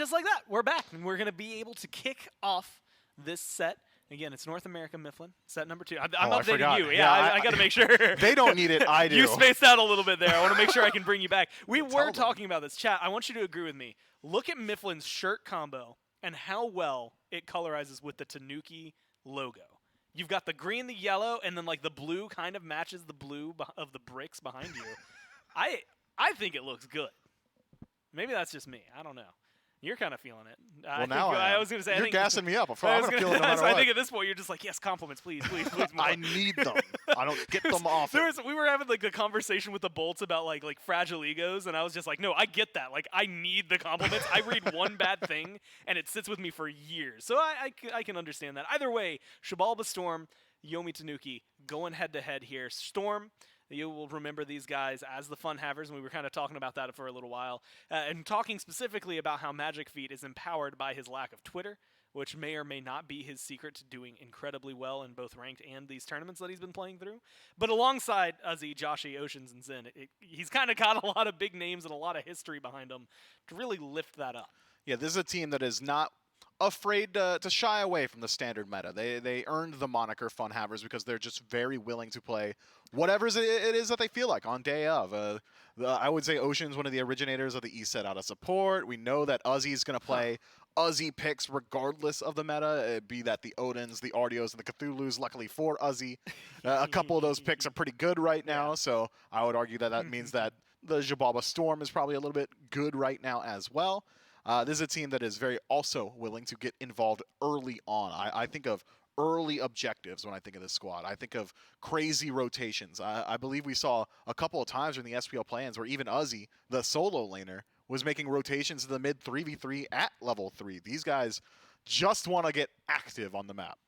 just like that, we're back, and we're going to be able to kick off this set. Again, it's North America Mifflin, set number 2. I'm updating you. Yeah, I got to make sure. They don't need it. I do. You spaced out a little bit there. I want to make sure I can bring you back. We were talking about this. Chat, I want you to agree with me. Look at Mifflin's shirt combo and how well it colorizes with the Tanuki logo. You've got the green, the yellow, and then like the blue kind of matches the blue of the bricks behind you. I think it looks good. Maybe that's just me. I don't know. You're kind of feeling it. Well, now I was going to say, you're gassing me up. I'm going to feel it no matter I what. think at this point you're just like, yes, compliments, please, please, please. More. I need them. I don't get them off. We were having like a conversation with the bolts about like fragile egos, and I was just like, no, I get that. Like, I need the compliments. I read one bad thing, and it sits with me for years. So I can understand that. Either way, Xibalba Storm, Yomi Tanuki going head-to-head here. Storm, you will remember these guys as the fun havers, and we were kind of talking about that for a little while, and talking specifically about how Magic Feet is empowered by his lack of Twitter, which may or may not be his secret to doing incredibly well in both ranked and these tournaments that he's been playing through. But alongside Uzi, Joshi, Oceans, and Zen, he's kind of got a lot of big names and a lot of history behind him to really lift that up. Yeah, this is a team that is not afraid to shy away from the standard meta. They earned the moniker Fun Havers because they're just very willing to play whatever it is that they feel like on day of. I would say Ocean's one of the originators of the E set out of support. We know that Uzi's going to play Uzi picks regardless of the meta, be that the Odins, the Ardios, and the Cthulhus. Luckily for Uzi, a couple of those picks are pretty good right now, so I would argue that means that the Xibalba Storm is probably a little bit good right now as well. This is a team that is very also willing to get involved early on. I think of early objectives when I think of this squad. I think of crazy rotations. I believe we saw a couple of times during the SPL plans where even Uzi, the solo laner, was making rotations to the mid 3v3 at level 3. These guys just want to get active on the map.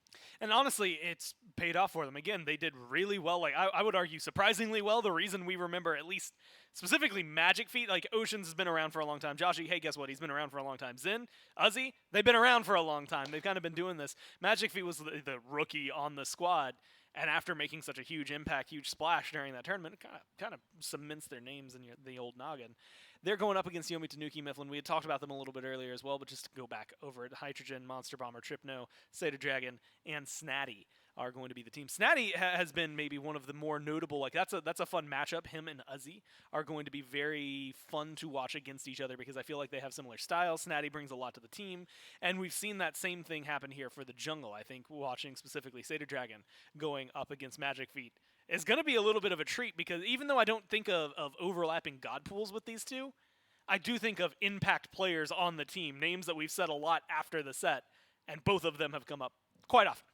And honestly, it's paid off for them. Again, they did really well. Like I would argue surprisingly well. The reason we remember at least specifically Magic Feet, like Oceans has been around for a long time. Joshi, hey, guess what? He's been around for a long time. Zen, Uzi, they've been around for a long time. They've kind of been doing this. Magic Feet was the rookie on the squad. And after making such a huge impact, huge splash during that tournament, it kind of cements their names in the old noggin. They're going up against Yomi Tanuki, Mifflin. We had talked about them a little bit earlier as well, but just to go back over it, Hydrogen, Monster Bomber, Tripno, Seder Dragon, and Snatty are going to be the team. Snatty has been maybe one of the more notable, like that's a fun matchup. Him and Uzi are going to be very fun to watch against each other because I feel like they have similar styles. Snatty brings a lot to the team, and we've seen that same thing happen here for the jungle. I think watching specifically Seder Dragon going up against Magic Feet is going to be a little bit of a treat because even though I don't think of overlapping god pools with these two, I do think of impact players on the team, names that we've said a lot after the set, and both of them have come up quite often.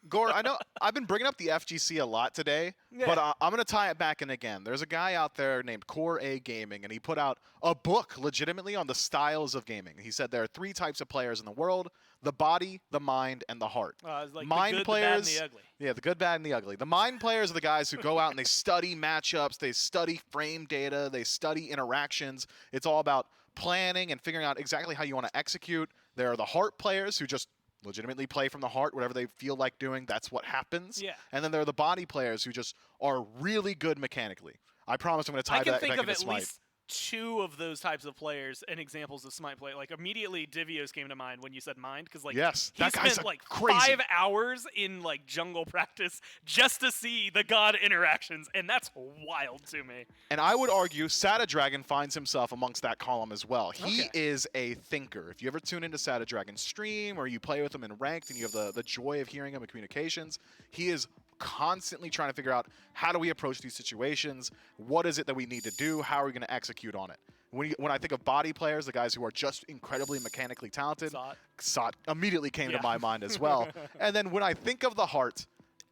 Gore, I know I've been bringing up the FGC a lot today, but I'm going to tie it back in again. There's a guy out there named Core A Gaming, and he put out a book legitimately on the styles of gaming. He said there are 3 types of players in the world: the body, the mind, and the heart. Like mind the good, players, the bad, and the ugly. Yeah, the good, bad, and the ugly. The mind players are the guys who go out and they study matchups, they study frame data, they study interactions. It's all about planning and figuring out exactly how you want to execute. There are the heart players who just legitimately play from the heart. Whatever they feel like doing, that's what happens. Yeah. And then there are the body players who just are really good mechanically. I promise I'm going to tie that back into SMITE. I can think of at least 2 of those types of players and examples of SMITE play. Like immediately Divios came to mind when you said mind, because like yes, he spent like crazy. 5 hours in like jungle practice just to see the god interactions, and that's wild to me. And I would argue Sada Dragon finds himself amongst that column as well. He is a thinker. If you ever tune into Sada Dragon's stream or you play with him in ranked and you have the joy of hearing him in communications, he is constantly trying to figure out how do we approach these situations, what is it that we need to do, how are we going to execute on it. When I think of body players, the guys who are just incredibly mechanically talented, Sot immediately came to my mind as well. And then when I think of the heart,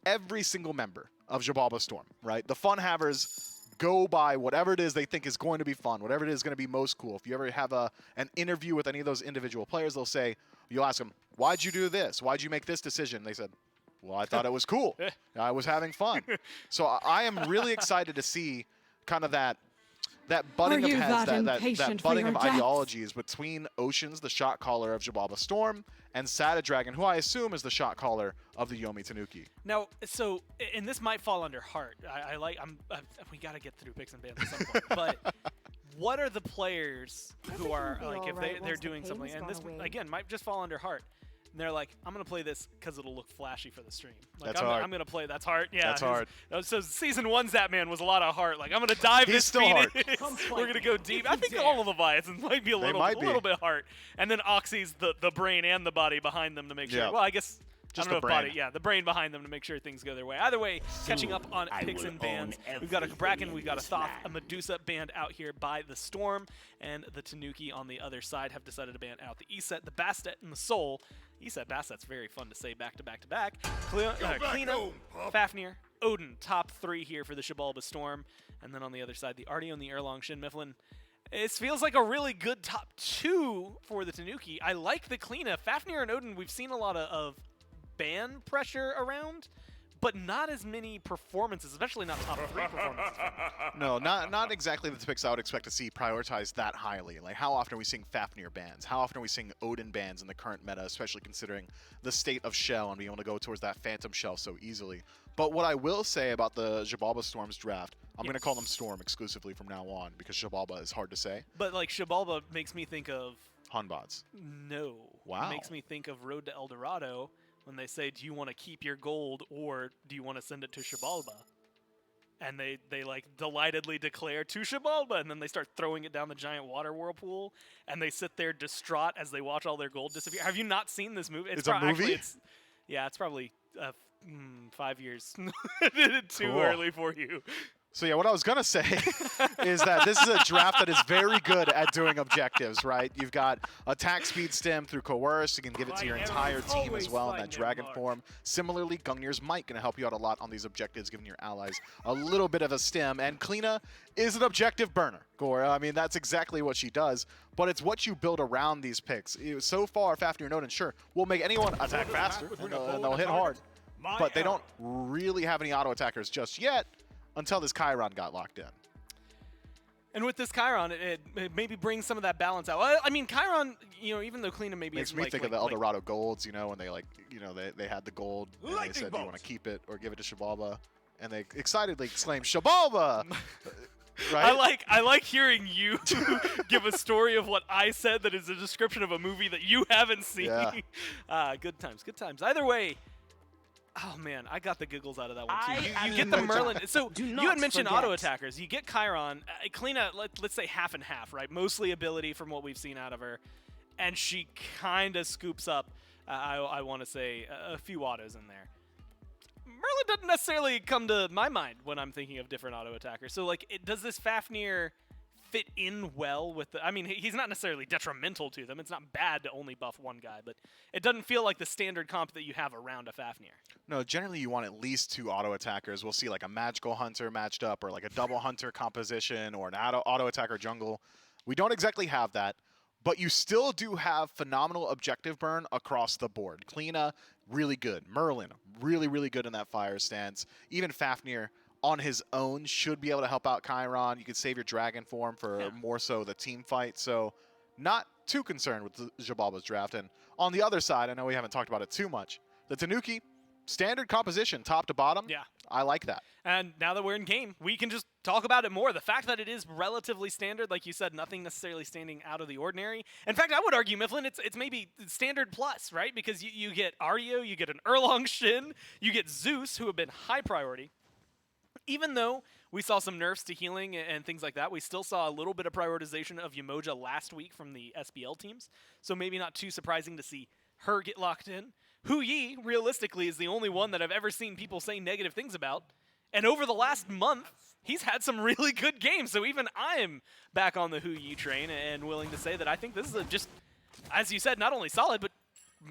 every single member of Xibalba Storm, right? The fun havers go by whatever it is they think is going to be fun, whatever it is going to be most cool. If you ever have an interview with any of those individual players, they'll say, you'll ask them, why'd you do this? Why'd you make this decision? They said, well, I thought it was cool. I was having fun. So I am really excited to see kind of that butting of heads, that butting of ideologies between Oceans, the shot caller of Xibalba Storm, and Sada Dragon, who I assume is the shot caller of the Yomi Tanuki. Now, so, and this might fall under heart. We got to get through picks and bans at some point, but what are the players who are be like, all if right they're once the doing something, pain's and this gone away. again might just fall under heart. And they're like, I'm gonna play this because it'll look flashy for the stream. Like, That's hard. I'm gonna play. That's hard. Yeah, That's hard. So season 1 Zapman was a lot of heart. Like, I'm gonna dive He's this still Phoenix. hard. We're gonna go deep. I think all of the Leviathans might be a little bit heart. And then Oxy's the brain and the body behind them to make sure. Yeah. Well, I guess. Just I don't the know if brain. body, yeah, the brain behind them to make sure things go their way. Either way, catching up on picks and bans. We've got a Kraken, we've got a Thoth, a Medusa banned out here by the Storm, and the Tanuki on the other side have decided to ban out the Eset, the Bastet, and the Soul. Eset, Bastet's very fun to say back to back to back. Kleena, Fafnir, Odin, top 3 here for the Xibalba Storm, and then on the other side, the Artio and the Erlong Shin Mifflin. It feels like a really good top 2 for the Tanuki. I like the Kleena. Fafnir and Odin, we've seen a lot of ban pressure around, but not as many performances, especially not top 3 performances. No, not exactly the picks I would expect to see prioritized that highly. Like, how often are we seeing Fafnir bans? How often are we seeing Odin bans in the current meta, especially considering the state of Shell and being able to go towards that Phantom Shell so easily? But what I will say about the Xibalba Storm's draft, I'm going to call them Storm exclusively from now on because Xibalba is hard to say. But, like, Xibalba makes me think of... Hunbots. No. Wow. It makes me think of Road to El Dorado when they say, do you want to keep your gold or do you want to send it to Xibalba? And they like delightedly declare to Xibalba, and then they start throwing it down the giant water whirlpool, and they sit there distraught as they watch all their gold disappear. Have you not seen this movie? It's a movie? Actually, it's probably 5 years too Cool. early for you. So yeah, what I was going to say is that this is a draft that is very good at doing objectives, right? You've got attack speed stem through Coerce. You can give it to your entire team as well in that dragon form. Similarly, Gungnir's Might going to help you out a lot on these objectives, giving your allies a little bit of a stem. And Kleena is an objective burner, Gore. I mean, that's exactly what she does, but it's what you build around these picks. So far, Fafnir and Odin, sure, will make anyone attack faster, and they'll hit hard. But they don't really have any auto attackers just yet, until this Chiron got locked in. And with this Chiron, it maybe brings some of that balance out. Well, I mean, Chiron, even though Kleena maybe Makes isn't me like, think of the El Dorado golds, when they they had the gold and they said, do you want to keep it or give it to Xibalba? And they excitedly exclaimed, Xibalba! Right? I like hearing you give a story of what I said that is a description of a movie that you haven't seen. Yeah. Good times, good times. Either way, oh man, I got the giggles out of that one too. You get the Emoji. Merlin. So Do you not had mentioned forget. auto attackers. You get Chiron. Kleena, let's say half and half, right? Mostly ability from what we've seen out of her, and she kind of scoops up. I want to say a few autos in there. Merlin doesn't necessarily come to my mind when I'm thinking of different auto attackers. So like, does this Fafnir fit in well with the... I mean, he's not necessarily detrimental to them. It's not bad to only buff one guy, but it doesn't feel like the standard comp that you have around a Fafnir. No, generally you want at least 2 auto attackers. We'll see like a magical hunter matched up or like a double hunter composition or an auto attacker jungle. We don't exactly have that, but you still do have phenomenal objective burn across the board. Kleena, really good. Merlin, really, really good in that fire stance. Even Fafnir, on his own, should be able to help out Chiron. You could save your dragon form for more so the team fight. So not too concerned with the Xibalba's draft. And on the other side, I know we haven't talked about it too much, the Tanuki, standard composition, top to bottom. Yeah. I like that. And now that we're in game, we can just talk about it more. The fact that it is relatively standard, like you said, nothing necessarily standing out of the ordinary. In fact, I would argue, Mifflin, it's maybe standard plus, right? Because you get Artio, you get an Erlong Shin, you get Zeus, who have been high priority. Even though we saw some nerfs to healing and things like that, we still saw a little bit of prioritization of Umoja last week from the SBL teams. So maybe not too surprising to see her get locked in. Hu Yi, realistically, is the only one that I've ever seen people say negative things about. And over the last month, he's had some really good games. So even I'm back on the Hu Yi train and willing to say that I think this is just, as you said, not only solid, but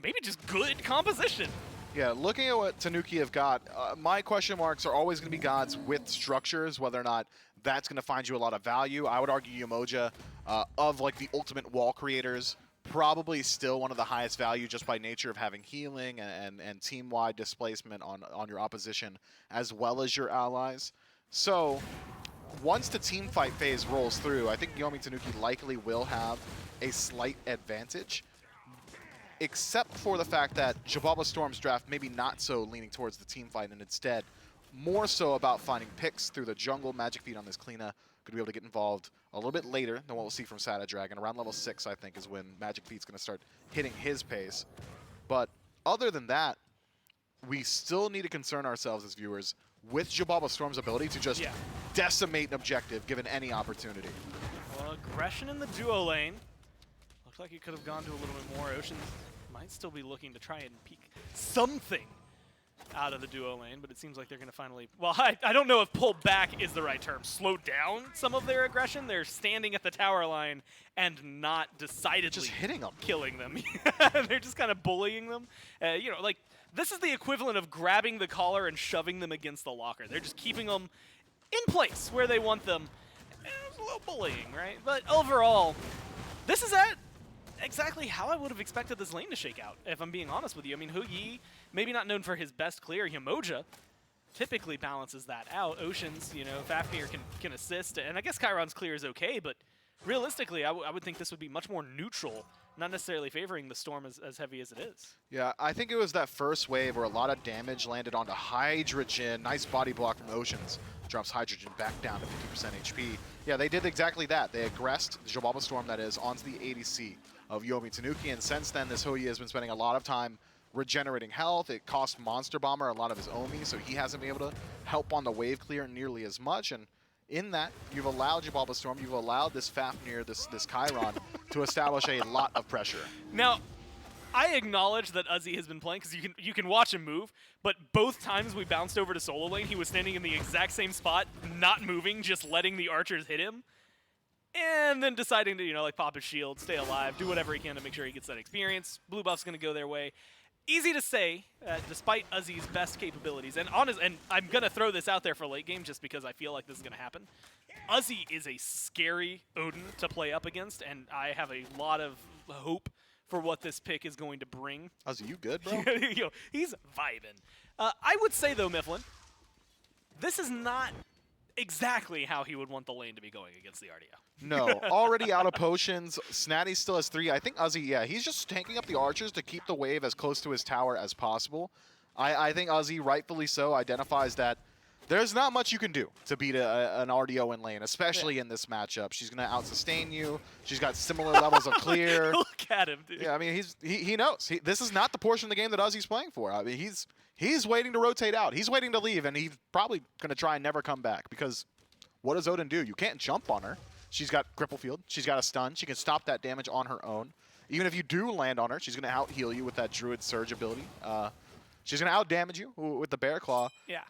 maybe just good composition. Yeah, looking at what Tanuki have got, my question marks are always going to be gods with structures, whether or not that's going to find you a lot of value. I would argue Umoja, of like the ultimate wall creators, probably still one of the highest value just by nature of having healing and team-wide displacement on your opposition as well as your allies. So once the team fight phase rolls through, I think Yomi Tanuki likely will have a slight advantage, except for the fact that Xibalba Storm's draft maybe not so leaning towards the team fight and instead more so about finding picks through the jungle. Magic Feet on this Kleena to be able to get involved a little bit later than what we'll see from Sada Dragon. Around level 6, I think, is when Magic Feet's going to start hitting his pace. But other than that, we still need to concern ourselves as viewers with Xibalba Storm's ability to just decimate an objective given any opportunity. Well, aggression in the duo lane. Looks like it could have gone to a little bit more. Ocean might still be looking to try and peek something out of the duo lane, but it seems like they're going to finally... Well, I don't know if pull back is the right term. Slow down some of their aggression. They're standing at the tower line and not decidedly just hitting them, killing them. They're just kind of bullying them. You know, like, this is the equivalent of grabbing the collar and shoving them against the locker. They're just keeping them in place where they want them. It's a little bullying, right? But overall, this is exactly how I would have expected this lane to shake out, if I'm being honest with you. I mean, Hu Yi, maybe not known for his best clear. Yamoja typically balances that out. Oceans, you know, Fafnir can assist. And I guess Chiron's clear is okay, but realistically, I would think this would be much more neutral, not necessarily favoring the Storm as heavy as it is. Yeah, I think it was that first wave where a lot of damage landed onto Hydrogen. Nice body block from Oceans. Drops Hydrogen back down to 50% HP. Yeah, they did exactly that. They aggressed the Xibalba Storm, that is, onto the ADC of Yomi Tanuki, and since then, this Hui has been spending a lot of time regenerating health. It cost Monster Bomber a lot of his Omi, so he hasn't been able to help on the wave clear nearly as much, and in that, you've allowed Xibalba Storm, you've allowed this Fafnir, this Chiron, to establish a lot of pressure. Now, I acknowledge that Uzi has been playing, because you can watch him move, but both times we bounced over to solo lane, he was standing in the exact same spot, not moving, just letting the archers hit him, and then deciding to, you know, like pop his shield, stay alive, do whatever he can to make sure he gets that experience. Blue buff's going to go their way. Easy to say, despite Uzi's best capabilities, and I'm going to throw this out there for late game just because I feel like this is going to happen. Uzi is a scary Odin to play up against, and I have a lot of hope for what this pick is going to bring. Uzi, you good, bro? Yo, he's vibing. I would say, though, Mifflin, this is not exactly how he would want the lane to be going against the RDO. No, already out of potions. Snatty still has 3. I think Uzi, yeah, he's just tanking up the archers to keep the wave as close to his tower as possible. I think Uzi, rightfully so, identifies that there's not much you can do to beat an RDO in lane, especially in this matchup. She's going to out-sustain you. She's got similar levels of clear. Look at him, dude. Yeah, I mean, he knows. This is not the portion of the game that Uzi's playing for. I mean, he's waiting to rotate out. He's waiting to leave, and he's probably going to try and never come back because what does Odin do? You can't jump on her. She's got Cripple Field. She's got a stun. She can stop that damage on her own. Even if you do land on her, she's going to out-heal you with that Druid Surge ability. She's going to out-damage you with the Bear Claw. Yeah.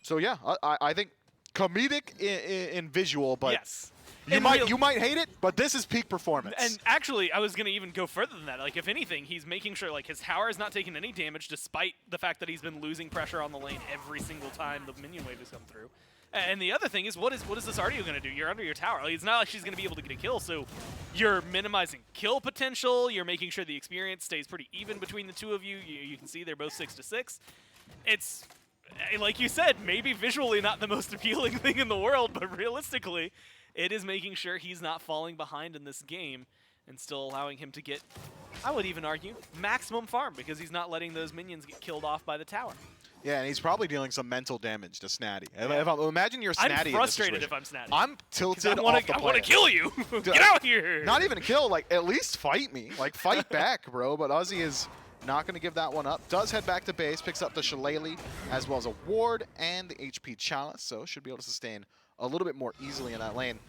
So, yeah, I think comedic in visual, but yes. you might hate it, but this is peak performance. And actually, I was going to even go further than that. Like, if anything, he's making sure like his tower is not taking any damage despite the fact that he's been losing pressure on the lane every single time the minion wave has come through. And the other thing is, what is this RDO going to do? You're under your tower. Like, it's not like she's going to be able to get a kill, so you're minimizing kill potential. You're making sure the experience stays pretty even between the two of you. You can see they're both 6-6. It's, like you said, maybe visually not the most appealing thing in the world, but realistically, it is making sure he's not falling behind in this game and still allowing him to get, I would even argue, maximum farm because he's not letting those minions get killed off by the tower. Yeah, and he's probably dealing some mental damage to Snatty. Yeah. Imagine you're Snatty. I'm frustrated if I'm Snatty. I'm tilted off the I want to kill you. Get out here. Not even kill, like, at least fight me. Like, fight back, bro. But Uzi is not going to give that one up. Does head back to base, picks up the Shillelagh, as well as a ward and the HP Chalice, so should be able to sustain a little bit more easily in that lane.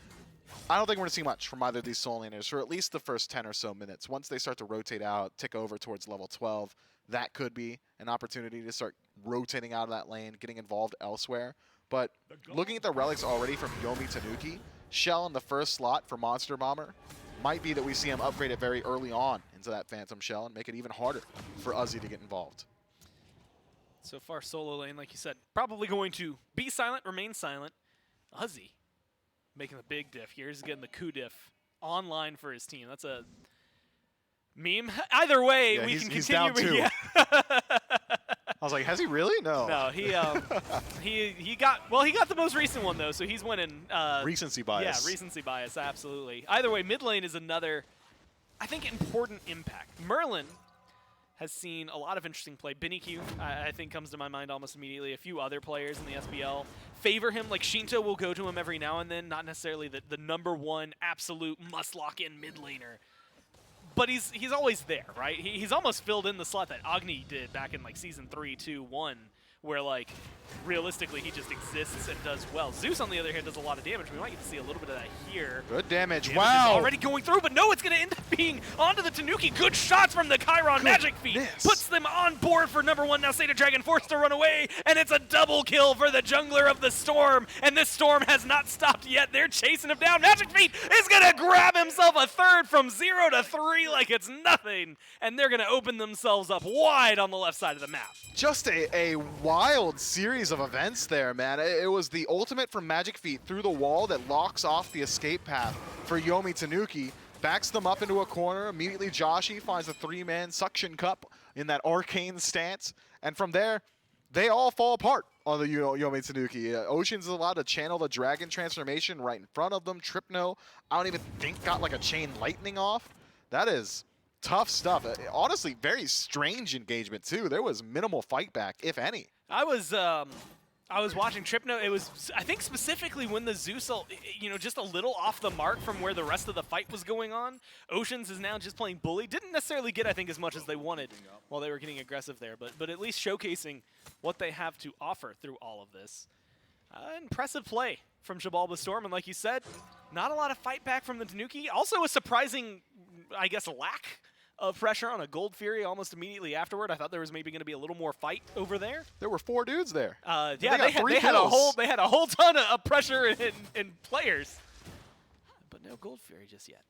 I don't think we're going to see much from either of these soul laners for at least the first 10 or so minutes. Once they start to rotate out, tick over towards level 12, that could be an opportunity to start rotating out of that lane, getting involved elsewhere. But looking at the relics already from Yomi Tanuki, Shell in the first slot for Monster Bomber, might be that we see him upgrade it very early on into that Phantom Shell and make it even harder for Uzi to get involved. So far, solo lane, like you said, probably going to be silent, remain silent. Uzi making the big diff here. He's getting the coup diff online for his team. That's a meme. Either way, yeah, we can he's continue. Down 2. Yeah. I was like, has he really? No. No, he got the most recent one though, so he's winning. Recency bias. Yeah, recency bias, absolutely. Either way, mid lane is another, I think, important impact. Merlin has seen a lot of interesting play. Biniq, I think, comes to my mind almost immediately. A few other players in the SBL favor him. Like, Shinto will go to him every now and then, not necessarily the #1 absolute must-lock-in mid laner. But he's always there, right? He's almost filled in the slot that Agni did back in, like, Season 3, 2, 1, where, like, realistically he just exists and does well. Zeus, on the other hand, does a lot of damage. We might get to see a little bit of that here. Good damage. Damage Wow. is already going through, but no, it's going to end up being onto the Tanuki. Good shots from the Chiron Magic Feet. Puts them on board for #1. Now Sata Dragon forced to run away, and it's a double kill for the jungler of the Storm. And this Storm has not stopped yet. They're chasing him down. Magic Feet is going to grab himself a third from 0 to 3 like it's nothing. And they're going to open themselves up wide on the left side of the map. Just a wild series of events there, man. It was the ultimate from Magic Feet through the wall that locks off the escape path for Yomi Tanuki. Backs them up into a corner. Immediately Joshi finds a 3-man suction cup in that arcane stance. And from there, they all fall apart on the Yomi Tanuki. Ocean's allowed to channel the dragon transformation right in front of them. Tripno, I don't even think got like a chain lightning off. That is tough stuff. Honestly, very strange engagement too. There was minimal fight back, if any. I was watching Tripno. It was, I think, specifically when the Zeus, just a little off the mark from where the rest of the fight was going on. Oceans is now just playing bully. Didn't necessarily get, I think, as much as they wanted while they were getting aggressive there, but at least showcasing what they have to offer through all of this. Impressive play from Xibalba Storm, and like you said, not a lot of fight back from the Tanuki. Also a surprising, I guess, lack of pressure on a Gold Fury almost immediately afterward. I thought there was maybe going to be a little more fight over there. There were 4 dudes there. Yeah, they had a whole ton of pressure in players, but no Gold Fury just yet.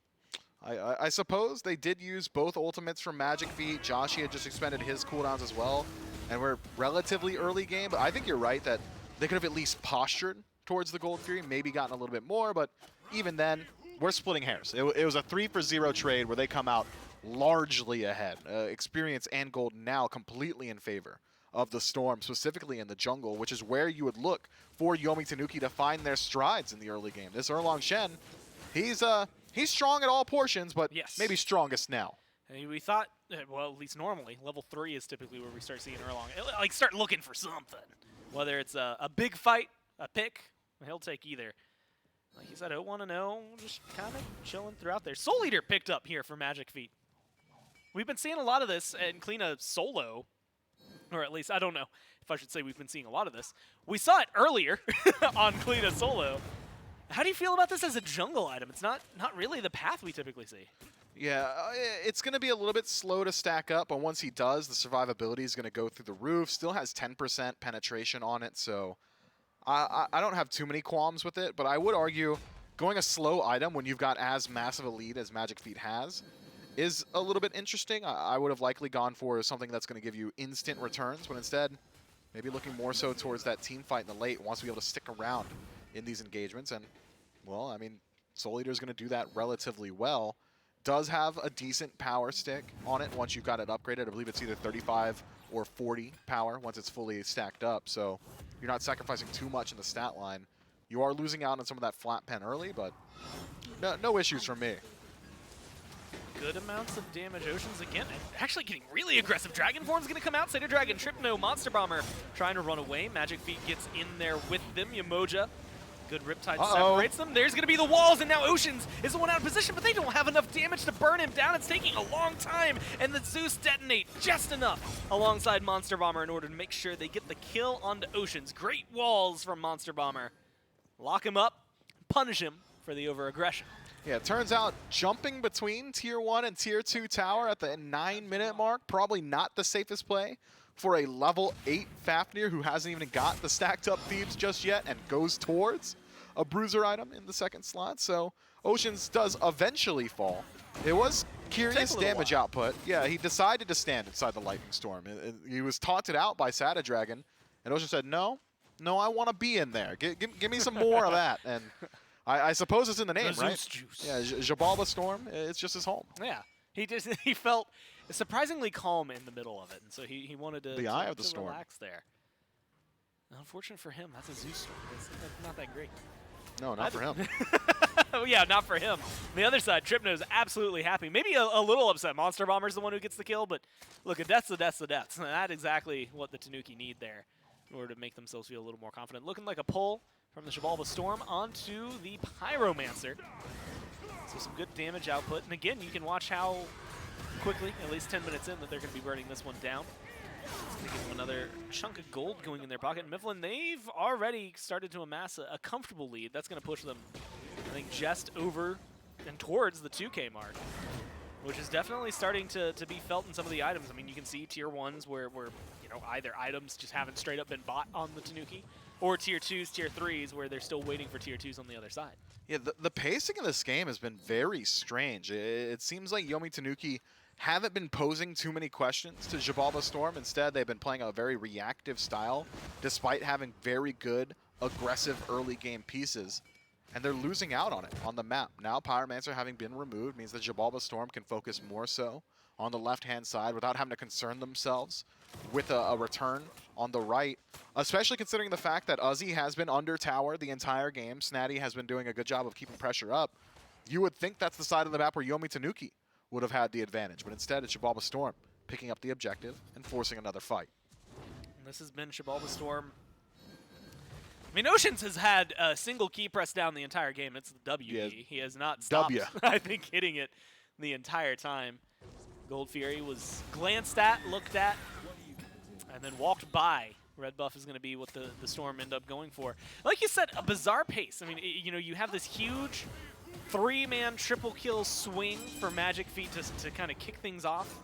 I suppose they did use both ultimates from Magic Feet. Joshi had just expended his cooldowns as well, and we're relatively early game. But I think you're right that they could have at least postured towards the Gold Fury, maybe gotten a little bit more. But even then, we're splitting hairs. It was a 3-for-0 trade where they come out largely ahead. Experience and gold now completely in favor of the Storm, specifically in the jungle, which is where you would look for Yomi Tanuki to find their strides in the early game. This Erlang Shen, he's strong at all portions, but yes, maybe strongest now. And we thought, well, at least normally, level 3 is typically where we start seeing Erlang. Like, start looking for something. Whether it's a big fight, a pick, he'll take either. Like you said, 0-1-0, just kind of chilling throughout there. Soul Eater picked up here for Magic Feet. We've been seeing a lot of this in Klina solo, or at least, I don't know if I should say we've been seeing a lot of this. We saw it earlier on Klina solo. How do you feel about this as a jungle item? It's not really the path we typically see. Yeah, it's going to be a little bit slow to stack up, but once he does, the survivability is going to go through the roof. Still has 10% penetration on it, so I don't have too many qualms with it, but I would argue going a slow item when you've got as massive a lead as Magic Feet has is a little bit interesting. I would have likely gone for something that's going to give you instant returns, but instead, maybe looking more so towards that team fight in the late, wants to be able to stick around in these engagements. And, well, I mean, Soul Eater is going to do that relatively well. Does have a decent power stick on it once you've got it upgraded. I believe it's either 35 or 40 power once it's fully stacked up, so you're not sacrificing too much in the stat line. You are losing out on some of that flat pen early, but no issues from me. Good amounts of damage. Oceans again, actually getting really aggressive. Dragon Form's going to come out. Seder Dragon, Tripno, Monster Bomber trying to run away. Magic Feet gets in there with them. Yamoja, good Riptide separates them. There's going to be the walls, and now Oceans is the one out of position, but they don't have enough damage to burn him down. It's taking a long time, and the Zeus detonate just enough alongside Monster Bomber in order to make sure they get the kill onto Oceans. Great walls from Monster Bomber. Lock him up, punish him for the over-aggression. Yeah, it turns out jumping between Tier 1 and Tier 2 tower at the 9-minute mark, probably not the safest play for a level 8 Fafnir who hasn't even got the stacked up Thebes just yet and goes towards a bruiser item in the second slot. So Oceans does eventually fall. It was curious damage output. Yeah, he decided to stand inside the Lightning Storm. He was taunted out by Sata Dragon, and Ocean said, no, I want to be in there. Give me some more of that. And I suppose it's in the name, right? Juice. Yeah, Xibalba Storm, it's just his home. Yeah, he felt surprisingly calm in the middle of it, and so he wanted to, eye of the storm. Relax there. Unfortunate for him, that's a Zeus Storm. It's not that great. No, not for him. Oh, yeah, not for him. On the other side, Tripno's absolutely happy. Maybe a little upset. Monster Bomber's the one who gets the kill, but look, a death's a death's a death. That's exactly what the Tanuki need there in order to make themselves feel a little more confident. Looking like a pull from the Xibalba Storm onto the Pyromancer. So some good damage output. And again, you can watch how quickly, at least 10 minutes in, that they're going to be burning this one down. It's going to give them another chunk of gold going in their pocket. And Mifflin, they've already started to amass a comfortable lead. That's going to push them, I think, just over and towards the 2K mark, which is definitely starting to be felt in some of the items. I mean, you can see tier 1s where you know, either items just haven't straight up been bought on the Tanuki, or tier 2s, tier 3s, where they're still waiting for tier 2s on the other side. Yeah, the pacing of this game has been very strange. It seems like Yomi Tanuki haven't been posing too many questions to Xibalba Storm. Instead, they've been playing a very reactive style, despite having very good, aggressive early game pieces. And they're losing out on it on the map. Now Pyromancer having been removed means that Xibalba Storm can focus more so on the left-hand side without having to concern themselves with a return on the right, especially considering the fact that Uzi has been under tower the entire game. Snatty has been doing a good job of keeping pressure up. You would think that's the side of the map where Yomi Tanuki would have had the advantage, but instead it's Xibalba Storm picking up the objective and forcing another fight. And this has been Xibalba Storm. I mean, Oceans has had a single key press down the entire game. It's the W key. He has not stopped, I think, hitting it the entire time. Gold Fury was glanced at, looked at, and then walked by. Red buff is going to be what the Storm end up going for. Like you said, a bizarre pace. I mean, you know, you have this huge 3-man triple kill swing for Magic Feet to kind of kick things off.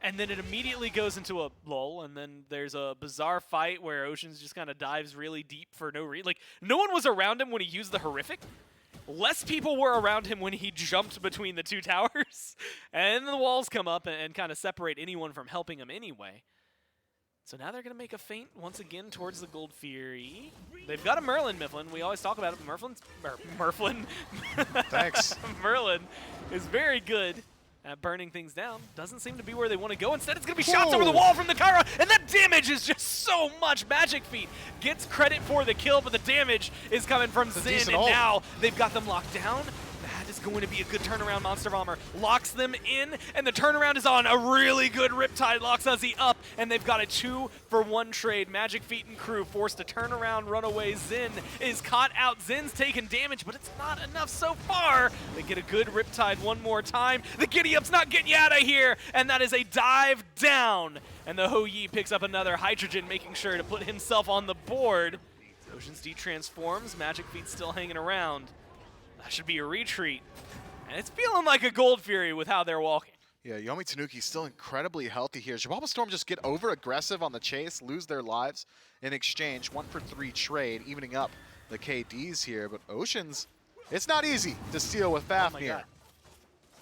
And then it immediately goes into a lull, and then there's a bizarre fight where Oceans just kind of dives really deep for no reason. Like, no one was around him when he used the Horrific. Less people were around him when he jumped between the two towers. And the walls come up and kind of separate anyone from helping him anyway. So now they're going to make a feint once again towards the Gold Fury. They've got a Merlin, Mifflin. We always talk about it. Merlin. Thanks. Merlin is very good at burning things down. Doesn't seem to be where they want to go. Instead, it's going to be shots over the wall from the Kyra, and that damage is just so much. Magic Feet gets credit for the kill, but the damage is coming from Zin, and now they've got them locked down. That is going to be a good turnaround. Monster Bomber locks them in, and the turnaround is on. A really good Riptide locks Uzi up, and they've got a 2-for-1 trade. Magic Feet and crew forced to turn around, run away. Zin is caught out. Zin's taking damage, but it's not enough so far. They get a good Riptide one more time. The Giddy-Up's not getting you out of here, and that is a dive down. And the Ho-Yi picks up another Hydrogen, making sure to put himself on the board. Oceans de-transforms. Magic Feet still hanging around. That should be a retreat. And it's feeling like a Gold Fury with how they're walking. Yeah, Yomi Tanuki still incredibly healthy here. Xibalba Storm just get over-aggressive on the chase, lose their lives in exchange. 1-for-3 trade, evening up the KDs here. But Oceans, it's not easy to steal with Fafnir.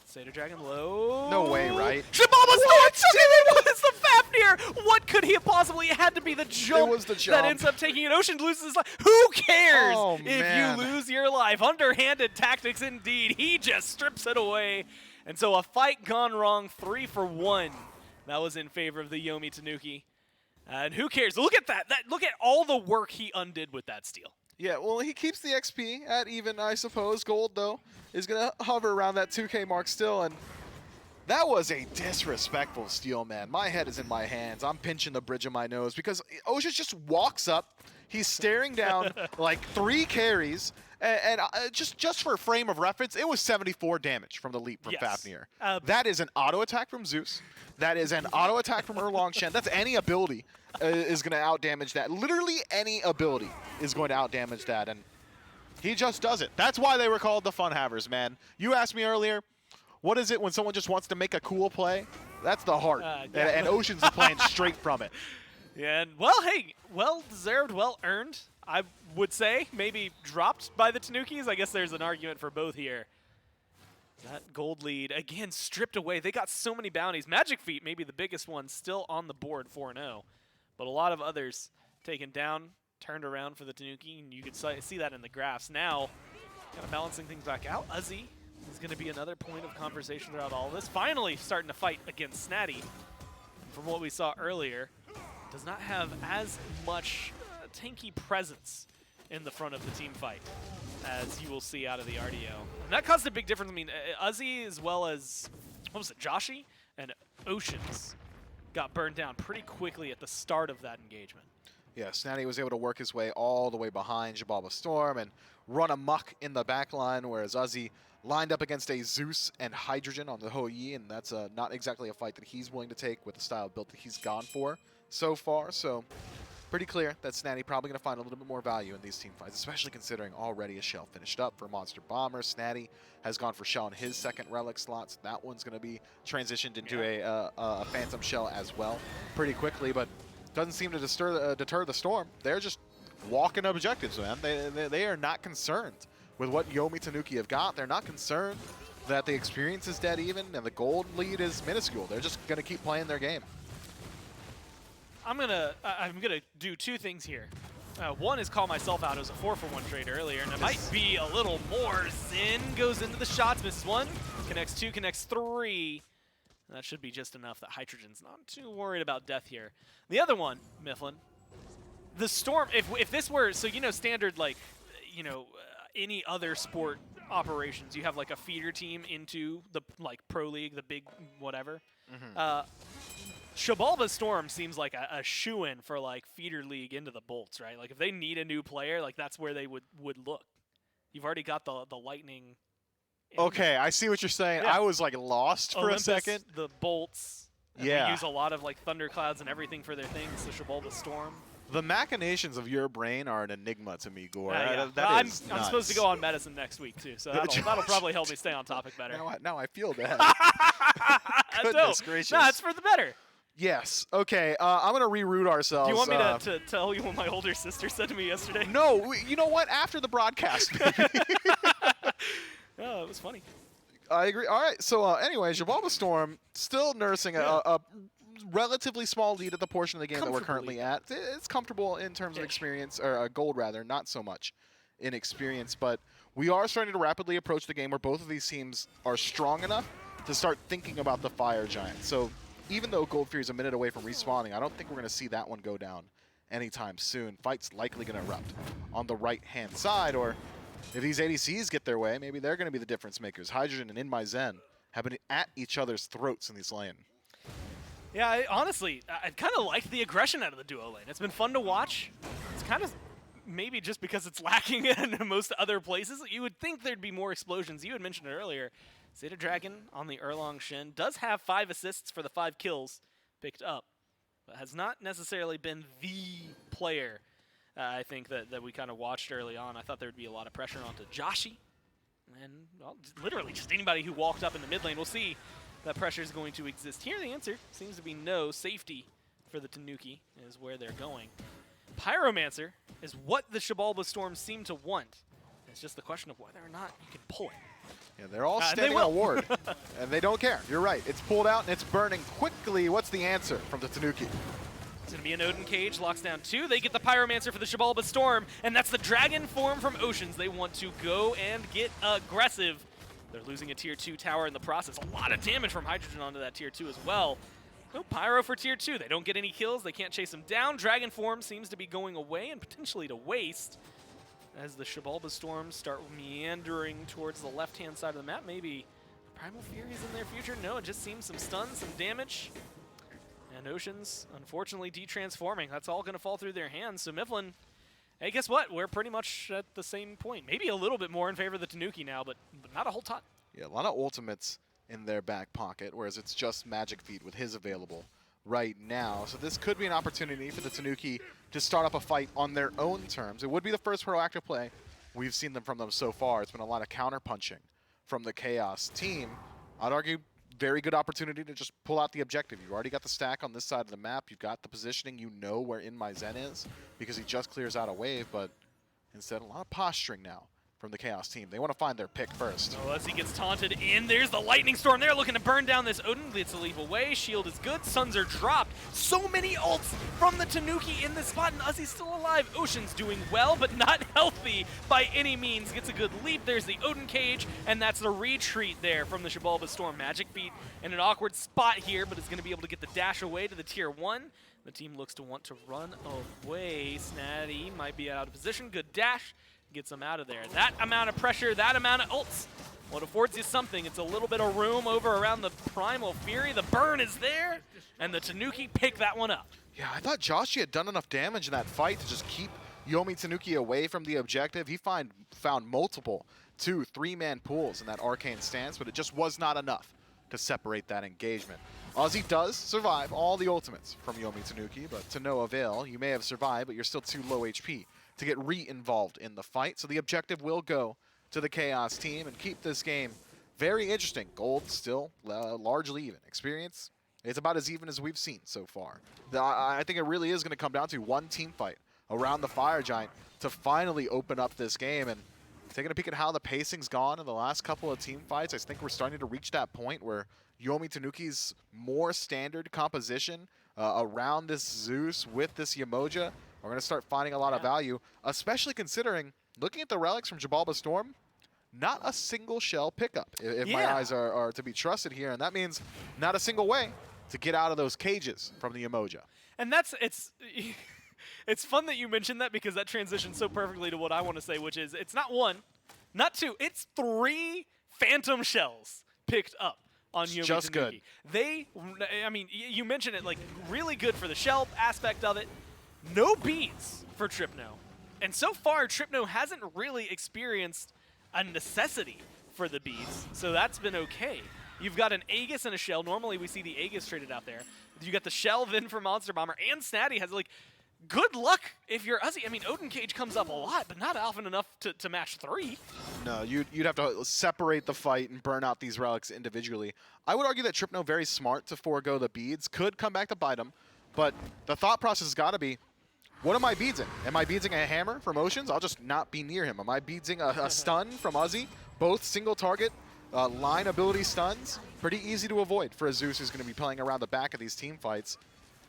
Satyr Dragon low. No way, right? Xibalba Storm took it! It was the Fafnir! What could he have possibly? It had to be the jump, it was the jump that ends up taking it. Ocean loses his life. Who cares if man. you lose your life? Underhanded tactics indeed. He just strips it away. And so a fight gone wrong, 3-for-1. That was in favor of the Yomi Tanuki. And who cares? Look at that. Look at all the work he undid with that steal. Yeah, well, he keeps the XP at even, I suppose. Gold, though, is going to hover around that 2K mark still, and that was a disrespectful steal, man. My head is in my hands. I'm pinching the bridge of my nose because Oceans just walks up. He's staring down like 3 carries, and just for a frame of reference, it was 74 damage from the leap from Fafnir. That is an auto attack from Zeus. That is an auto attack from Erlong Shen. That's any ability is going to outdamage that. Literally any ability is going to outdamage that, and he just does it. That's why they were called the Fun Havers, man. You asked me earlier, what is it when someone just wants to make a cool play? That's the heart, and Oceans is playing straight from it. Yeah, and well, hey, well-deserved, well-earned, I would say. Maybe dropped by the Tanukis. I guess there's an argument for both here. That gold lead, again, stripped away. They got so many bounties. Magic Feet, maybe the biggest one, still on the board, 4-0. But a lot of others taken down, turned around for the Tanuki, and you can see that in the graphs. Now, kind of balancing things back out. Uzi is going to be another point of conversation throughout all of this. Finally starting to fight against Snatty. And from what we saw earlier, does not have as much tanky presence in the front of the team fight, as you will see out of the RDO. And that caused a big difference. I mean, Uzi as well as, what was it, Joshi and Oceans got burned down pretty quickly at the start of that engagement. Yeah, Snatty was able to work his way all the way behind Xibalba Storm and run amok in the back line, whereas Uzi lined up against a Zeus and Hydrogen on the Hou-Yi, and that's not exactly a fight that he's willing to take with the style of build that he's gone for so far. So pretty clear that Snatty probably going to find a little bit more value in these team fights, especially considering already a shell finished up for Monster Bomber. Snatty has gone for shell in his second relic slot, so that one's going to be transitioned into a Phantom shell as well pretty quickly, but doesn't seem to deter the Storm. They're just walking objectives, man. They are not concerned with what Yomi Tanuki have got. They're not concerned that the experience is dead even and the gold lead is minuscule. They're just going to keep playing their game. I'm gonna do two things here. One is call myself out as a 4-for-1 trade earlier, and it might be a little more. Zin goes into the shots, misses one, connects two, connects three. That should be just enough that Hydrogen's not too worried about death here. The other one, Mifflin, the Storm, if this were, so you know, standard, like, you know, any other sport operations, you have like a feeder team into the like pro league, the big whatever. Xibalba Storm seems like a shoo-in for like feeder league into the Bolts, right? Like if they need a new player, like that's where they would look. You've already got the Lightning. Okay, I see what you're saying. Yeah. I was like lost for Olympus, a second. The Bolts. And Yeah. they use a lot of like thunderclouds and everything for their things. The Xibalba Storm. The machinations of your brain are an enigma to me, Gore. Yeah. That I'm is supposed to go on medicine next week too, so that'll probably help me stay on topic better. Now I feel bad. That's Goodness dope. gracious. No, it's for the better. Yes. Okay. I'm gonna reroute ourselves. Do you want me to tell you what my older sister said to me yesterday? No. You know what? After the broadcast, maybe. Oh, it was funny. I agree. All right. So anyway, Xibalba Storm still nursing a relatively small lead at the portion of the game that we're currently at. It's comfortable in terms of experience, or gold rather, not so much in experience. But we are starting to rapidly approach the game where both of these teams are strong enough to start thinking about the Fire Giant. So even though Gold Fury is a minute away from respawning, I don't think we're going to see that one go down anytime soon. Fight's likely going to erupt on the right-hand side, or if these ADCs get their way, maybe they're going to be the difference makers. Hydrogen and In My Zen have been at each other's throats in this lane. Yeah, honestly, I kind of liked the aggression out of the duo lane. It's been fun to watch. It's kind of maybe just because it's lacking in most other places. You would think there'd be more explosions. You had mentioned it earlier. Zeta Dragon on the Erlong Shin does have 5 assists for the 5 kills picked up, but has not necessarily been the player I think that we kind of watched early on. I thought there would be a lot of pressure onto Joshi, and well, literally just anybody who walked up in the mid lane. We'll see that pressure is going to exist here. The answer seems to be no. Safety for the Tanuki is where they're going. Pyromancer is what the Xibalba Storm seem to want. It's just the question of whether or not you can pull it. Yeah, they're all standing on a ward, and they don't care. You're right. It's pulled out, and it's burning quickly. What's the answer from the Tanuki? It's going to be an Odin Cage, locks down 2. They get the Pyromancer for the Xibalba Storm, and that's the dragon form from Oceans. They want to go and get aggressive. They're losing a tier 2 tower in the process. A lot of damage from Hydrogen onto that tier 2 as well. No Pyro for tier 2. They don't get any kills. They can't chase him down. Dragon form seems to be going away and potentially to waste as the Xibalba Storms start meandering towards the left-hand side of the map. Maybe Primal Fury's in their future. No, it just seems some stuns, some damage. And Oceans, unfortunately, detransforming. That's all going to fall through their hands. So Mifflin, hey, guess what? We're pretty much at the same point. Maybe a little bit more in favor of the Tanuki now, but not a whole ton. Yeah, a lot of ultimates in their back pocket, whereas it's just Magic Feet with his available right now. So this could be an opportunity for the Tanuki to start up a fight on their own terms. It would be the first proactive play we've seen from them so far. It's been a lot of counter-punching from the Chaos team. I'd argue very good opportunity to just pull out the objective. You've already got the stack on this side of the map. You've got the positioning. You know where In My Zen is because he just clears out a wave, but instead a lot of posturing now from the Chaos team. They want to find their pick first. Oh, as he gets taunted in, there's the lightning storm there, looking to burn down this Odin. Gets a leap away, shield is good, suns are dropped. So many ults from the Tanuki in this spot, and Uzi's still alive. Ocean's doing well, but not healthy by any means. Gets a good leap, there's the Odin cage, and that's the retreat there from the Xibalba Storm. Magic Feet in an awkward spot here, but is going to be able to get the dash away to the tier 1. The team looks to want to run away. Snatty might be out of position, good dash. Gets them out of there. That amount of pressure, that amount of ults, what affords you something. It's a little bit of room over around the Primal Fury. The burn is there, and the Tanuki pick that one up. Yeah, I thought Joshi had done enough damage in that fight to just keep Yomi Tanuki away from the objective. He found multiple 2-, 3-man pools in that arcane stance, but it just was not enough to separate that engagement. Ozzy does survive all the ultimates from Yomi Tanuki, but to no avail. You may have survived, but you're still too low HP to get re-involved in the fight. So the objective will go to the Chaos team and keep this game very interesting. Gold still largely even. Experience, it's about as even as we've seen so far. I think it really is going to come down to one team fight around the Fire Giant to finally open up this game. And taking a peek at how the pacing's gone in the last couple of team fights, I think we're starting to reach that point where Yomi Tanuki's more standard composition around this Zeus with this Yemoja, we're going to start finding a lot of value, especially considering, looking at the relics from Xibalba Storm, not a single shell pickup, if my eyes are to be trusted here. And that means not a single way to get out of those cages from the Yemoja. And it's fun that you mentioned that, because that transitions so perfectly to what I want to say, which is it's not 1, not 2, it's 3 phantom shells picked up on Yomi just Tanuki. Good. I mean, you mentioned it, like, really good for the shell aspect of it. No beads for Tripno. And so far, Tripno hasn't really experienced a necessity for the beads, so that's been okay. You've got an Aegis and a shell. Normally, we see the Aegis traded out there. You got the shell then for Monster Bomber, and Snatty has, like, good luck if you're Uzi. I mean, Odin Cage comes up a lot, but not often enough to match 3. No, you'd have to separate the fight and burn out these relics individually. I would argue that Tripno, very smart to forego the beads, could come back to bite him, but the thought process has got to be, what am I beadsing? Am I beadsing a hammer from Oceans? I'll just not be near him. Am I beadsing a stun from Uzi? Both single target line ability stuns. Pretty easy to avoid for a Zeus who's going to be playing around the back of these team fights.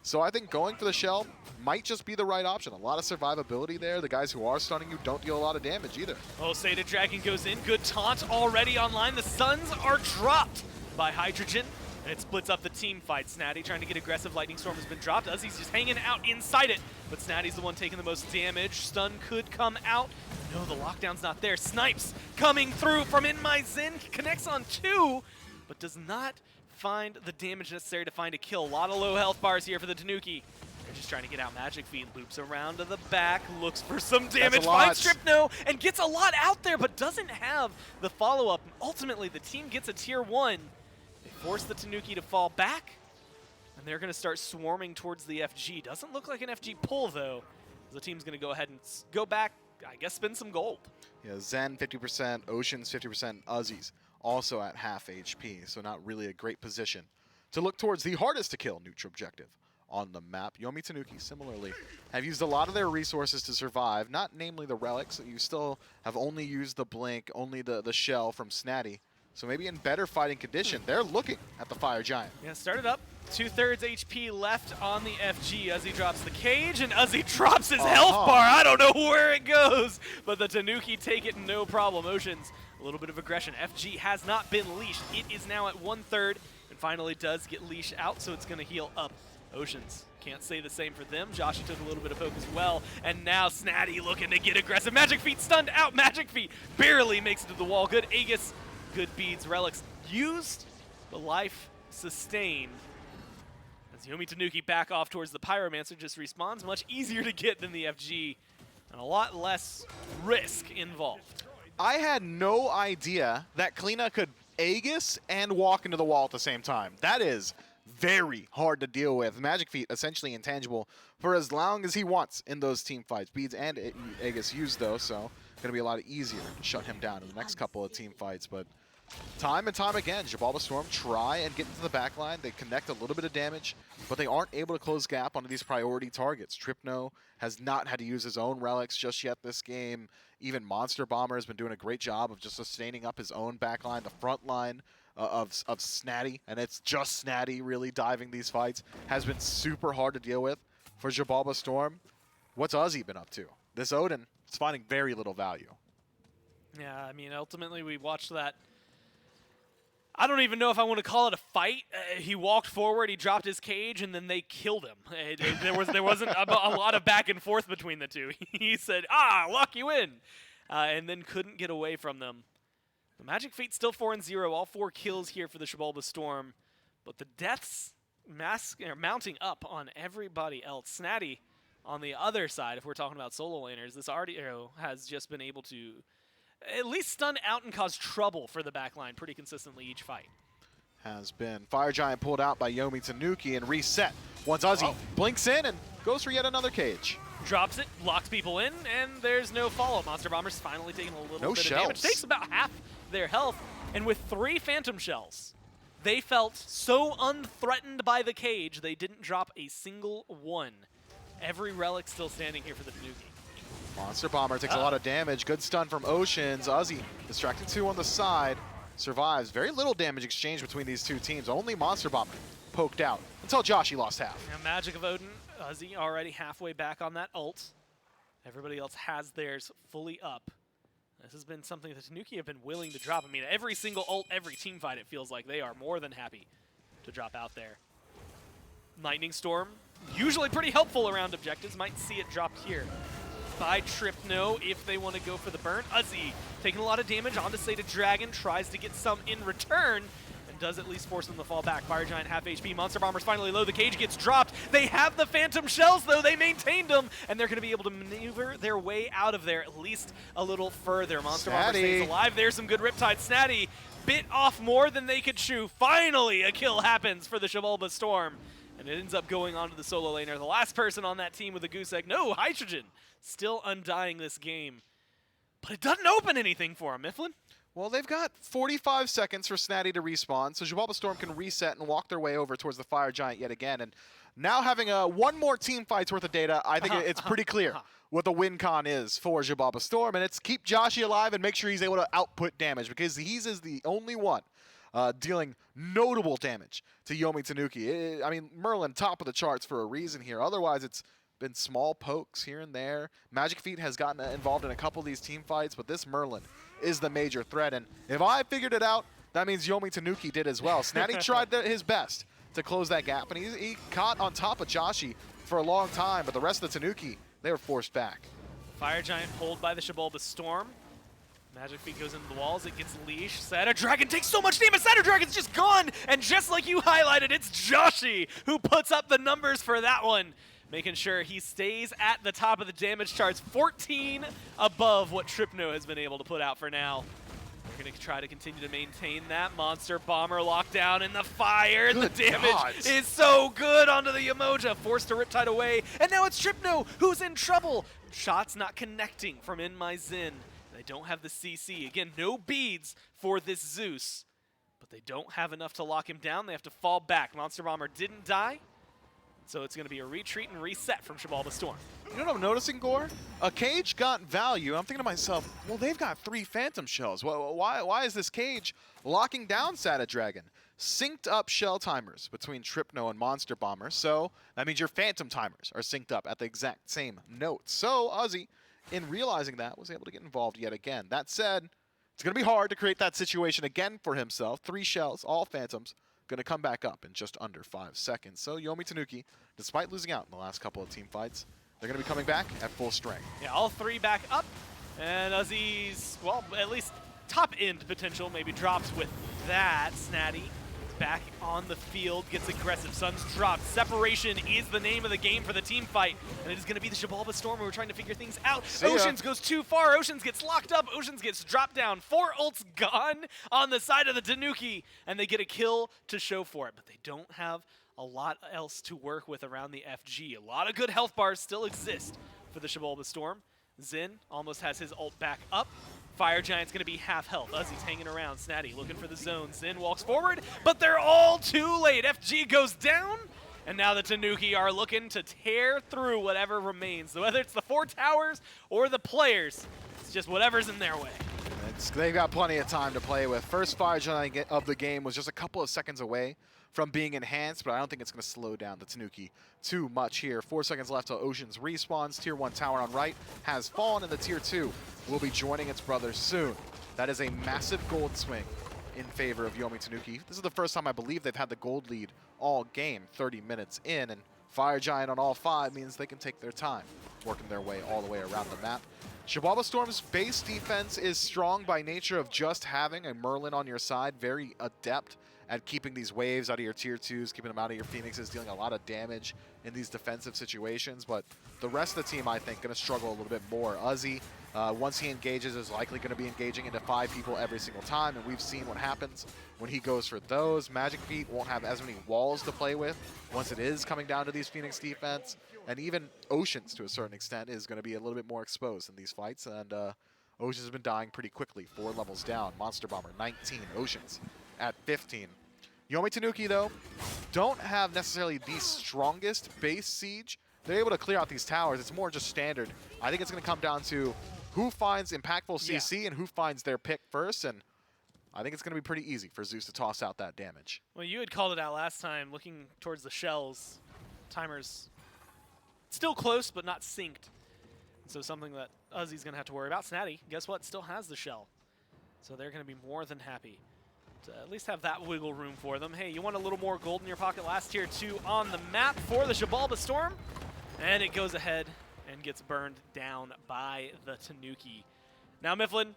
So I think going for the shell might just be the right option. A lot of survivability there. The guys who are stunning you don't deal a lot of damage either. Oh, Sated Dragon goes in. Good taunt already online. The stuns are dropped by Hydrogen, and it splits up the team fight. Snatty trying to get aggressive. Lightning Storm has been dropped. Uzi's just hanging out inside it, but Snatty's the one taking the most damage. Stun could come out. No, the lockdown's not there. Snipes coming through from In My Zen. Connects on 2, but does not find the damage necessary to find a kill. A lot of low health bars here for the Tanuki. They're just trying to get out. Magic Feet loops around to the back, looks for some damage, finds Tripno, and gets a lot out there, but doesn't have the follow-up. Ultimately, the team gets a tier 1. They force the Tanuki to fall back, and they're going to start swarming towards the FG. Doesn't look like an FG pull, though. The team's going to go ahead and go back, I guess, spend some gold. Yeah, Zen 50%, Oceans 50%, Uzzi's also at half HP, so not really a great position to look towards the hardest to kill neutral objective on the map. Yomi Tanuki, similarly, have used a lot of their resources to survive, not namely the relics. You still have only used the blink, only the shell from Snatty. So maybe in better fighting condition, they're looking at the Fire Giant. Yeah, started up. 2/3 HP left on the FG. Uzi drops the cage, and Uzi drops his health bar. I don't know where it goes, but the Tanuki take it no problem. Oceans, a little bit of aggression. FG has not been leashed. It is now at 1/3, and finally does get leashed out, so it's going to heal up. Oceans, can't say the same for them. Joshi took a little bit of poke as well, and now Snatty looking to get aggressive. Magic Feet stunned out. Magic Feet barely makes it to the wall. Good Aegis, good beads. Relics used, but life sustained. As Yomi Tanuki back off towards the Pyromancer, just respawns. Much easier to get than the FG, and a lot less risk involved. I had no idea that Kleena could Aegis and walk into the wall at the same time. That is very hard to deal with. Magic Feet essentially intangible for as long as he wants in those team fights. Beads and Aegis used though, so going to be a lot easier to shut him down in the next couple of team fights. But Time and time again, Xibalba Storm try and get into the back line. They connect a little bit of damage, but they aren't able to close gap onto these priority targets. Tripno has not had to use his own relics just yet this game. Even Monster Bomber has been doing a great job of just sustaining up his own back line. The front line of Snatty, and it's just Snatty really diving these fights, has been super hard to deal with for Xibalba Storm. What's Ozzy been up to? This Odin is finding very little value. Yeah, I mean, ultimately we watched that. I don't even know if I want to call it a fight. He walked forward, he dropped his cage, and then they killed him. There wasn't a lot of back and forth between the two. He said, lock you in, and then couldn't get away from them. The Magic Feet still 4-0, all 4 kills here for the Xibalba Storm, but the deaths mounting up on everybody else. Snatty, on the other side, if we're talking about solo laners, this Artio has just been able to at least stun out and cause trouble for the backline pretty consistently each fight. Has been Fire Giant pulled out by Yomi Tanuki and reset. Once Ozzy blinks in and goes for yet another cage. Drops it, locks people in, and there's no follow-up. Monster Bomber's finally taking a little bit shells. of damage. Takes about half their health, and with 3 Phantom Shells, they felt so unthreatened by the cage, they didn't drop a single one. Every relic still standing here for the Tanuki. Monster Bomber takes a lot of damage. Good stun from Oceans. Ozzy distracted 2 on the side. Survives. Very little damage exchange between these two teams. Only Monster Bomber poked out until Joshi lost half. Now, Magic of Odin, Ozzy already halfway back on that ult. Everybody else has theirs fully up. This has been something that Tanuki have been willing to drop. I mean, every single ult, every team fight, it feels like they are more than happy to drop out there. Lightning Storm, usually pretty helpful around objectives. Might see it dropped here by Tripno if they want to go for the burn. Ozzy taking a lot of damage onto Sated Dragon, tries to get some in return, and does at least force them to fall back. Fire Giant half HP, Monster Bomber's finally low, the cage gets dropped. They have the Phantom Shells though, they maintained them, and they're going to be able to maneuver their way out of there at least a little further. Monster Bomber stays alive, there's some good Riptide. Snatty bit off more than they could chew. Finally a kill happens for the Xibalba Storm, and it ends up going on to the solo laner. The last person on that team with a goose egg, no, Hydrogen, still undying this game. But it doesn't open anything for him, Mifflin. Well, they've got 45 seconds for Snatty to respawn, so Xibalba Storm can reset and walk their way over towards the Fire Giant yet again. And now having one more team fight's worth of data, I think it's pretty clear what the win con is for Xibalba Storm, and it's keep Joshi alive and make sure he's able to output damage, because he's the only one dealing notable damage to Yomi Tanuki. I mean, Merlin top of the charts for a reason here. Otherwise, it's been small pokes here and there. Magic Feet has gotten involved in a couple of these team fights, but this Merlin is the major threat. And if I figured it out, that means Yomi Tanuki did as well. Snatty tried his best to close that gap, and he caught on top of Joshi for a long time, but the rest of the Tanuki, they were forced back. Fire Giant pulled by the Xibalba Storm. Magic Feet goes into the walls, it gets leash. Satyr Dragon takes so much damage, Satyr Dragon's just gone! And just like you highlighted, it's Joshi who puts up the numbers for that one, making sure he stays at the top of the damage charts, 14 above what Tripno has been able to put out for now. We're going to try to continue to maintain that. Monster Bomber lockdown in the fire. Good the damage God. is so good onto the Yamoja, forced to Riptide away. And now it's Tripno who's in trouble. Shots not connecting from In My Zin. They don't have the CC. Again, no beads for this Zeus, but they don't have enough to lock him down. They have to fall back. Monster Bomber didn't die, so it's going to be a retreat and reset from Xibalba Storm. You know what I'm noticing, Gore? A cage got value. I'm thinking to myself, well, they've got 3 Phantom Shells. Why is this cage locking down Satyr Dragon? Synced up shell timers between Tripno and Monster Bomber, so that means your Phantom timers are synced up at the exact same note. So Ozzy, in realizing that, was able to get involved yet again. That said, it's going to be hard to create that situation again for himself. 3 shells, all Phantoms, going to come back up in just under 5 seconds. So Yomi Tanuki, despite losing out in the last couple of team fights, they're going to be coming back at full strength. Yeah, all 3 back up, and Ozzy's, well, at least top-end potential maybe drops with that. Snatty back on the field, gets aggressive. Sun's dropped. Separation is the name of the game for the team fight, and it is going to be the Xibalba Storm who are trying to figure things out. Oceans goes too far. Oceans gets locked up. Oceans gets dropped down. 4 ults gone on the side of the Tanuki, and they get a kill to show for it, but they don't have a lot else to work with around the FG. A lot of good health bars still exist for the Xibalba Storm. Zin almost has his ult back up. Fire Giant's going to be half health. Uzzy's hanging around. Snatty looking for the zone. Zin walks forward, but they're all too late. FG goes down, and now the Tanuki are looking to tear through whatever remains. So whether it's the 4 towers or the players, it's just whatever's in their way. They've got plenty of time to play with. First Fire Giant of the game was just a couple of seconds away from being enhanced, but I don't think it's going to slow down the Tanuki too much here. 4 seconds left till Oceans respawns. Tier 1 tower on right has fallen, and the Tier 2 will be joining its brother soon. That is a massive gold swing in favor of Yomi Tanuki. This is the first time I believe they've had the gold lead all game, 30 minutes in, and Fire Giant on all 5 means they can take their time, working their way all the way around the map. Xibalba Storm's base defense is strong by nature of just having a Merlin on your side, very adept at keeping these waves out of your tier 2s, keeping them out of your Phoenixes, dealing a lot of damage in these defensive situations. But the rest of the team, I think, going to struggle a little bit more. Uzzy, once he engages, is likely going to be engaging into 5 people every single time, and we've seen what happens when he goes for those. Magic Feet won't have as many walls to play with once it is coming down to these Phoenix defense. And even Oceans, to a certain extent, is going to be a little bit more exposed in these fights. And Oceans has been dying pretty quickly, 4 levels down. Monster Bomber, 19. Oceans at 15. Yomi Tanuki, though, don't have necessarily the strongest base siege. They're able to clear out these towers. It's more just standard. I think it's going to come down to who finds impactful CC and who finds their pick first. And I think it's going to be pretty easy for Zeus to toss out that damage. Well, you had called it out last time, looking towards the shells. Timers still close, but not synced. So something that Uzzy's going to have to worry about. Snatty, guess what? Still has the shell. So they're going to be more than happy to at least have that wiggle room for them. Hey, you want a little more gold in your pocket? Last tier 2 on the map for the Xibalba Storm. And it goes ahead and gets burned down by the Tanuki. Now, Mifflin,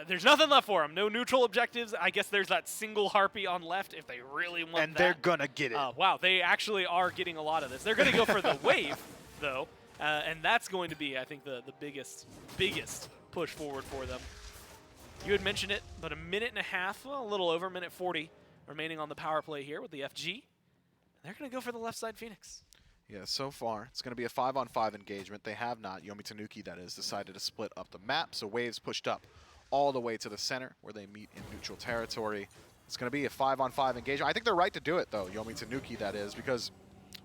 there's nothing left for them. No neutral objectives. I guess there's that single Harpy on left if they really want and that. They're going to get it. Wow, they actually are getting a lot of this. They're going to go for the wave, though. And that's going to be, I think, the biggest push forward for them. You had mentioned it, but a minute and a half, well, a little over, minute 40 remaining on the power play here with the FG. And they're going to go for the left side Phoenix. Yeah, so far, it's going to be a 5-on-5 engagement. They have not, Yomi Tanuki, that is, decided to split up the map. So Waves pushed up all the way to the center where they meet in neutral territory. It's going to be a 5-on-5 engagement. I think they're right to do it, though, Yomi Tanuki, that is, because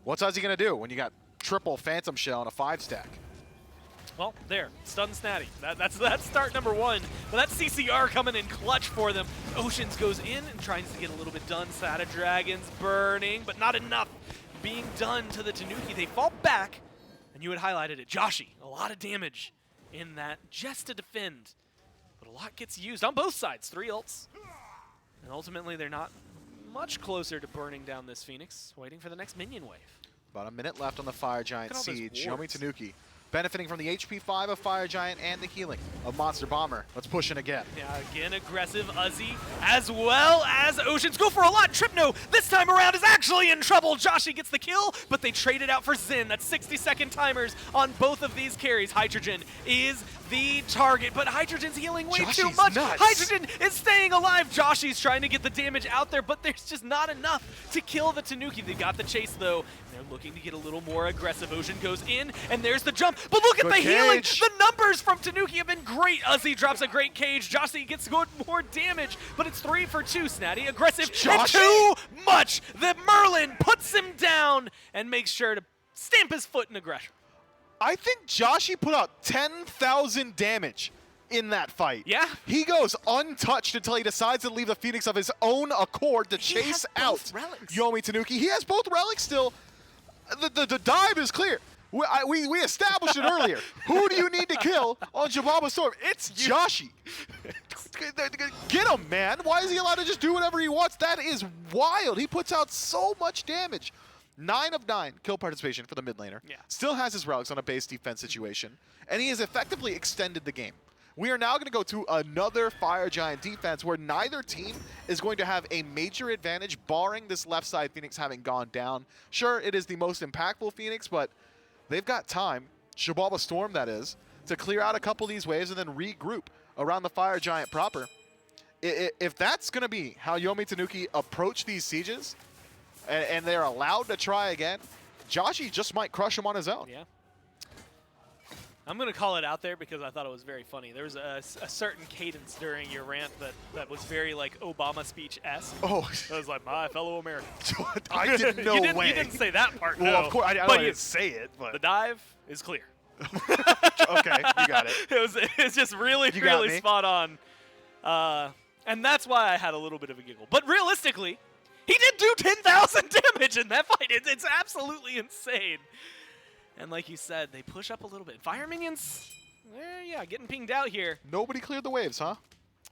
what's Uzzy going to do when you got triple Phantom Shell and a 5-stack? Well, there, stun Snatty. That's start number 1. But that's CCR coming in clutch for them. Oceans goes in and tries to get a little bit done. Sada Dragon's burning, but not enough being done to the Tanuki. They fall back, and you had highlighted it. Joshi, a lot of damage in that just to defend. But a lot gets used on both sides. 3 ults. And ultimately, they're not much closer to burning down this Phoenix, waiting for the next minion wave. About a minute left on the Fire Giant siege. Yomi Tanuki benefiting from the HP 5 of Fire Giant and the healing of Monster Bomber. Let's push in again. Yeah, again, aggressive Uzzy, as well as Oceans go for a lot. Tripno, this time around, is actually in trouble. Joshi gets the kill, but they trade it out for Zin. That's 60-second timers on both of these carries. Hydrogen is the target, but Hydrogen's healing way too much. Nuts. Hydrogen is staying alive. Joshi's trying to get the damage out there, but there's just not enough to kill the Tanuki. They got the chase, though. They're looking to get a little more aggressive. Ocean goes in, and there's the jump. But look at the healing. The numbers from Tanuki have been great. Uzzy drops a great cage. Joshi gets good more damage, but it's 3 for 2. Snatty, aggressive, and too much. The Merlin puts him down and makes sure to stamp his foot in aggression. I think Joshi put out 10,000 damage in that fight. Yeah. He goes untouched until he decides to leave the Phoenix of his own accord to chase out Yomi Tanuki. He has both relics still. The dive is clear. We established it earlier. Who do you need to kill on Xibalba Storm? It's Joshi. Get him, man. Why is he allowed to just do whatever he wants? That is wild. He puts out so much damage. 9 of 9 kill participation for the mid laner. Yeah. Still has his relics on a base defense situation. And he has effectively extended the game. We are now going to go to another Fire Giant defense where neither team is going to have a major advantage, barring this left side Phoenix having gone down. Sure, it is the most impactful Phoenix, but they've got time, Xibalba Storm that is, to clear out a couple of these waves and then regroup around the Fire Giant proper. If that's going to be how Yomi Tanuki approach these sieges, and they're allowed to try again, Joshi just might crush him on his own. Yeah. I'm going to call it out there because I thought it was very funny. There was a certain cadence during your rant that was very like Obama speech-esque. Oh. It was like, my fellow Americans. I didn't know You didn't say that part, Well, no. of course, I didn't say it, but... The dive is clear. Okay, you got it. It's just really spot on. And that's why I had a little bit of a giggle. But realistically, he did do 10,000 damage in that fight. It's absolutely insane. And like you said, they push up a little bit. Fire minions, yeah, getting pinged out here. Nobody cleared the waves, huh?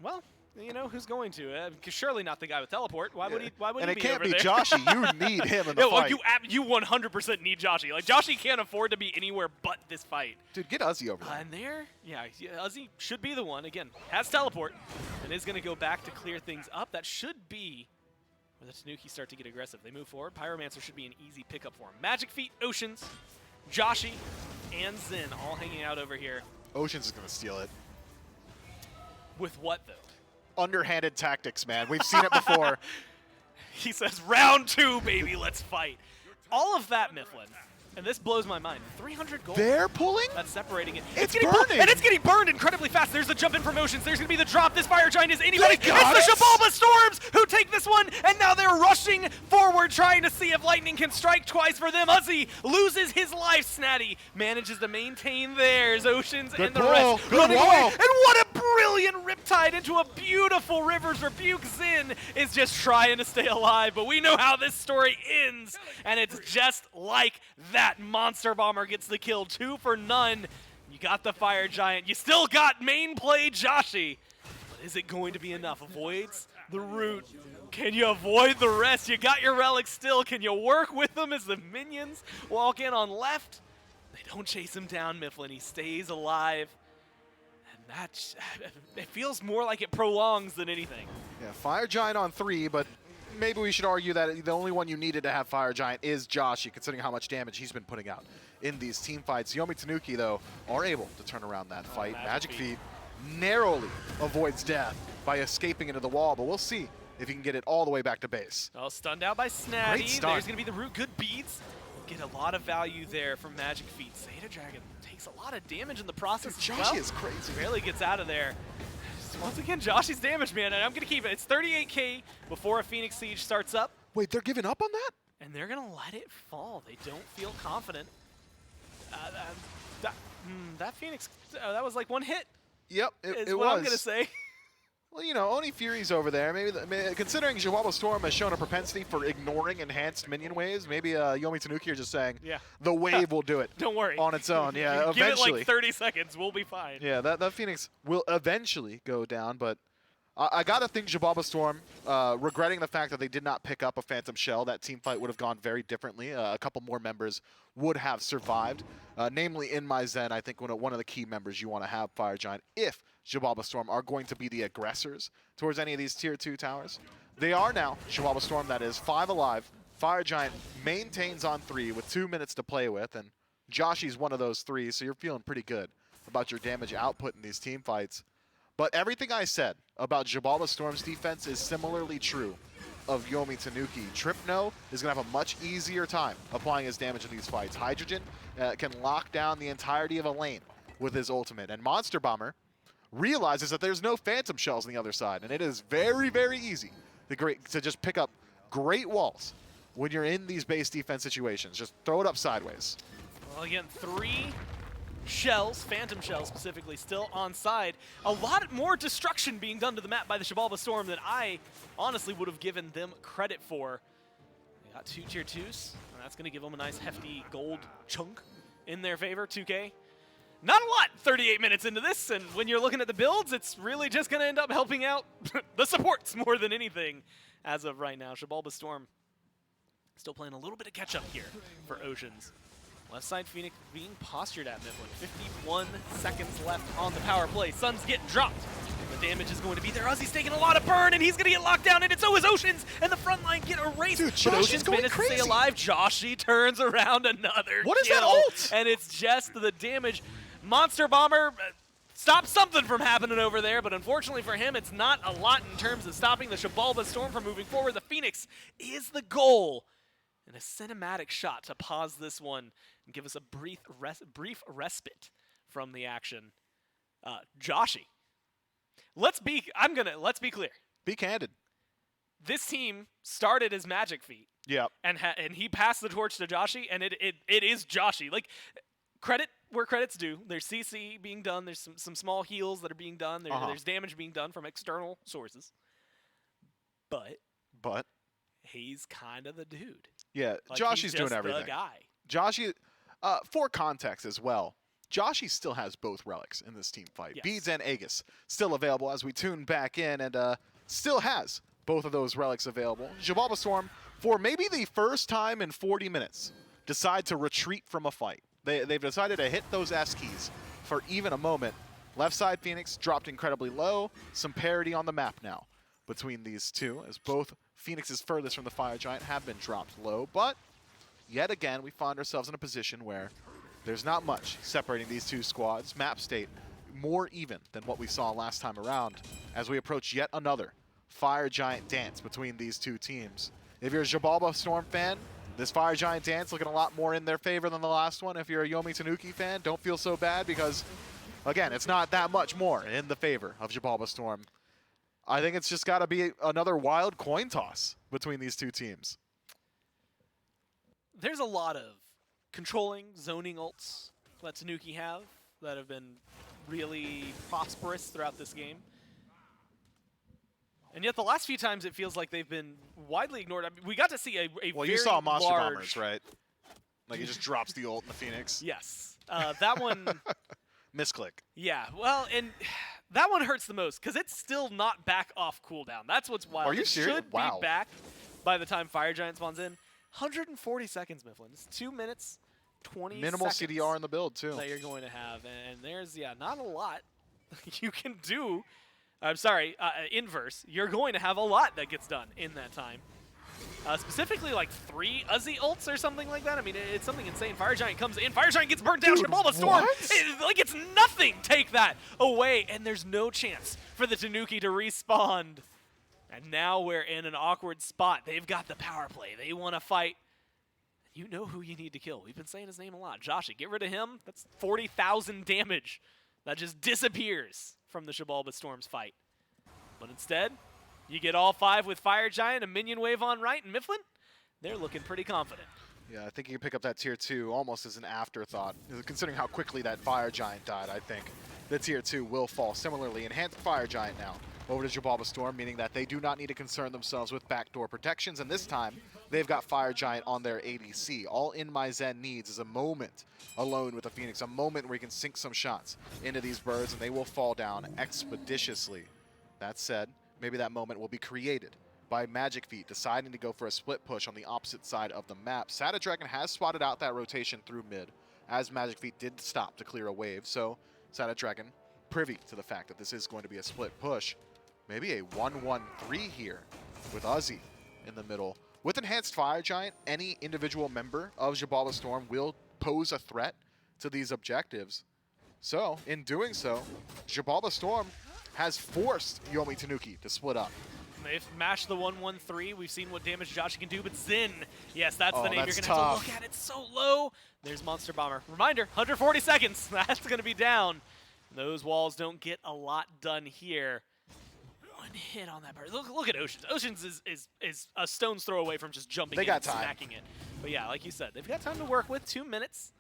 Well, you know who's going to? Surely not the guy with teleport. Why would he? Why would and he it can't be be over there? Joshy. You need him in the fight. You 100% need Joshy. Like Joshy can't afford to be anywhere but this fight. Dude, get Uzi over there. And there, yeah, Uzi should be the one. Again, has teleport and is going to go back to clear things up. That should be where the Tanuki start to get aggressive. They move forward. Pyromancer should be an easy pickup for him. Magic Feet, Oceans, Joshy, and Zin all hanging out over here. Oceans is going to steal it. With what, though? Underhanded tactics, man. We've seen it before. He says, round 2, baby, let's fight. All of that, Mifflin, and this blows my mind. 300 gold. They're pulling? That's separating it. It's getting burning. And it's getting burned incredibly fast. There's the jump in from Oceans. There's going to be the drop. This Fire Giant is anybody. It's the Xibalba Storms who take this one, and now they're rushing forward, trying to see if lightning can strike twice for them. Uzi loses his life. Snatty manages to maintain theirs. Oceans Good and the pull. rest Good running wall. away. And what a brilliant Riptide into a beautiful Rivers Rebuke. Zin is just trying to stay alive, but we know how this story ends, and it's just like that. Monster Bomber gets the kill, 2 for none. You got the Fire Giant. You still got main play Joshy. But is it going to be enough? Avoids the root. Can you avoid the rest? You got your relics still. Can you work with them as the minions walk in on left? They don't chase him down, Mifflin. He stays alive. And that, it feels more like it prolongs than anything. Yeah, Fire Giant on 3, but maybe we should argue that the only one you needed to have Fire Giant is Joshy, considering how much damage he's been putting out in these team fights. Yomi Tanuki, though, are able to turn around that fight. Magic Feet narrowly avoids death by escaping into the wall, but we'll see if he can get it all the way back to base. Oh, stunned out by Snatty. Great stun. There's going to be the root. Good beats. Get a lot of value there from Magic Feet. Zeta Dragon takes a lot of damage in the process. Dude, as well. Joshy is crazy. Barely gets out of there. Once again, Joshy's damage, man, and I'm going to keep it. It's 38k before a Phoenix Siege starts up. Wait, they're giving up on that? And they're going to let it fall. They don't feel confident. That Phoenix, that was like one hit. Yep, Is it what was. I'm going to say. Well, you know, Oni Fury's over there. Maybe considering Xibalba Storm has shown a propensity for ignoring enhanced minion waves, maybe Yomi Tanuki are just saying, Yeah. the wave will do it. Don't worry. On its own, yeah, Give eventually. it like 30 seconds. We'll be fine. Yeah, that Phoenix will eventually go down, but I gotta think Xibalba Storm, regretting the fact that they did not pick up a Phantom Shell, that team fight would have gone very differently. A couple more members would have survived, namely in my Zen. I think one of the key members you want to have Fire Giant if Xibalba Storm are going to be the aggressors towards any of these tier 2 towers. They are now. Xibalba Storm, that is 5 alive. Fire Giant maintains on 3 with 2 minutes to play with, and Joshy's one of those 3, so you're feeling pretty good about your damage output in these team fights. But everything I said about Xibalba Storm's defense is similarly true of Yomi Tanuki. Tripno is going to have a much easier time applying his damage in these fights. Hydrogen can lock down the entirety of a lane with his ultimate. And Monster Bomber realizes that there's no Phantom Shells on the other side. And it is very, very easy to just pick up great walls when you're in these base defense situations. Just throw it up sideways. Well, again, 3 shells, Phantom Shells specifically, still on side. A lot more destruction being done to the map by the Xibalba Storm than I honestly would have given them credit for. They got 2 tier 2s, and that's going to give them a nice hefty gold chunk in their favor, 2k. Not a lot 38 minutes into this, and when you're looking at the builds, it's really just going to end up helping out the supports more than anything as of right now. Xibalba Storm still playing a little bit of catch-up here for Oceans. Left side Phoenix being postured at Mifflin. 51 seconds left on the power play. Sun's getting dropped. The damage is going to be there. Uzi's taking a lot of burn, and he's going to get locked down, and so is Oceans, and the front line get erased. Dude, but Oceans manages to stay alive. Joshy turns around another What is that kill, ult? and it's just the damage. Monster Bomber stopped something from happening over there, but unfortunately for him, it's not a lot in terms of stopping the Xibalba Storm from moving forward. The Phoenix is the goal. And a cinematic shot to pause this one and give us a brief respite from the action. Joshi. Let's be clear. Be candid. This team started as Magic Feet. Yep. And he passed the torch to Joshi, and it is Joshi. Like, credit where credit's due. There's CC being done. There's some small heals that are being done. There's damage being done from external sources. But he's kind of the dude. Yeah, Like, Joshi's doing the everything. guy. Joshi, for context as well, Joshi still has both relics in this team fight. Yes. Beads and Aegis still available as we tune back in, and still has both of those relics available. Xibalba Storm, for maybe the first time in 40 minutes, decide to retreat from a fight. They've decided to hit those S keys for even a moment. Left side Phoenix dropped incredibly low. Some parity on the map now between these two, as both Phoenix's furthest from the Fire Giant have been dropped low. But yet again, we find ourselves in a position where there's not much separating these two squads. Map state more even than what we saw last time around as we approach yet another Fire Giant dance between these two teams. If you're a Xibalba Storm fan, this Fire Giant dance looking a lot more in their favor than the last one. If you're a Yomi Tanuki fan, don't feel so bad because, again, it's not that much more in the favor of Xibalba Storm. I think it's just got to be another wild coin toss between these two teams. There's a lot of controlling, zoning ults that Tanuki have that have been really prosperous throughout this game. And yet the last few times it feels like they've been widely ignored. I mean, we got to see a well, very you saw Monster large... Bombers, right? Like he just drops the ult in the Phoenix. Yes. That one... Misclick. Yeah, well, and that one hurts the most because it's still not back off cooldown. That's what's wild. Are you it serious? should Wow. be back by the time Fire Giant spawns in. 140 seconds, Mifflin. It's 2 minutes, 20 Minimal seconds CDR in the build, too. that you're going to have. And there's, not a lot you can do. I'm sorry, inverse. You're going to have a lot that gets done in that time. Specifically, like 3 Uzi ults or something like that. I mean, it's something insane. Fire Giant comes in. Fire Giant gets burnt down. Dude, Xibalba Storm. what? Like it's nothing. Take that away. And there's no chance for the Tanuki to respawn. And now we're in an awkward spot. They've got the power play. They want to fight. You know who you need to kill. We've been saying his name a lot. Joshi, get rid of him. That's 40,000 damage. That just disappears from the Xibalba Storm's fight. But instead, you get all 5 with Fire Giant, a minion wave on right, and Mifflin, they're looking pretty confident. Yeah, I think you can pick up that tier 2 almost as an afterthought. Considering how quickly that Fire Giant died, I think the tier 2 will fall. Similarly, enhanced Fire Giant now over to Xibalba Storm, meaning that they do not need to concern themselves with backdoor protections, and this time they've got Fire Giant on their ADC. All In My Zen needs is a moment alone with the Phoenix, a moment where he can sink some shots into these birds, and they will fall down expeditiously. That said, maybe that moment will be created by Magic Feet deciding to go for a split push on the opposite side of the map. Sada Dragon has spotted out that rotation through mid, as Magic Feet did stop to clear a wave, so Sada Dragon privy to the fact that this is going to be a split push. Maybe a 1-1-3 here with Uzi in the middle. With Enhanced Fire Giant, any individual member of Xibalba Storm will pose a threat to these objectives. So, in doing so, Xibalba Storm has forced Yomi Tanuki to split up. They've mashed the 1-1-3. We've seen what damage Joshi can do, but Zin, yes, that's the name that's you're going to have tough. to look at. It's so low. There's Monster Bomber. Reminder, 140 seconds. That's going to be down. Those walls don't get a lot done here. One hit on that bird. Look at Oceans. Oceans is a stone's throw away from just jumping in got and time. smacking it. But yeah, like you said, they've got time to work with. 2 minutes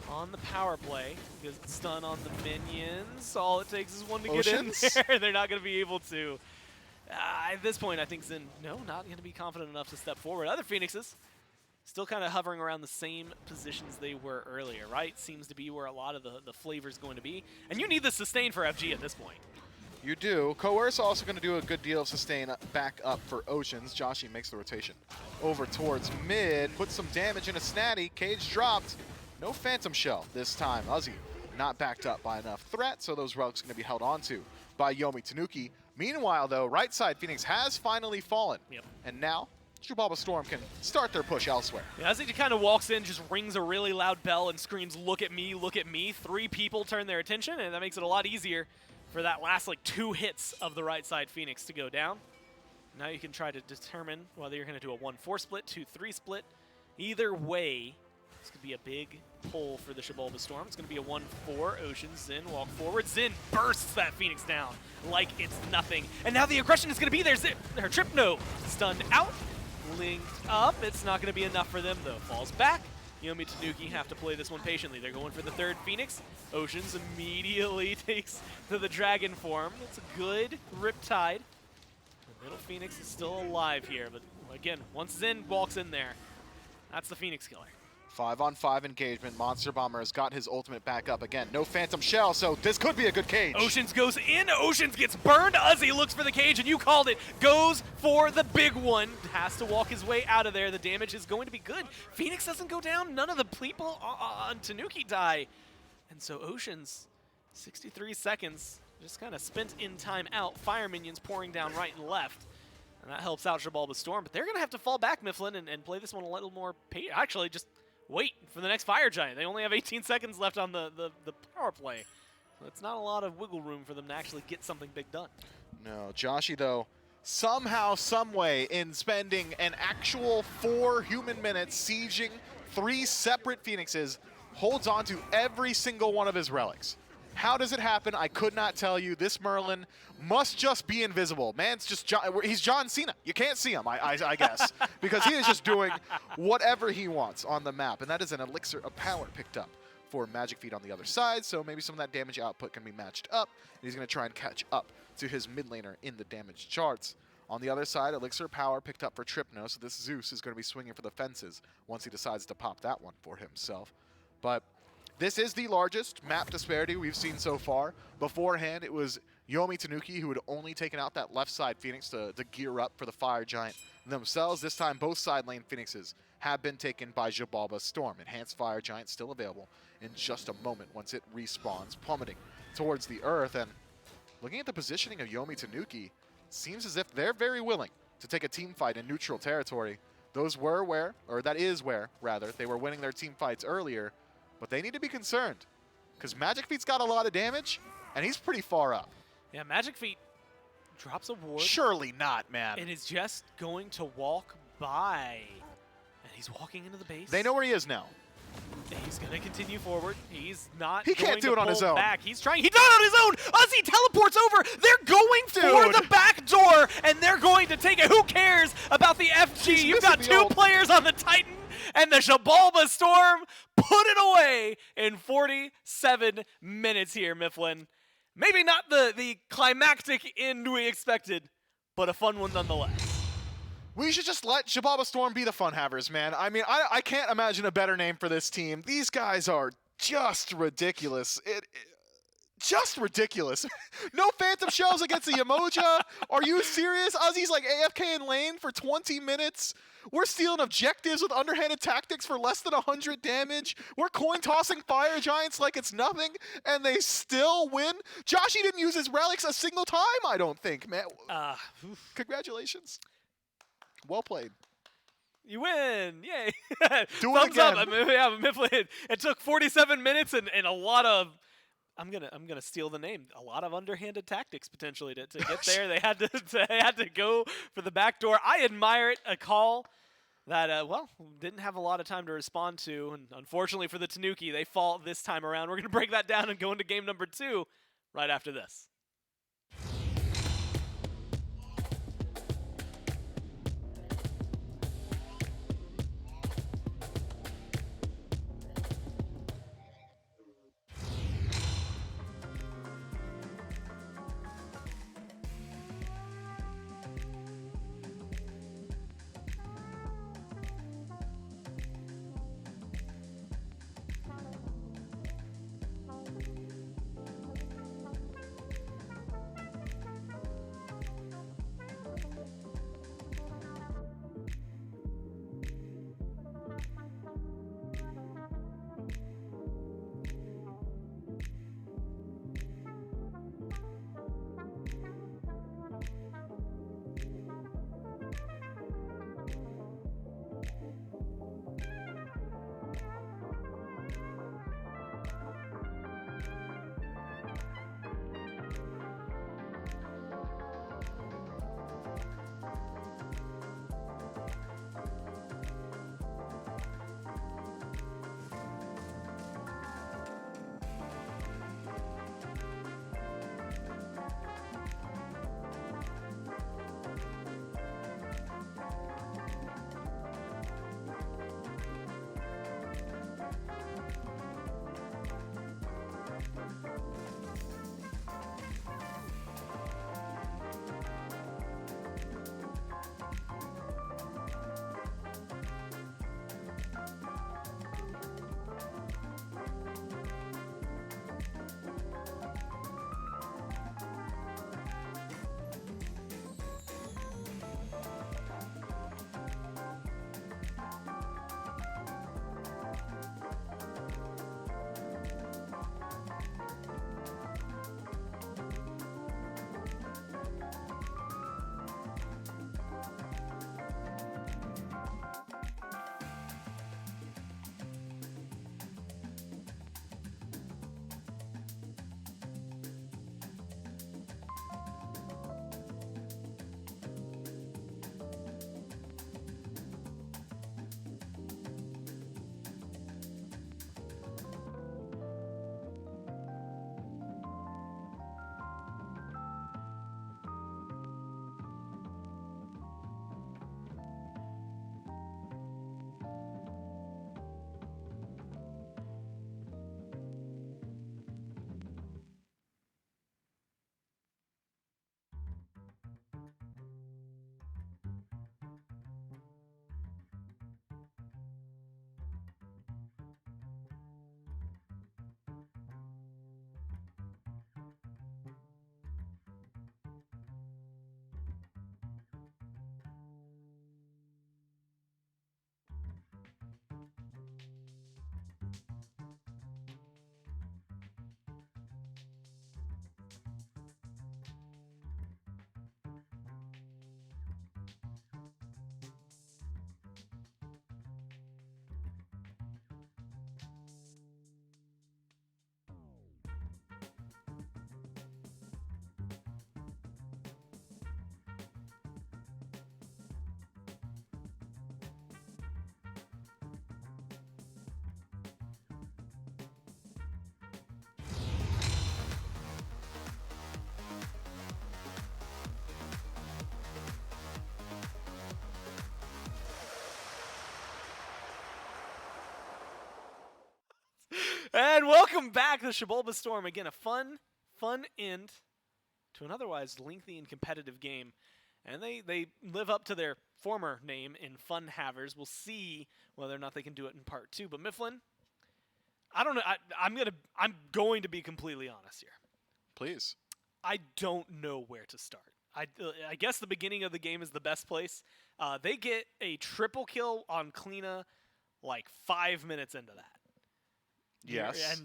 on the power play because it's stun on the minions. All it takes is one to Oceans? get in there. They're not going to be able to. At this point, I think Zin, not going to be confident enough to step forward. Other Phoenixes still kind of hovering around the same positions they were earlier, right? Seems to be where a lot of the flavor is going to be. And you need the sustain for FG at this point. You do. Coerce also going to do a good deal of sustain back up for Oceans. Joshi makes the rotation over towards mid, puts some damage in a Snatty. Cage dropped. No Phantom Shell this time. Uzi not backed up by enough threat, so those relics going to be held onto by Yomi Tanuki. Meanwhile, though, right side Phoenix has finally fallen. Yep. And now, Xibalba Storm can start their push elsewhere. Yeah, as he kind of walks in, just rings a really loud bell and screams, "Look at me, look at me." 3 people turn their attention, and that makes it a lot easier for that last, 2 hits of the right side Phoenix to go down. Now you can try to determine whether you're going to do a 1-4 split, 2-3 split. Either way, this could be a big pull for the Xibalba Storm. It's going to be a 1-4. Ocean, Xin, walk forward. Xin bursts that Phoenix down like it's nothing. And now the aggression is going to be there. Her trip no. Stunned out. Linked up. It's not going to be enough for them, though. Falls back. Yomi Tanuki have to play this one patiently. They're going for the third Phoenix. Oceans immediately takes to the dragon form. It's a good Riptide. The middle Phoenix is still alive here, but again, once Xin walks in there, that's the Phoenix killer. 5-on-5 engagement. Monster Bomber has got his ultimate back up again. No Phantom Shell, so this could be a good cage. Oceans goes in. Oceans gets burned. Uzzy looks for the cage, and you called it. Goes for the big one. Has to walk his way out of there. The damage is going to be good. Phoenix doesn't go down. None of the people on Tanuki die. And so Oceans, 63 seconds, just kind of spent in time out. Fire minions pouring down right and left. And that helps out Xibalba Storm. But they're going to have to fall back, Mifflin, and play this one a little more actually, just wait for the next Fire Giant. They only have 18 seconds left on the power play. So it's not a lot of wiggle room for them to actually get something big done. No, Joshy, though, somehow, someway, in spending an actual 4 human minutes sieging 3 separate Phoenixes, holds on to every single one of his relics. How does it happen? I could not tell you. This Merlin must just be invisible. Man's just he's John Cena. You can't see him, I guess, because he is just doing whatever he wants on the map. And that is an elixir of power picked up for Magic Feet on the other side, so maybe some of that damage output can be matched up. And he's going to try and catch up to his mid laner in the damage charts. On the other side, elixir of power picked up for Tripno, so this Zeus is going to be swinging for the fences once he decides to pop that one for himself. But this is the largest map disparity we've seen so far. Beforehand, it was Yomi Tanuki who had only taken out that left side Phoenix to gear up for the Fire Giant themselves. This time, both side lane Phoenixes have been taken by Xibalba Storm. Enhanced Fire Giant still available in just a moment once it respawns, plummeting towards the earth. And looking at the positioning of Yomi Tanuki, seems as if they're very willing to take a team fight in neutral territory. Those were where, or that is where, rather, they were winning their team fights earlier. But they need to be concerned, because Magic Feet's got a lot of damage, and he's pretty far up. Yeah, Magic Feet drops a ward. Surely not, man. And is just going to walk by. And he's walking into the base. They know where he is now. He's going to continue forward. He's not He can't do it on his own. Back. He's trying. He does it on his own. Uzzy teleports over. They're going for the back door, and they're going to take it. Who cares about the FG? You've got 2 players on the Titan, and the Xibalba Storm put it away in 47 minutes here, Mifflin. Maybe not the climactic end we expected, but a fun one nonetheless. We should just let Xibalba Storm be the fun havers, man. I mean, I can't imagine a better name for this team. These guys are just ridiculous. Just ridiculous. No Phantom Shells against the Emoja. Are you serious? Uzzy's like AFK in lane for 20 minutes. We're stealing objectives with underhanded tactics for less than 100 damage. We're coin-tossing Fire Giants like it's nothing, and they still win. Joshy didn't use his relics a single time, I don't think, man. Congratulations. Well played. You win! Yay! Do Thumbs it again. up. I mean, yeah, Mifflin. It took 47 minutes and a lot of. I'm gonna steal the name. A lot of underhanded tactics potentially to get there. They had to go for the back door. I admire it. A call that well didn't have a lot of time to respond to, and unfortunately for the Tanuki, they fall this time around. We're gonna break that down and go into game number 2 right after this. And welcome back to Xibalba Storm. Again, a fun end to an otherwise lengthy and competitive game. And they live up to their former name in Fun Havers. We'll see whether or not they can do it in part 2. But Mifflin, I don't know. I'm going to be completely honest here. Please. I don't know where to start. I guess the beginning of the game is the best place. They get a triple kill on Kleena like 5 minutes into that. Yes.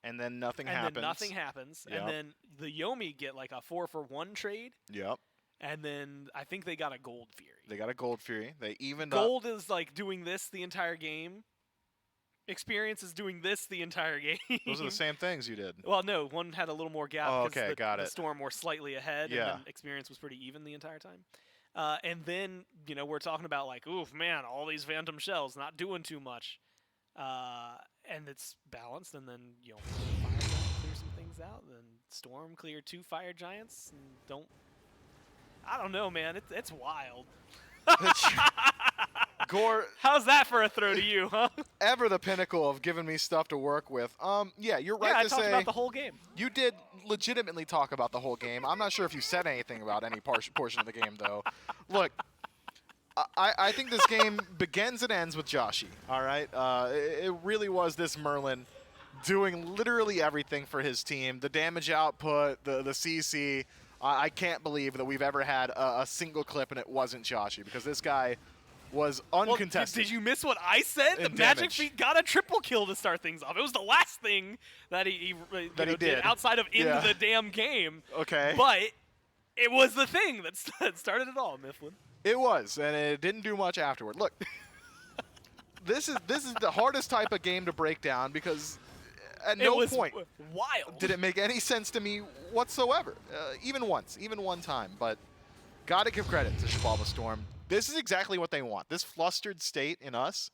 And then nothing happens. Then nothing happens. Yep. And then the Yomi get like a 4-for-1 trade. Yep. And then I think they got a Gold Fury. They got a Gold Fury. They evened Gold is like doing this the entire game. Experience is doing this the entire game. Those are the same things you did. Well, no, one had a little more gap Oh, because okay, got the it. Storm were slightly ahead, Yeah. and then Experience was pretty even the entire time. And then, we're talking about like, oof, man, all these Phantom Shells not doing too much. And it's balanced, and then Fire Giant clear some things out, then Storm clear 2 Fire Giants, and I don't know, man, it's wild. Gore, how's that for a throw to you, huh? ever the pinnacle of giving me stuff to work with. Yeah, you're right I to talked say about the whole game. you did legitimately talk about the whole game. I'm not sure if you said anything about any portion of the game, though. Look, I think this game begins and ends with Joshi, all right? It really was this Merlin doing literally everything for his team. The damage output, the CC. I can't believe that we've ever had a single clip and it wasn't Joshi, because this guy was uncontested. Well, did you miss what I said? The Magic Feet got a triple kill to start things off. It was the last thing that he did outside of in the damn game. Okay. But it was the thing that started it all, Mifflin. It was, and it didn't do much afterward. Look, this is the hardest type of game to break down, because at no point did it make any sense to me whatsoever, even one time. But gotta give credit to Xibalba Storm. This is exactly what they want. This flustered state in us,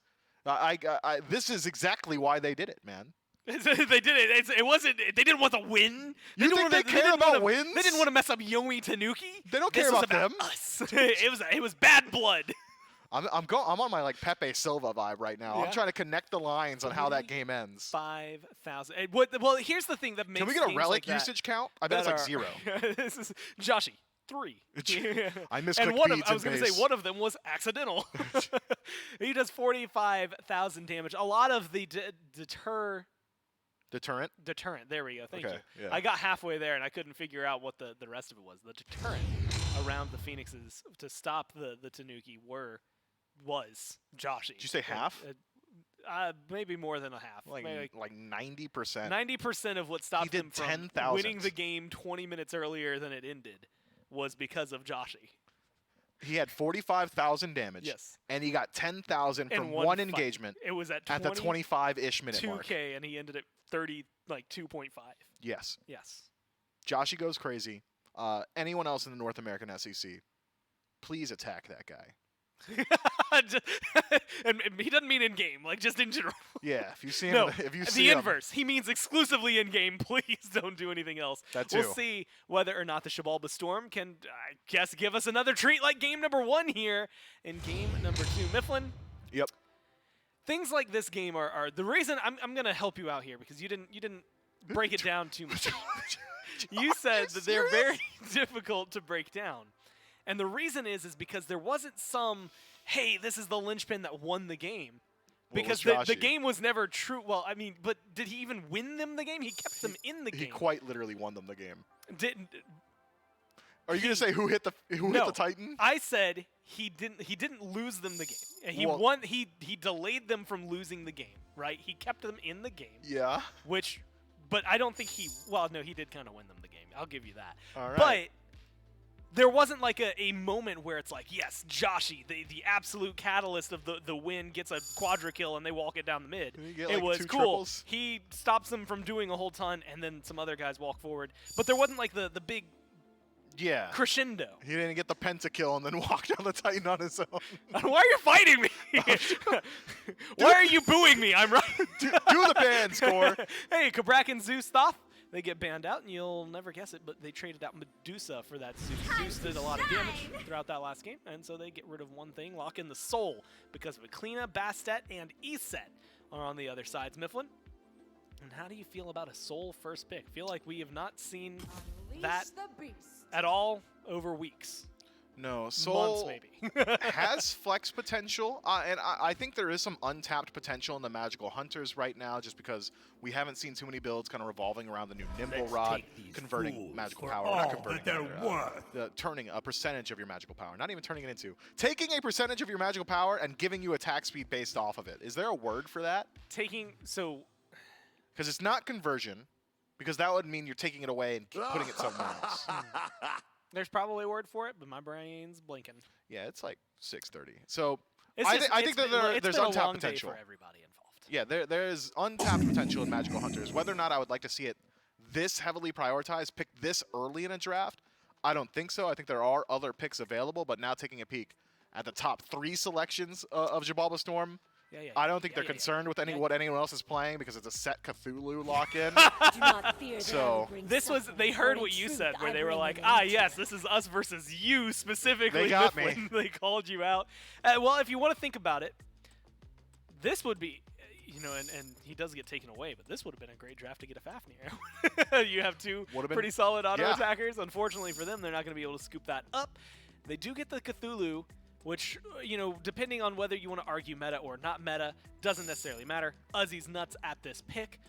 this is exactly why they did it, man. They did it. It wasn't. They didn't want to win. You think they care about wins? They didn't want to mess up Yomi Tanuki. They don't care about them. Us. It was bad blood. I'm on my like Pepe Silva vibe right now. Yeah. I'm trying to connect the lines on how that game ends. 5,000. Well, here's the thing that makes. Can we get a games relic like usage count? I bet it's like 0. This is Joshi. 3. I missed and beads I was going to say one of them was accidental. He does 45,000 damage. A lot of the Deterrent. There we go. Thank you. Yeah. I got halfway there and I couldn't figure out what the rest of it was. The deterrent around the Phoenixes to stop the Tanuki was Joshi. Did you say half? Maybe more than a half. Like 90%. 90% of what stopped them from 10,000. winning the game 20 minutes earlier than it ended was because of Joshi. He had 45,000 damage. Yes. And he got 10,000 from one engagement. It was at the 25-ish minute mark. 2K, and he ended at 2.5. Yes. Yes. Joshi goes crazy. Anyone else in the North American SEC, please attack that guy. And he doesn't mean in game, like just in general. Yeah, if you see him, No, if you see the inverse. He means exclusively in game. Please don't do anything else. That too. We'll see whether or not the Xibalba Storm can, I guess, give us another treat like game number 1 here in game number 2. Mifflin. Yep. Things like this game are the reason I'm gonna help you out here, because you didn't break it down too much. You said that they're very difficult to break down. And the reason is because there wasn't some, hey, this is the linchpin that won the game. Because the game was never true. Well, I mean, but did he even win them the game? He kept them in the game. He quite literally won them the game. Are you going to say who hit the Titan? I said he didn't lose them the game. He won. He delayed them from losing the game, right? He kept them in the game. Yeah. But I don't think he did kind of win them the game. I'll give you that. All right. But there wasn't like a moment where it's like, yes, Joshi, the absolute catalyst of the win, gets a quadra kill and they walk it down the mid. It was cool. Triples? He stops them from doing a whole ton, and then some other guys walk forward. But there wasn't like the big crescendo. He didn't get the pentakill and then walk down the Titan on his own. Why are you fighting me? Why are you booing me? I'm right. do the ban score. Hey, Kabrak and Zeus Thoth. They get banned out, and you'll never guess it, but they traded out Medusa for that Zeus. Zeus did a lot of damage throughout that last game, and so they get rid of one thing, lock in the soul, because of Kleena, Bastet, and Eset are on the other sides. Mifflin? And how do you feel about a Soul first pick? Feel like we have not seen that at all over weeks. No, Soul Months, maybe. has flex potential, and I think there is some untapped potential in the Magical Hunters right now, just because we haven't seen too many builds kind of revolving around the new Nimble Rod, converting magical power, not converting, turning a percentage of your magical power, not even turning it into, taking a percentage of your magical power and giving you attack speed based off of it. Is there a word for that? So... Because it's not conversion, because that would mean you're taking it away and putting it somewhere else. There's probably a word for it, but my brain's blinking. Yeah, it's like 6:30. So It's I think that there's untapped a long potential. day for everybody involved. Yeah, there is untapped potential in Magical Hunters. Whether or not I would like to see it this heavily prioritized, picked this early in a draft, I don't think so. I think there are other picks available, but now taking a peek at the top 3 selections of Xibalba Storm, I don't think they're concerned with what anyone else is playing because it's a set Cthulhu lock-in. So they heard what you said, where they were like, yes, this is us versus you specifically. They got me. They called you out. Well, if you want to think about it, this would be, and he does get taken away, but this would have been a great draft to get a Fafnir. You have 2 pretty solid auto attackers. Unfortunately for them, they're not going to be able to scoop that up. They do get the Cthulhu, which, depending on whether you want to argue meta or not meta, doesn't necessarily matter. Uzzy's nuts at this pick.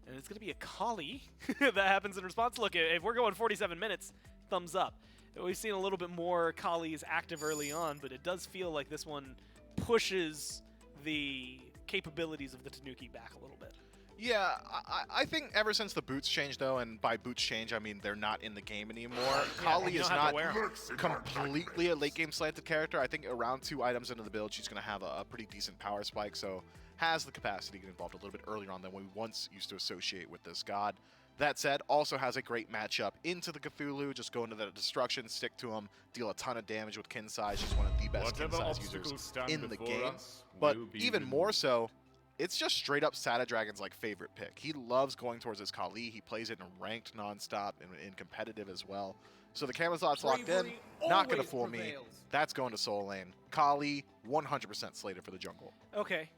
And it's going to be a Kali that happens in response. Look, if we're going 47 minutes, thumbs up. We've seen a little bit more Kali's active early on, but it does feel like this one pushes the capabilities of the Tanuki back a little bit. Yeah, I think ever since the boots changed, though, and by boots change, I mean they're not in the game anymore, Kali is not completely a late-game slanted character. I think around 2 items into the build, she's going to have a pretty decent power spike, so has the capacity to get involved a little bit earlier on than we once used to associate with this god. That said, also has a great matchup into the Cthulhu. Just go into the destruction, stick to him, deal a ton of damage with kin size. She's one of the best kin size users in the game. But even more so, it's just straight up Sada Dragon's favorite pick. He loves going towards his Kali. He plays it in ranked nonstop and in competitive as well. So the Camazot's locked in. Not going to fool me. That's going to Soul Lane. Kali, 100% slated for the jungle. Okay.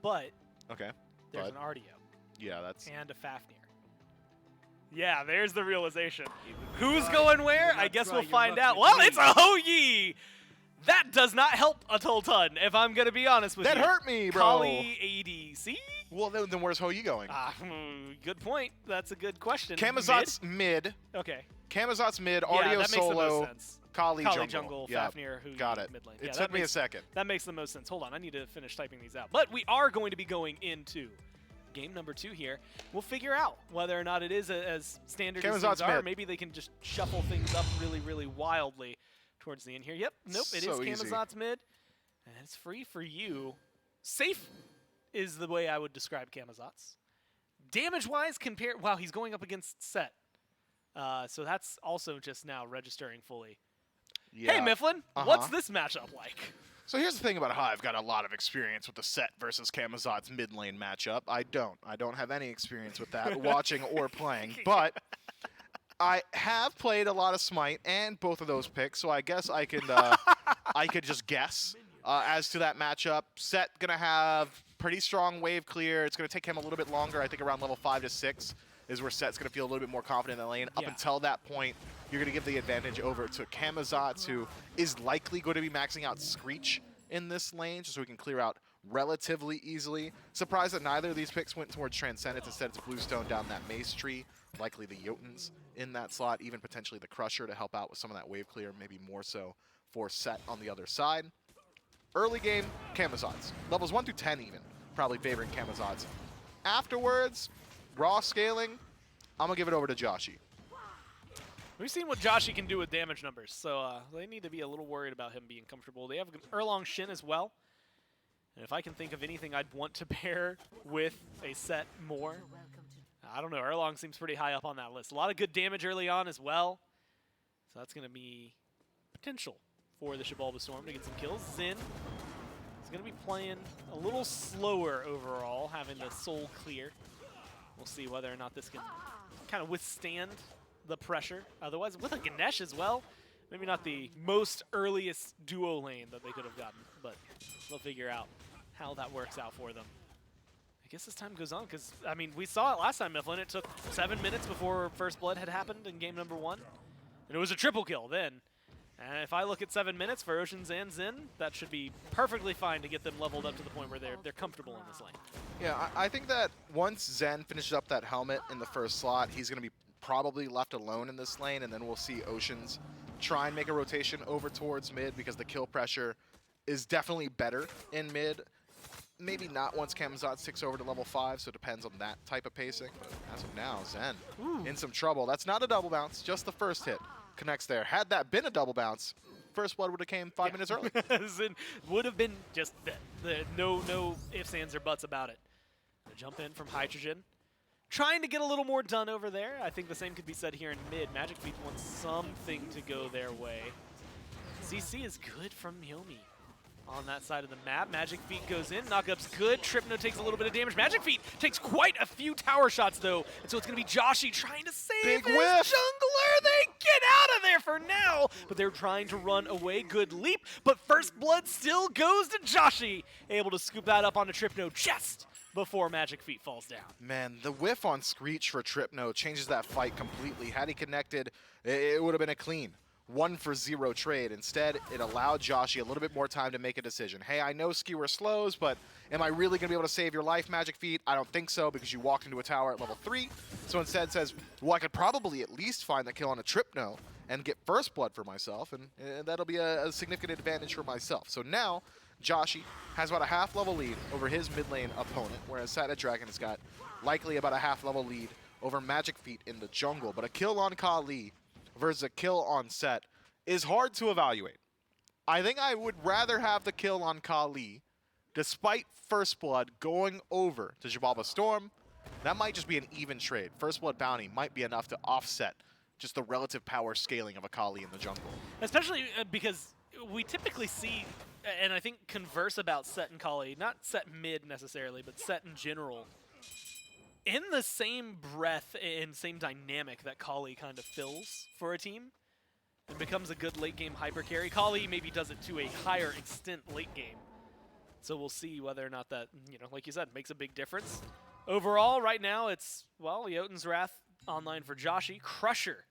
But there's an Artio. Yeah, that's... And a Fafnir. Yeah, there's the realization. Who's going where? I guess we'll find out. Well, it's a Ho-Yi! That does not help a whole ton, if I'm going to be honest with you. That hurt me, bro. Kali ADC? Well, then where's Ho-Yi going? Good point. That's a good question. Camazot's mid. Okay. Camazot's mid, Artio solo, Kali jungle, Fafnir, who got it. Mid lane. It took me a second. That makes the most sense. Hold on, I need to finish typing these out. But we are going to be going into game number 2 here. We'll figure out whether or not it is as standard as things are. Or maybe they can just shuffle things up really, really wildly towards the end here. Yep, nope, it is Camazot's mid. And it's free for you. Safe is the way I would describe Camazot's. Damage-wise, wow, he's going up against Set. So that's also just now registering fully. Yeah. Hey, Mifflin, what's this matchup like? So here's the thing about how I've got a lot of experience with the Set versus Camazot's mid lane matchup. I don't have any experience with that, watching or playing. But I have played a lot of Smite and both of those picks, so I guess I could just guess as to that matchup. Set gonna have pretty strong wave clear. It's gonna take him a little bit longer. I think around level 5 to 6 is where Set's gonna feel a little bit more confident in the lane. Up until that point, you're gonna give the advantage over to Camazotz, who is likely going to be maxing out Screech in this lane, just so we can clear out relatively easily. Surprised that neither of these picks went towards Transcendence. Instead, it's Bluestone down that Mace tree. Likely the Jotuns in that slot, even potentially the Crusher to help out with some of that wave clear, maybe more so for Set on the other side. Early game, Camazotz. Levels 1 through 10 even, probably favoring Camazotz. Afterwards, raw scaling, I'm going to give it over to Joshi. We've seen what Joshi can do with damage numbers, so they need to be a little worried about him being comfortable. They have Erlong Shin as well. And if I can think of anything I'd want to pair with a Set more, I don't know. Erlong seems pretty high up on that list. A lot of good damage early on as well. So that's going to be potential for the Xibalba Storm to get some kills. Xin is going to be playing a little slower overall, having the soul clear. We'll see whether or not this can kind of withstand the pressure. Otherwise, with a Ganesh as well, maybe not the most earliest duo lane that they could have gotten, but they'll figure out how that works out for them. guess as time goes on, because, I mean, we saw it last time, Mifflin. It took 7 minutes before First Blood had happened in game number 1. And it was a triple kill then. And if I look at 7 minutes for Oceans and Zen, that should be perfectly fine to get them leveled up to the point where they're comfortable in this lane. Yeah, I think that once Zen finishes up that helmet in the first slot, he's going to be probably left alone in this lane, and then we'll see Oceans try and make a rotation over towards mid because the kill pressure is definitely better in mid. Maybe not once Camazotz takes over to level 5, so it depends on that type of pacing. But as of now, Zen in some trouble. That's not a double bounce, just the first hit connects there. Had that been a double bounce, First Blood would have came 5 minutes early. Zen would have been just no ifs, ands, or buts about it. The jump in from Hydrogen. Trying to get a little more done over there. I think the same could be said here in mid. Magic Feet wants something to go their way. CC is good from Yomi on that side of the map. Magic Feet goes in, knockup's good. Tripno takes a little bit of damage. Magic Feet takes quite a few tower shots though, and so it's gonna be Joshi trying to save Big his whiff. jungler. They get out of there for now, but they're trying to run away. Good leap, but First Blood still goes to Joshi, able to scoop that up onto Tripno just before Magic Feet falls down. Man, the whiff on Screech for Tripno changes that fight completely. Had he connected, it would have been a clean 1-for-0 trade. Instead, it allowed Joshi a little bit more time to make a decision. Hey, I know Skewer slows, but am I really going to be able to save your life, Magic Feet? I don't think so, because you walked into a tower at level 3. So instead says, well, I could probably at least find the kill on a Tripno and get First Blood for myself, and that'll be a significant advantage for myself. So now, Joshi has about a half-level lead over his mid-lane opponent, whereas Sada Dragon has got likely about a half-level lead over Magic Feet in the jungle. But a kill on Kali versus a kill on Set is hard to evaluate. I think I would rather have the kill on Kali, despite First Blood going over to Xibalba Storm. That might just be an even trade. First Blood bounty might be enough to offset just the relative power scaling of a Kali in the jungle. Especially because we typically see, and I think converse about Set and Kali, not Set mid necessarily, but Set in general, in the same breath and same dynamic that Kali kind of fills for a team and becomes a good late game hyper carry. Kali maybe does it to a higher extent late game. So we'll see whether or not that, you know, like you said, makes a big difference. Overall, right now, it's, well, Jotun's Wrath online for Joshi. Crusher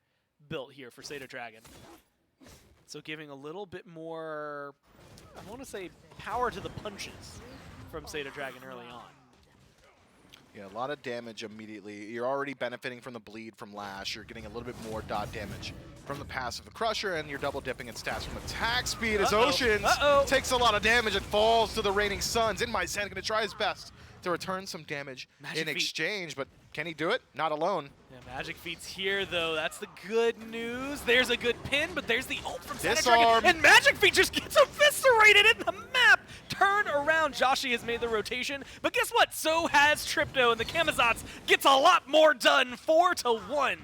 built here for Sada Dragon. So giving a little bit more, I want to say, power to the punches from Sada Dragon early on. Yeah, a lot of damage immediately. You're already benefiting from the bleed from Lash. You're getting a little bit more dot damage from the passive of Crusher, and you're double dipping in stats from attack speed as Oceans takes a lot of damage and falls to the Reigning Suns. In my Zen, gonna try his best to return some damage in exchange, but can he do it? Not alone. Yeah, Magic Feet's here, though. That's the good news. There's a good pin, but there's the ult from Sada Dragon, and Magic Feet just gets eviscerated in the map. Turn around. Joshi has made the rotation, but guess what? So has Tripno, and the Camazotz gets a lot more done, 4-1.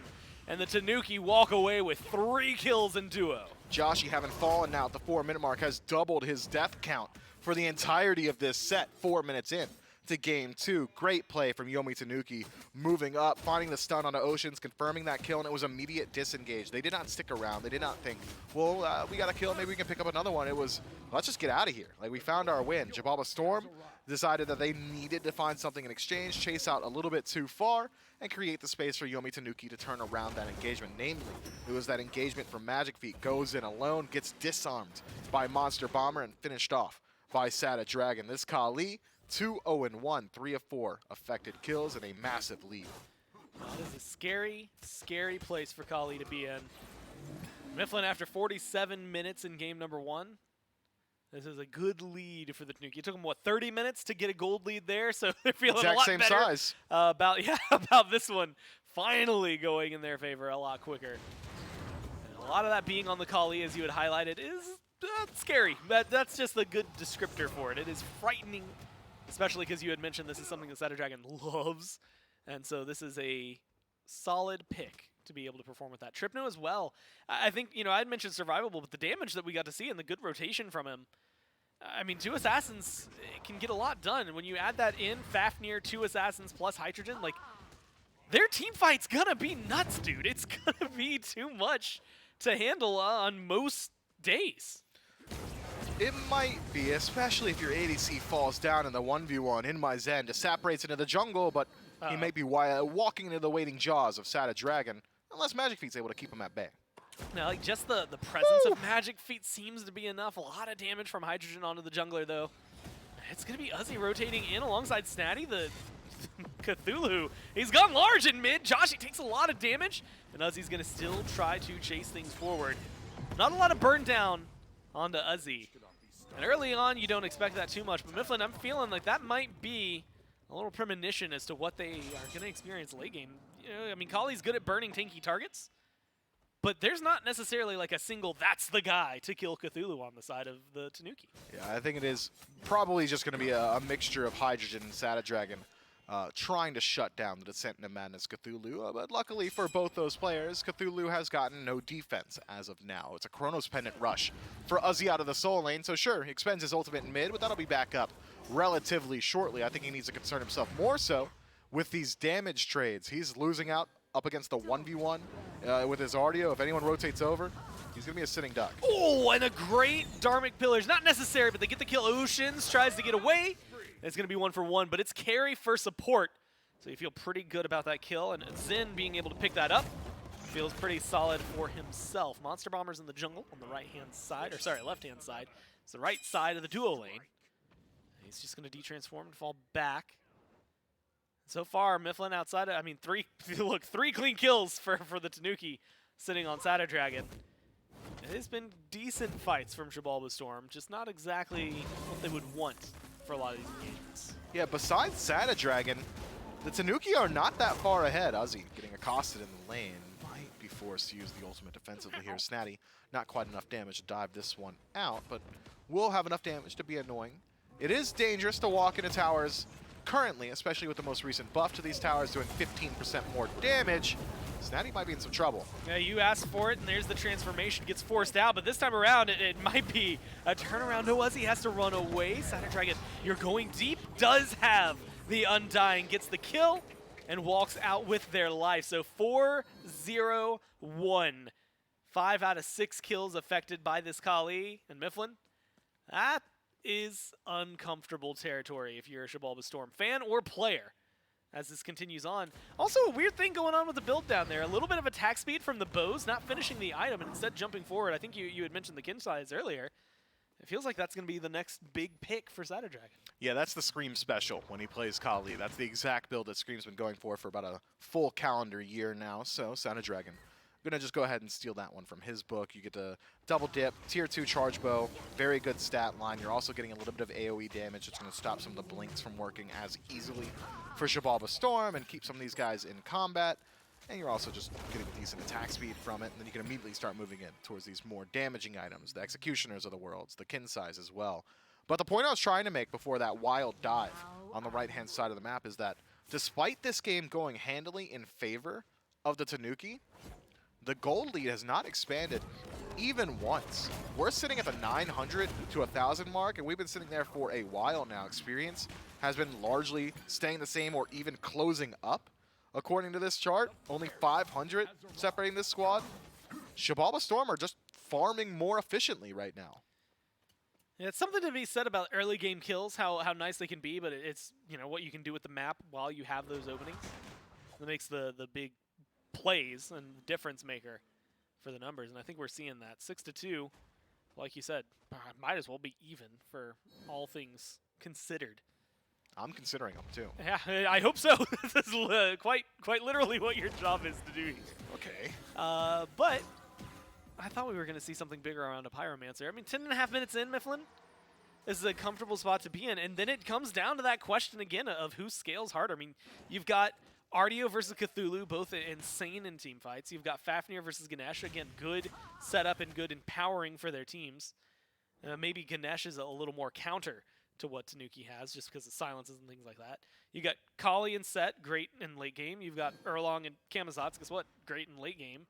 And the Tanuki walk away with 3 kills in duo. Joshi, having fallen now at the 4-minute mark, has doubled his death count for the entirety of this set, 4 minutes in to game 2. Great play from Yomi Tanuki, moving up, finding the stun onto Oceans, confirming that kill, and it was immediate disengage. They did not stick around. They did not think, well, we got a kill, maybe we can pick up another one. It was, let's just get out of here. Like, we found our win. Xibalba Storm decided that they needed to find something in exchange, chase out a little bit too far, and create the space for Yomi Tanuki to turn around that engagement. Namely, it was that engagement from Magic Feet, goes in alone, gets disarmed by Monster Bomber, and finished off by Sada Dragon. This Kali, 2-0-1, 3 of 4 affected kills, and a massive lead. That is a scary, scary place for Kali to be in. Mifflin, after 47 minutes in game number 1, this is a good lead for the Tanuki. It took them, what, 30 minutes to get a gold lead there? So they're feeling a lot better size. About this one finally going in their favor a lot quicker. And a lot of that being on the Kali, as you had highlighted, is scary. That's just a good descriptor for it. It is frightening, especially because you had mentioned this is something that Sada Dragon loves. And so this is a solid pick to be able to perform with that. Tripno as well. I think, you know, I had mentioned survivable, but the damage that we got to see and the good rotation from him, I mean, 2 Assassins can get a lot done. And when you add that in, Fafnir, 2 Assassins plus Hydrogen, like, their team fight's gonna be nuts, dude. It's gonna be too much to handle on most days. It might be, especially if your ADC falls down in the 1v1 in my Zen, just separates into the jungle, but he may be walking into the waiting jaws of Sada Dragon, unless Magic Feet's able to keep him at bay. Now, like, just the presence of Magic Feet seems to be enough. A lot of damage from Hydrogen onto the jungler, though. It's going to be Uzi rotating in alongside Snatty, the Cthulhu. He's gone large in mid. Joshy takes a lot of damage, and Uzi's going to still try to chase things forward. Not a lot of burn down onto Uzi. And early on, you don't expect that too much, but Mifflin, I'm feeling like that might be a little premonition as to what they are going to experience late game. You know, I mean, Kali's good at burning tanky targets, but there's not necessarily like a single that's the guy to kill Cthulhu on the side of the Tanuki. Yeah, I think it is probably just going to be a mixture of Hydrogen and Sada Dragon trying to shut down the Descent into Madness Cthulhu. But luckily for both those players, Cthulhu has gotten no defense as of now. It's a Chronos Pendant rush for Uzi out of the Soul Lane. So sure, he expends his ultimate in mid, but that'll be back up relatively shortly. I think he needs to concern himself more so with these damage trades. He's losing out up against the 1v1 with his Ardio. If anyone rotates over, he's going to be a sitting duck. Oh, and a great Dharmic Pillars. Not necessary, but they get the kill. Oceans tries to get away. It's going to be 1-for-1, but it's carry for support. So you feel pretty good about that kill, and Zen being able to pick that up feels pretty solid for himself. Monster Bomber's in the jungle on the right-hand side, or sorry, left-hand side. It's the right side of the duo lane. He's just going to detransform and fall back. So far, Mifflin outside, I mean, three clean kills for the Tanuki sitting on Sada Dragon. It has been decent fights from Xibalba Storm, just not exactly what they would want for a lot of these engagements. Yeah, besides Sada Dragon, the Tanuki are not that far ahead. Uzi getting accosted in the lane, might be forced to use the ultimate defensively here. Snatty, not quite enough damage to dive this one out, but will have enough damage to be annoying. It is dangerous to walk into towers currently, especially with the most recent buff to these towers doing 15% more damage. Snatty might be in some trouble. Yeah, you asked for it, and there's the transformation. Gets forced out, but this time around, it might be a turnaround. No, Uzi has to run away. Sada Dragon, you're going deep, does have the Undying, gets the kill, and walks out with their life. So 4-0-1. 5 out of 6 kills affected by this Kali. And Mifflin, that is uncomfortable territory if you're a Xibalba Storm fan or player as this continues on. Also, a weird thing going on with the build down there. A little bit of attack speed from the bows, not finishing the item and instead jumping forward. I think you had mentioned the kin size earlier. It feels like that's going to be the next big pick for Sada Dragon. Yeah, that's the Scream special when he plays Kali. That's the exact build that Scream's been going for about a full calendar year now. So Sada Dragon, I'm going to just go ahead and steal that one from his book. You get the double dip, tier 2 charge bow, very good stat line. You're also getting a little bit of AoE damage. It's going to stop some of the blinks from working as easily for Xibalba Storm and keep some of these guys in combat. And you're also just getting decent attack speed from it. And then you can immediately start moving in towards these more damaging items, the Executioners of the Worlds, the kin size as well. But the point I was trying to make before that wild dive on the right-hand side of the map is that despite this game going handily in favor of the Tanuki, the gold lead has not expanded even once. We're sitting at the 900 to 1,000 mark, and we've been sitting there for a while now. Experience has been largely staying the same or even closing up. According to this chart, only 500 separating this squad. Xibalba Storm are just farming more efficiently right now. Yeah, it's something to be said about early game kills, how nice they can be, but it's, you know, what you can do with the map while you have those openings. That makes the big plays and difference maker for the numbers, and I think we're seeing that. 6-2, like you said, might as well be even for all things considered. I'm considering them too. Yeah, I hope so. This is quite literally what your job is to do. Okay. But I thought we were going to see something bigger around a Pyromancer. I mean, 10.5 minutes in, Mifflin, this is a comfortable spot to be in, and then it comes down to that question again of who scales harder. I mean, you've got Ardio versus Cthulhu, both insane in team fights. You've got Fafnir versus Ganesh, again, good setup and good empowering for their teams. Maybe Ganesh is a little more counter to what Tanuki has, just because of silences and things like that. You got Kali and Set, great in late game. You've got Erlong and Kamazats, guess what? Great in late game.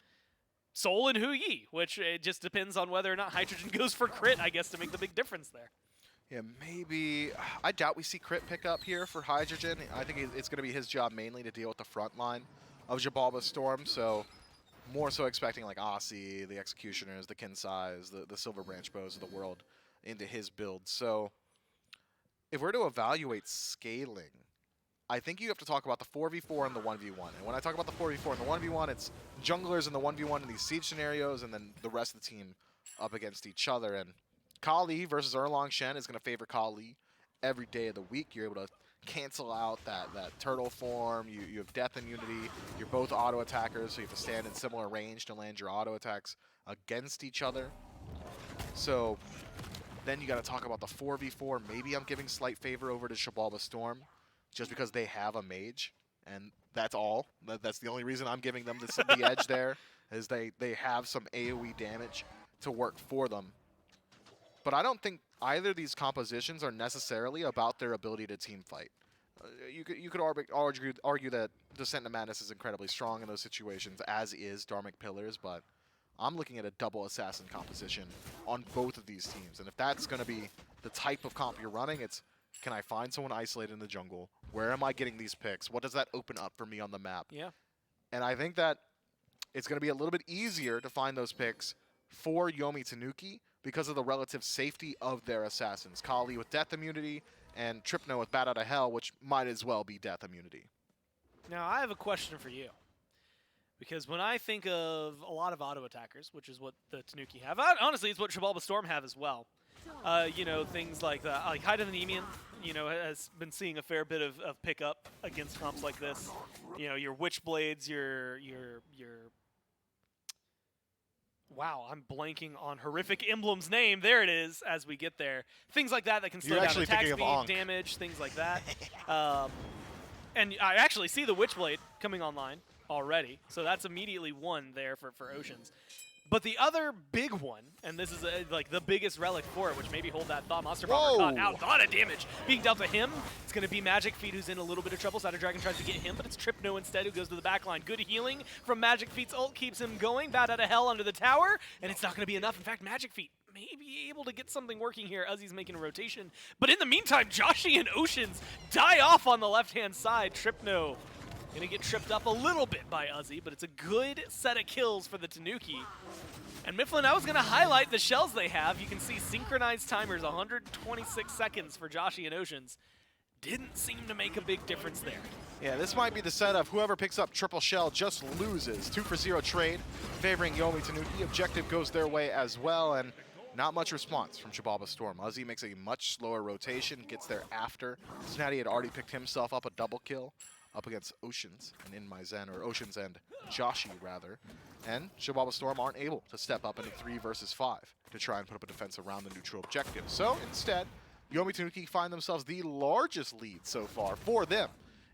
Soul and Hu Yi, which it just depends on whether or not Hydrogen goes for crit, I guess, to make the big difference there. Yeah, maybe. I doubt we see crit pick up here for Hydrogen. I think it's going to be his job mainly to deal with the front line of Xibalba Storm, so more so expecting like Aussie, the Executioners, the kin size, the Silver Branch Bows of the world into his build. So if we're to evaluate scaling, I think you have to talk about the 4v4 and the 1v1. And when I talk about the 4v4 and the 1v1, it's junglers in the 1v1 in these siege scenarios, and then the rest of the team up against each other. And Kali versus Erlang Shen is going to favor Kali every day of the week. You're able to cancel out that turtle form. You have death immunity. You're both auto attackers, so you have to stand in similar range to land your auto attacks against each other. So then you got to talk about the 4v4. Maybe I'm giving slight favor over to Xibalba Storm just because they have a mage, and that's all. That's the only reason I'm giving them the edge there, is they have some AoE damage to work for them. But I don't think either of these compositions are necessarily about their ability to team fight. You could argue that Descent into Madness is incredibly strong in those situations, as is Dharmic Pillars, but I'm looking at a double assassin composition on both of these teams. And if that's going to be the type of comp you're running, it's, can I find someone isolated in the jungle? Where am I getting these picks? What does that open up for me on the map? Yeah. And I think that it's going to be a little bit easier to find those picks for Yomi Tanuki because of the relative safety of their assassins. Kali with death immunity and Tripno with Bat Out of Hell, which might as well be death immunity. Now, I have a question for you. Because when I think of a lot of auto attackers, which is what the Tanuki have, honestly, it's what Xibalba Storm have as well. You know, things like the Hydenemian, you know, has been seeing a fair bit of pickup against comps like this. You know, your Witchblades, your wow, I'm blanking on Horrific Emblem's name. There it is, as we get there. Things like that can slow You're down actually attack thinking speed, of damage, things like that. And I actually see the Witchblade coming online already, so that's immediately one there for Oceans. But the other big one, and this is like the biggest relic for it, which maybe hold that thought, Monster Bomber caught out, a lot of damage being dealt to him. It's going to be Magic Feet who's in a little bit of trouble. Shadow Dragon tries to get him, but it's Tripno instead who goes to the back line. Good healing from Magic Feet's ult keeps him going. Bat Out of Hell under the tower, and it's not going to be enough. In fact, Magic Feet may be able to get something working here as he's making a rotation. But in the meantime, Joshi and Oceans die off on the left-hand side. Tripno going to get tripped up a little bit by Uzi, but it's a good set of kills for the Tanuki. And Mifflin, I was going to highlight the shells they have. You can see synchronized timers, 126 seconds for Joshi and Oceans. Didn't seem to make a big difference there. Yeah, this might be the setup. Whoever picks up triple shell just loses. 2-for-0 trade favoring Yomi Tanuki. Objective goes their way as well, and not much response from Xibalba Storm. Uzi makes a much slower rotation, gets there after. Snatty had already picked himself up a double kill up against Oceans and In My Zen, or Oceans and Joshi, rather. And Xibalba Storm aren't able to step up into 3 versus 5 to try and put up a defense around the neutral objective. So instead, Yomi Tanuki find themselves the largest lead so far for them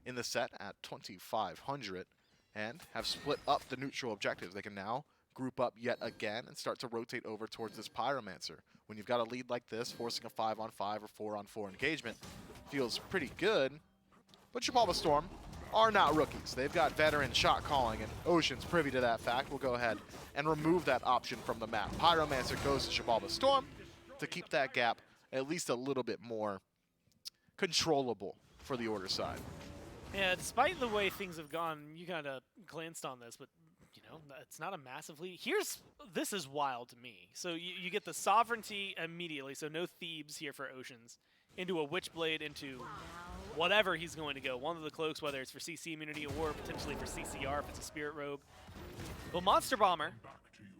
in the set at 2,500 and have split up the neutral objectives. They can now group up yet again and start to rotate over towards this Pyromancer. When you've got a lead like this, forcing a 5-on-5 or 4-on-4 engagement feels pretty good. But Xibalba Storm are not rookies. They've got veteran shot calling, and Ocean's privy to that fact. We'll go ahead and remove that option from the map. Pyromancer goes to Xibalba Storm to keep that gap at least a little bit more controllable for the Order side. Yeah, despite the way things have gone, you kind of glanced on this, but you know, it's not a massive lead. This is wild to me. So you get the Sovereignty immediately, so no Thebes here for Oceans, into a Witchblade, into whatever he's going to go. One of the cloaks, whether it's for CC immunity or potentially for CCR if it's a Spirit Robe. Well, Monster Bomber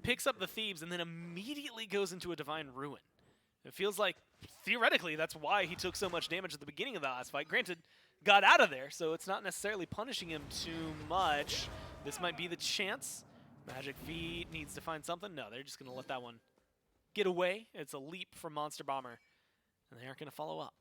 picks up the Thebes and then immediately goes into a Divine Ruin. It feels like, theoretically, that's why he took so much damage at the beginning of the last fight. Granted, got out of there, so it's not necessarily punishing him too much. This might be the chance. Magic Feet needs to find something. No, they're just going to let that one get away. It's a leap from Monster Bomber, and they aren't going to follow up.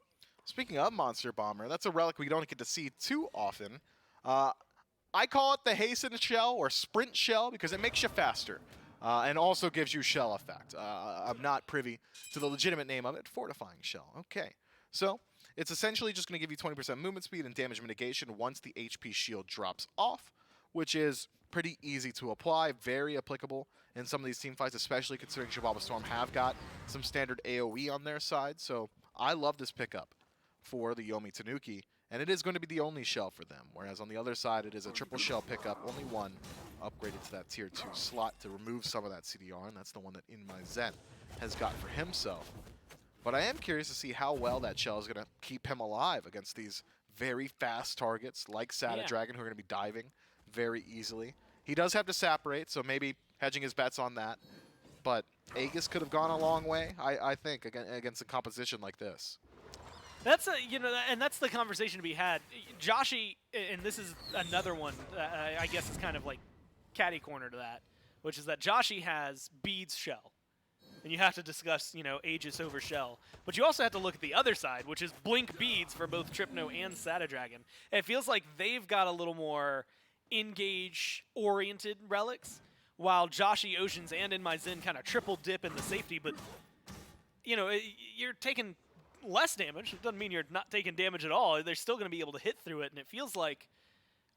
Speaking of Monster Bomber, that's a relic we don't get to see too often. I call it the Hasten Shell or Sprint Shell because it makes you faster and also gives you shell effect. I'm not privy to the legitimate name of it, Fortifying Shell. Okay, so it's essentially just going to give you 20% movement speed and damage mitigation once the HP shield drops off, which is pretty easy to apply, very applicable in some of these team fights, especially considering Xibalba Storm have got some standard AoE on their side. So I love this pickup for the Yomi Tanuki, and it is going to be the only shell for them, whereas on the other side it is a triple shell pickup, only one upgraded to that tier 2 slot to remove some of that CDR, and that's the one that In My Zen has got for himself. But I am curious to see how well that shell is going to keep him alive against these very fast targets like Sada Dragon, who are going to be diving very easily. He does have to separate, so maybe hedging his bets on that. But Aegis could have gone a long way, I think, against a composition like this. That's and that's the conversation to be had. Joshi, and this is another one. I guess it's kind of like catty corner to that, which is that Joshi has beads shell, and you have to discuss Aegis over shell. But you also have to look at the other side, which is blink beads for both Tripno and Sada Dragon. It feels like they've got a little more engage oriented relics, while Joshi, Oceans, and itemization kind of triple dip in the safety. But you're taking less damage. It doesn't mean you're not taking damage at all. They're still going to be able to hit through it, and it feels like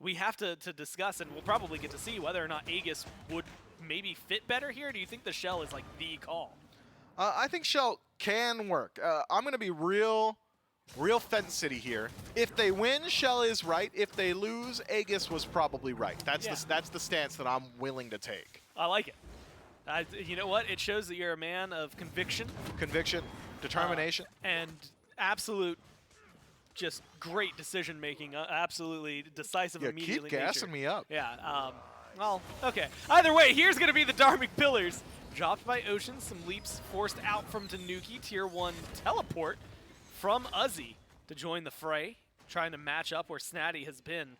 we have to discuss, and we'll probably get to see whether or not Aegis would maybe fit better here. Do you think the shell is like the call? I think shell can work. I'm going to be real fence city here. If they win, shell is right. If they lose, Aegis was probably right. That's the stance that I'm willing to take. I like it. You know what? It shows that you're a man of conviction. Conviction, determination. And absolute, just great decision making. Absolutely decisive immediately. Keep gassing me up. Yeah. Well, okay. Either way, here's going to be the Dharmic Pillars. Dropped by Ocean. Some leaps forced out from Tanuki. Tier 1 teleport from Uzi to join the fray. Trying to match up where Snatty has been.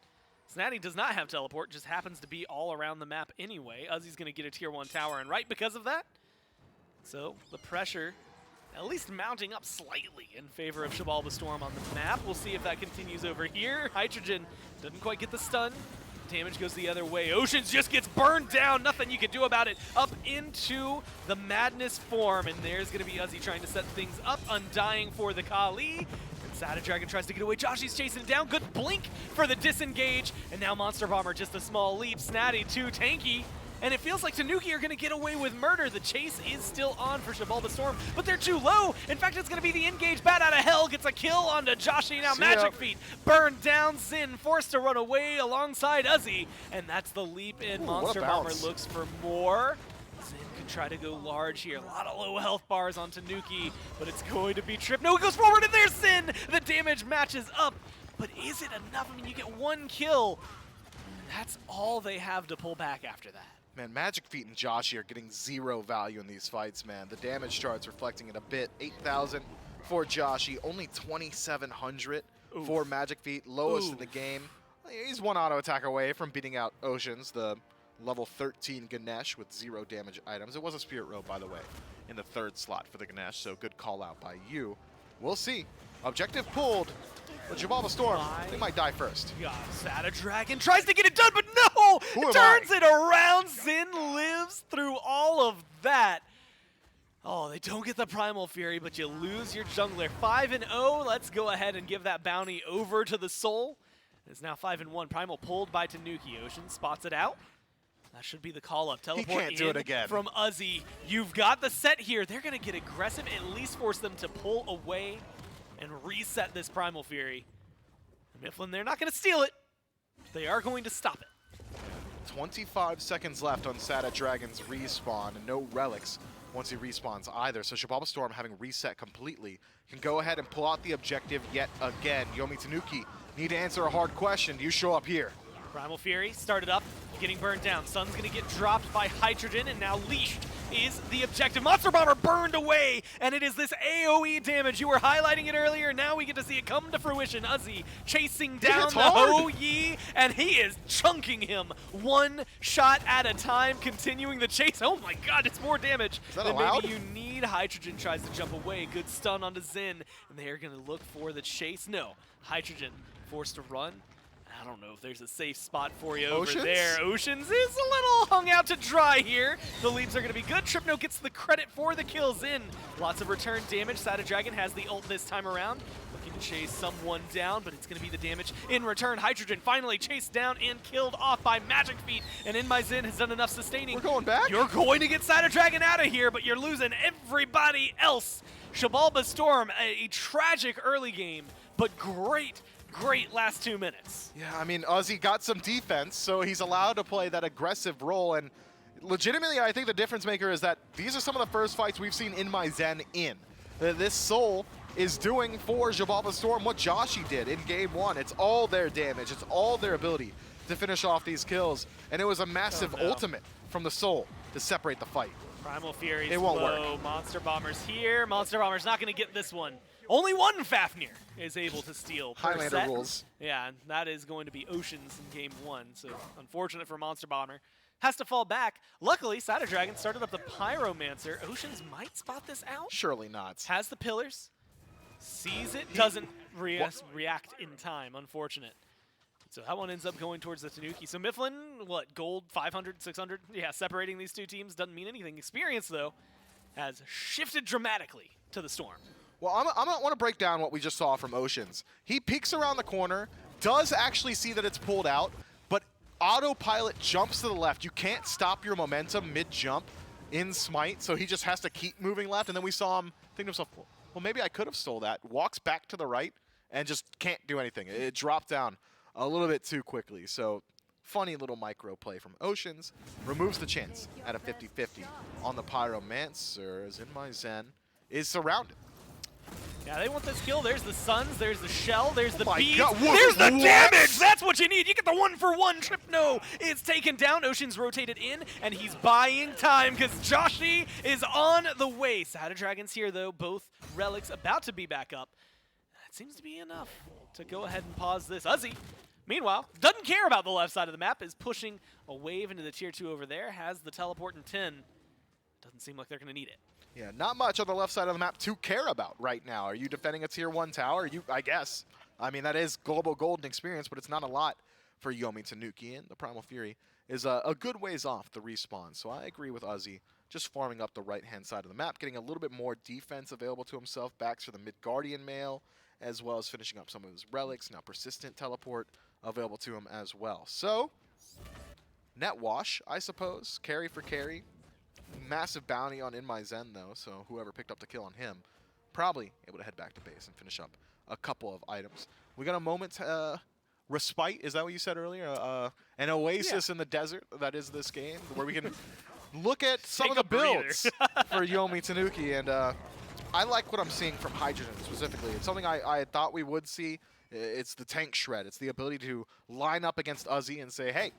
Snatty does not have teleport, just happens to be all around the map anyway. Uzi's going to get a tier 1 tower and right because of that. So the pressure at least mounting up slightly in favor of Xibalba Storm on the map. We'll see if that continues over here. Hydrogen doesn't quite get the stun. Damage goes the other way. Oceans just gets burned down. Nothing you can do about it. Up into the Madness form. And there's going to be Uzi trying to set things up. Undying for the Kali. And Sada Dragon tries to get away. Joshi's chasing it down. Good blink for the disengage. And now Monster Bomber just a small leap. Snatty too tanky. And it feels like Tanuki are going to get away with murder. The chase is still on for Xibalba Storm, but they're too low. In fact, it's going to be the engage. Bat out of hell gets a kill onto Joshi. Now Magic Feet burned down. Zin forced to run away alongside Uzi. And that's the leap in. Monster Bomber looks for more. Zin can try to go large here. A lot of low health bars on Tanuki, but it's going to be Trip. No, it goes forward, and there's Zin. The damage matches up, but is it enough? I mean, you get one kill. That's all they have to pull back after that. Man, Magic Feet and Joshi are getting zero value in these fights, man. The damage chart's reflecting it a bit. 8,000 for Joshi, only 2,700 for Magic Feet, lowest in the game. He's one auto attack away from beating out Oceans, the level 13 Ganesh with 0 damage items. It was a Spirit Robe, by the way, in the 3rd slot for the Ganesh, so good call out by you. We'll see. Objective pulled. But Xibalba Storm, they might die first. God, Sada Dragon tries to get it done, but no! Turns it around. Zin lives through all of that. Oh, they don't get the Primal Fury, but you lose your jungler. 5-0. Let's go ahead and give that bounty over to the Soul. It's now 5-1. Primal pulled by Tanuki. Ocean spots it out. That should be the call-up. Teleport he can't do it again. From Uzi. You've got the set here. They're going to get aggressive, at least force them to pull away and reset this Primal Fury. And Mifflin, they're not going to steal it. They are going to stop it. 25 seconds left on Sada Dragon's respawn, and no relics once he respawns either. So Xibalba Storm, having reset completely, can go ahead and pull out the objective yet again. Yomi Tanuki need to answer a hard question. Do you show up here? Primal Fury started up, getting burned down. Sun's going to get dropped by Hydrogen, and now Leash is the objective. Monster Bomber burned away, and it is this AoE damage. You were highlighting it earlier. Now we get to see it come to fruition. Uzi chasing down the Ho-Yi, and he is chunking him one shot at a time, continuing the chase. Oh my god, it's more damage than maybe you need. Hydrogen tries to jump away. Good stun onto Zin, and they are going to look for the chase. No, Hydrogen forced to run. I don't know if there's a safe spot for you over there. Oceans is a little hung out to dry here. The leads are going to be good. Tripno gets the credit for the kills in. Lots of return damage. Sada Dragon has the ult this time around. Looking to chase someone down, but it's going to be the damage in return. Hydrogen finally chased down and killed off by Magic Feet. And itemization has done enough sustaining. We're going back? You're going to get Sada Dragon out of here, but you're losing everybody else. Xibalba Storm, a tragic early game, but great last 2 minutes. Yeah, I mean, Uzi got some defense, so he's allowed to play that aggressive role. And legitimately, I think the difference maker is that these are some of the first fights we've seen itemization in. this Soul is doing for Xibalba Storm what Joshi did in game 1. It's all their damage. It's all their ability to finish off these kills. And it was a massive ultimate from the Soul to separate the fight. Primal Fury's It won't low. work. Monster Bomber's here. Monster Bomber's not going to get this one. Only one Fafnir is able to steal per Highlander set. rules. Yeah, and that is going to be Oceans in game 1. So unfortunate for Monster Bomber. Has to fall back. Luckily, Satyr Dragon started up the Pyromancer. Oceans might spot this out. Surely not. Has the pillars. Sees it. Doesn't react in time. Unfortunate. So that one ends up going towards the Tanuki. So Mifflin, what, gold, 500, 600? Yeah, separating these two teams doesn't mean anything. Experience, though, has shifted dramatically to the Storm. Well, I want to break down what we just saw from Oceans. He peeks around the corner, does actually see that it's pulled out, but autopilot jumps to the left. You can't stop your momentum mid-jump in Smite, so he just has to keep moving left. And then we saw him think to himself, well, maybe I could have stole that. Walks back to the right and just can't do anything. It dropped down a little bit too quickly. So funny little micro play from Oceans. Removes the chance at a 50-50 on the Pyromancer, as In My Zen is surrounded. Yeah, they want this kill. There's the Suns, there's the Shell, there's the Bees, God, there's the what? damage! That's what you need! You get the 1-for-1 trip. No, it's taken down. Ocean's rotated in, and he's buying time because Joshi is on the way. Satyr Dragon's here, though. Both relics about to be back up. That seems to be enough to go ahead and pause this. Uzzy, meanwhile, doesn't care about the left side of the map, is pushing a wave into the tier 2 over there, has the teleport in 10. Doesn't seem like they're going to need it. Yeah, not much on the left side of the map to care about right now. Are you defending a tier 1 tower? I guess. I mean, that is global golden experience, but it's not a lot for Yomi Tanuki, and the Primal Fury is a good ways off the respawn. So I agree with Uzzy, just farming up the right-hand side of the map, getting a little bit more defense available to himself, backs for the mid-Guardian mail, as well as finishing up some of his relics, now persistent teleport available to him as well. So, net wash, I suppose, carry for carry. Massive bounty on In My Zen, though, so whoever picked up the kill on him probably able to head back to base and finish up a couple of items. We got a moment respite, is that what you said earlier? An oasis in the desert that is this game, where we can look at some of the builds for Yomi Tanuki, and I like what I'm seeing from Hydrogen specifically. It's something I thought we would see. It's the tank shred. It's the ability to line up against Uzzy and say, hey,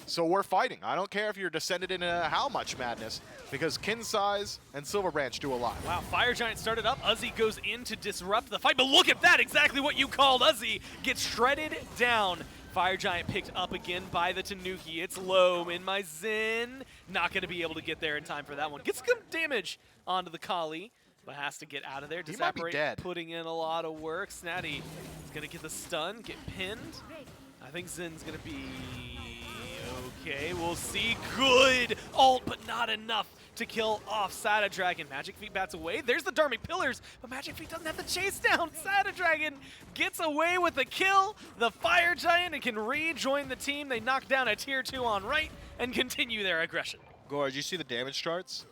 so we're fighting. I don't care if you're descended into how much madness, because Kin Size and Silver Branch do a lot. Wow, Fire Giant started up. Uzzy goes in to disrupt the fight, but look at that, exactly what you called. Uzzy gets shredded down. Fire Giant picked up again by the Tanuki. It's low. In My Zen, not going to be able to get there in time for that one. Gets some damage onto the Kali, but has to get out of there. He might be dead. Putting in a lot of work. Snatty is going to get the stun, get pinned. I think Zen's going to be okay. We'll see. Good ult, but not enough to kill off Satyr Dragon. Magic Feet bats away. There's the Dharmic Pillars, but Magic Feet doesn't have the chase down. Satyr Dragon gets away with the kill. The Fire Giant and can rejoin the team. They knock down a tier 2 on right and continue their aggression. Gore, did you see the damage charts?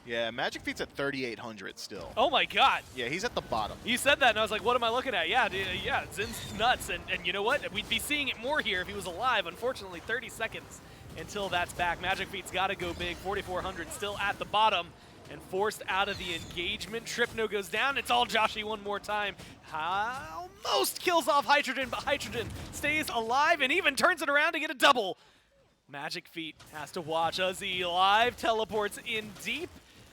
Yeah, Magic Feet's at 3,800 still. Oh my god. Yeah, he's at the bottom. You said that, and I was like, what am I looking at? Yeah, yeah, Zen's nuts, and you know what? We'd be seeing it more here if he was alive. Unfortunately, 30 seconds until that's back. Magic Feet's got to go big. 4,400 still at the bottom, and forced out of the engagement. Tripno goes down. It's all Joshi one more time. Almost kills off Hydrogen, but Hydrogen stays alive and even turns it around to get a double. Magic Feet has to watch Uzzy live, teleports in deep,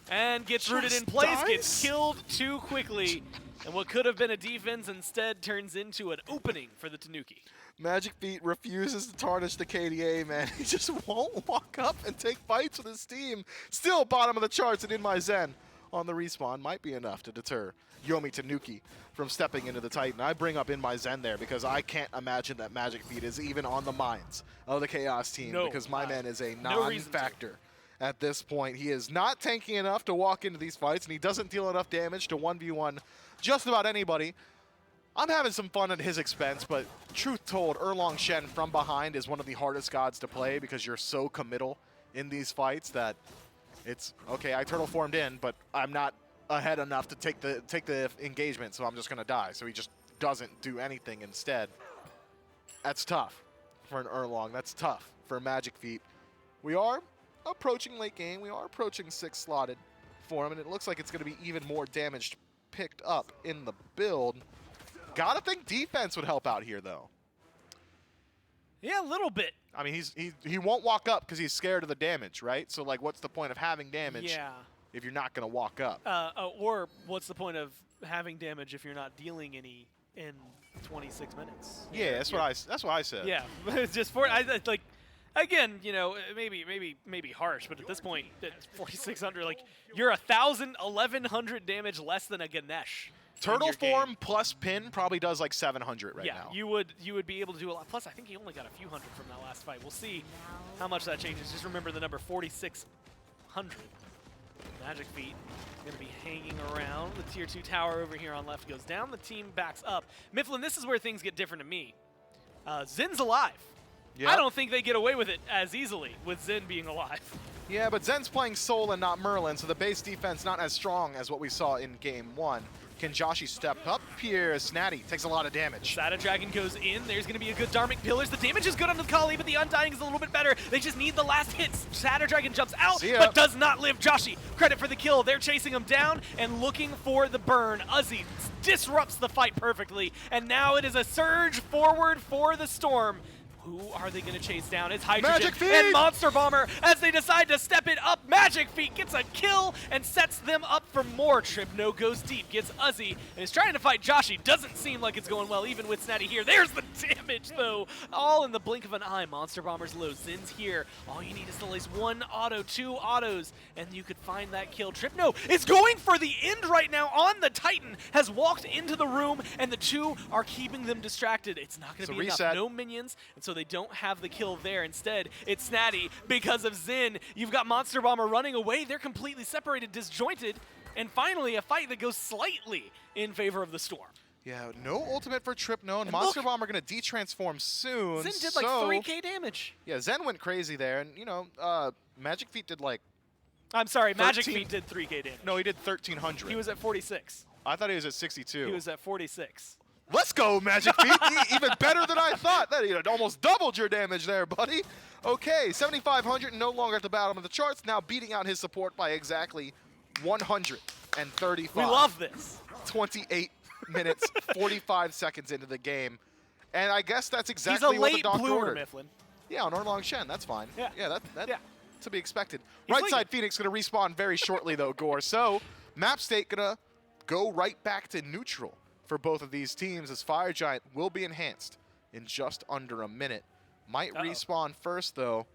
and gets rooted in place, gets killed too quickly. And what could have been a defense instead turns into an opening for the Tanuki. Magic Feet refuses to tarnish the KDA, man. He just won't walk up and take fights with his team. Still bottom of the charts, and In My Zen on the respawn might be enough to deter Yomi Tanuki from stepping into the Titan. I bring up In My Zen there because I can't imagine that Magic Feet is even on the minds of the Chaos team, because my man is a non-factor. At this point, he is not tanky enough to walk into these fights, and he doesn't deal enough damage to 1v1 just about anybody. I'm having some fun at his expense, but truth told, Erlong Shen from behind is one of the hardest gods to play because you're so committal in these fights that it's, okay, I turtle formed in, but I'm not ahead enough to take the engagement, so I'm just going to die. So he just doesn't do anything instead. That's tough for an Erlong. That's tough for Magic Feet. We are approaching late game. We are approaching 6 slotted for him, and it looks like it's going to be even more damage picked up in the build. Gotta think defense would help out here, though. Yeah, a little bit. I mean, he won't walk up because he's scared of the damage, right? So, like, what's the point of having damage if you're not going to walk up? Or what's the point of having damage if you're not dealing any in 26 minutes? Yeah, that's what I said. Yeah, it's just like. Again, you know, maybe harsh, but at this point, it's 4,600. Like, you're 1,000, 1,100 damage less than a Ganesh. Turtle form plus pin probably does like 700 right now. Yeah, you would be able to do a lot. Plus, I think he only got a few hundred from that last fight. We'll see how much that changes. Just remember the number 4,600. Magic Feet going to be hanging around. The tier 2 tower over here on left goes down. The team backs up. Mifflin, this is where things get different to me. Zin's alive. Yep. I don't think they get away with it as easily with Zen being alive. Yeah, but Zen's playing Soul and not Merlin, so the base defense not as strong as what we saw in Game 1. Can Joshi step up here? Snatty takes a lot of damage. Sada Dragon goes in. There's going to be a good Dharmic Pillars. The damage is good on the Kali, but the Undying is a little bit better. They just need the last hits. Sada Dragon jumps out, but does not live. Joshi, credit for the kill. They're chasing him down and looking for the burn. Uzi disrupts the fight perfectly, and now it is a surge forward for the Storm. Who are they going to chase down? It's Hydrogen and Monster Bomber as they decide to step it up. Magic Feet gets a kill and sets them up for more. Tripno goes deep, gets Uzi, and is trying to fight Joshi. Doesn't seem like it's going well, even with Snatty here. There's the damage, though. All in the blink of an eye. Monster Bomber's low. Zin's here. All you need is to lace one auto, two autos, and you could find that kill. Tripno is going for the end right now on the Titan. Has walked into the room, and the two are keeping them distracted. It's not going to be enough. No minions, and so they don't have the kill there. Instead, it's Snatty because of Zin. You've got Monster Bomber running away. They're completely separated, disjointed, and finally a fight that goes slightly in favor of the Storm. Yeah, no ultimate for Tripno, and Monster Bomber going to de-transform soon. Zen did like 3k damage. Yeah, Zen went crazy there, and you know, Magic Feet did like... I'm sorry, Magic Feet did 3k damage. No, he did 1,300. He was at 46. I thought he was at 62. He was at 46. Let's go, Magic Feet. Even better than I thought. That almost doubled your damage there, buddy. Okay, 7,500, no longer at the bottom of the charts. Now beating out his support by exactly 135. We love this. 28 minutes, 45 seconds into the game. And I guess that's exactly what the doctor ordered. Mifflin. Yeah, on Orlong Shen. That's fine. Yeah, that's to be expected. Right side Phoenix going to respawn very shortly, though, Gore. So map state going to go right back to neutral for both of these teams, as Fire Giant will be enhanced in just under a minute. Might respawn first, though.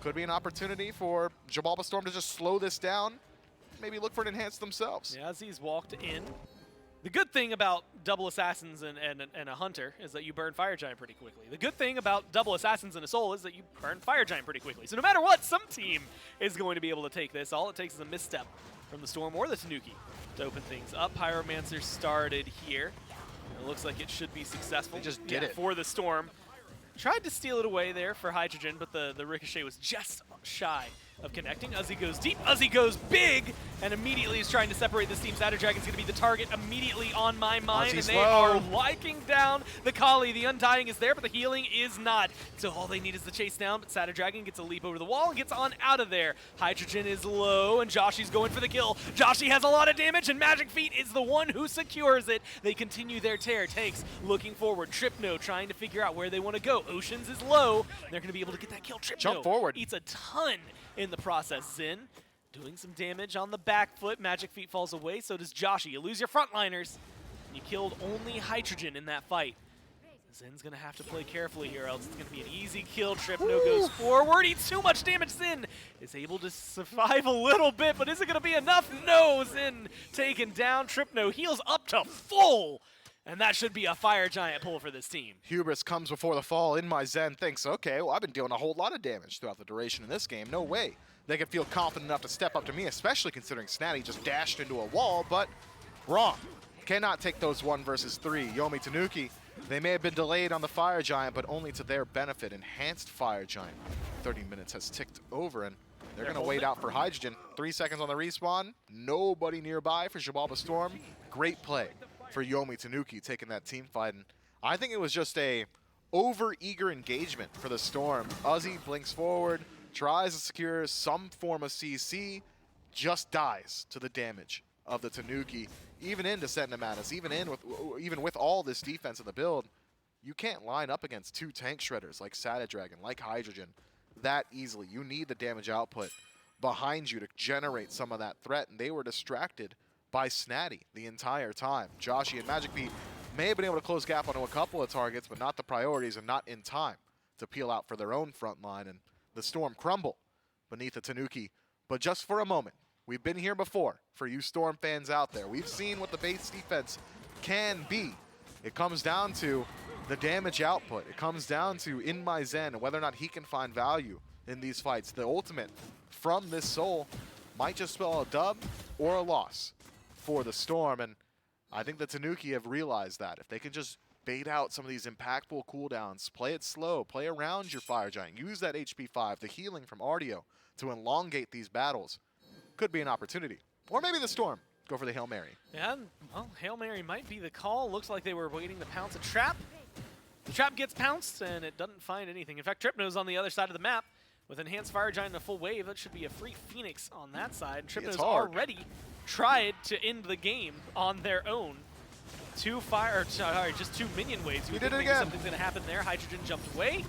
Could be an opportunity for Xibalba Storm to just slow this down, maybe look for an enhance themselves. Yeah, as he's walked in. The good thing about double assassins and a hunter is that you burn Fire Giant pretty quickly. The good thing about double assassins and a soul is that you burn Fire Giant pretty quickly. So no matter what, some team is going to be able to take this. All it takes is a misstep from the Storm or the Tanuki to open things up. Pyromancer started here. It looks like it should be successful. They just did it. For the Storm. Tried to steal it away there for Hydrogen, but the ricochet was just shy of connecting. Uzi goes deep, Uzi goes big, and immediately is trying to separate this team. Sada Dragon's going to be the target immediately on my mind, and they are liking down the Kali. The Undying is there, but the healing is not. So all they need is the chase down, but Sada Dragon gets a leap over the wall and gets on out of there. Hydrogen is low, and Joshi's going for the kill. Joshi has a lot of damage, and Magic Feet is the one who secures it. They continue their tear. Tanks looking forward. Tripno trying to figure out where they want to go. Oceans is low. They're going to be able to get that kill. Tripno jump forward. Eats a ton in the process. Zin doing some damage on the back foot. Magic Feet falls away, so does Joshi. You lose your frontliners. You killed only Hydrogen in that fight. Zin's going to have to play carefully here, else it's going to be an easy kill. Tripno goes forward, eats too much damage. Zin is able to survive a little bit, but is it going to be enough? No, Zin taken down. Tripno heals up to full. And that should be a Fire Giant pull for this team. Hubris comes before the fall. In my Zen thinks, okay, well, I've been dealing a whole lot of damage throughout the duration of this game. No way they can feel confident enough to step up to me, especially considering Snatty just dashed into a wall, but wrong. Cannot take those 1 versus 3. Yomi Tanuki, they may have been delayed on the Fire Giant, but only to their benefit. Enhanced Fire Giant. 30 minutes has ticked over, and they're going to wait out for Hydrogen. 3 seconds on the respawn. Nobody nearby for Xibalba Storm. Great play for Yomi Tanuki taking that team fight. And I think it was just a over-eager engagement for the Storm. Uzi blinks forward, tries to secure some form of CC, just dies to the damage of the Tanuki. Even in Descent Madness, even with all this defense in the build, you can't line up against 2 tank shredders like Sada Dragon, like Hydrogen, that easily. You need the damage output behind you to generate some of that threat, and they were distracted by Snatty the entire time. Joshy and Magic Pete may have been able to close gap onto a couple of targets, but not the priorities and not in time to peel out for their own front line, and the Storm crumble beneath the Tanuki. But just for a moment, we've been here before. For you Storm fans out there, we've seen what the base defense can be. It comes down to the damage output. It comes down to In My Zen and whether or not he can find value in these fights. The ultimate from this soul might just spell a dub or a loss for the Storm, and I think the Tanuki have realized that. If they can just bait out some of these impactful cooldowns, play it slow, play around your Fire Giant, use that HP 5, the healing from Ardio to elongate these battles, could be an opportunity. Or maybe the Storm go for the Hail Mary. Yeah, well, Hail Mary might be the call. Looks like they were waiting to pounce a trap. The trap gets pounced, and it doesn't find anything. In fact, Tripno's on the other side of the map. With Enhanced Fire Giant and a full wave, that should be a free Phoenix on that side. Tripno's already tried to end the game on their own. Just 2 minion waves. You did it again. Something's going to happen there. Hydrogen jumped away.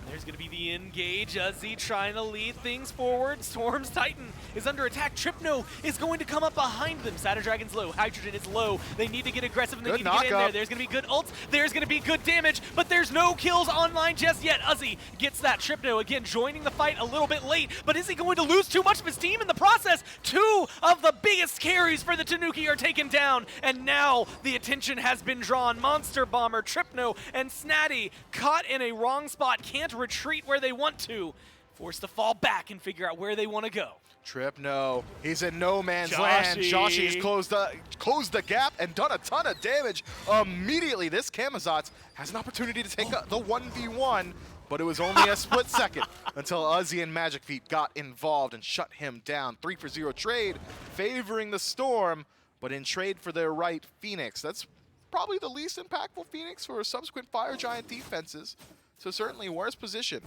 There's going to be the engage. Uzzy trying to lead things forward. Storm's Titan is under attack. Tripno is going to come up behind them. Sada Dragon's low. Hydrogen is low. They need to get aggressive and they need to get in there. There's going to be good ults. There's going to be good damage, but there's no kills online just yet. Uzzy gets that. Tripno again joining the fight a little bit late, but is he going to lose too much of his team in the process? 2 of the biggest carries for the Tanuki are taken down, and now the attention has been drawn. Monster Bomber, Tripno, and Snatty caught in a wrong spot. Can't retreat where they want to, forced to fall back and figure out where they want to go. Tripno, he's in no man's land. Joshy's closed the gap and done a ton of damage immediately. This Camazotz has an opportunity to take the 1v1, but it was only a split second until Uzzy and Magic Feet got involved and shut him down. 3-for-0 trade favoring the Storm, but in trade for their right Phoenix. That's probably the least impactful Phoenix for subsequent Fire Giant defenses. So certainly worst position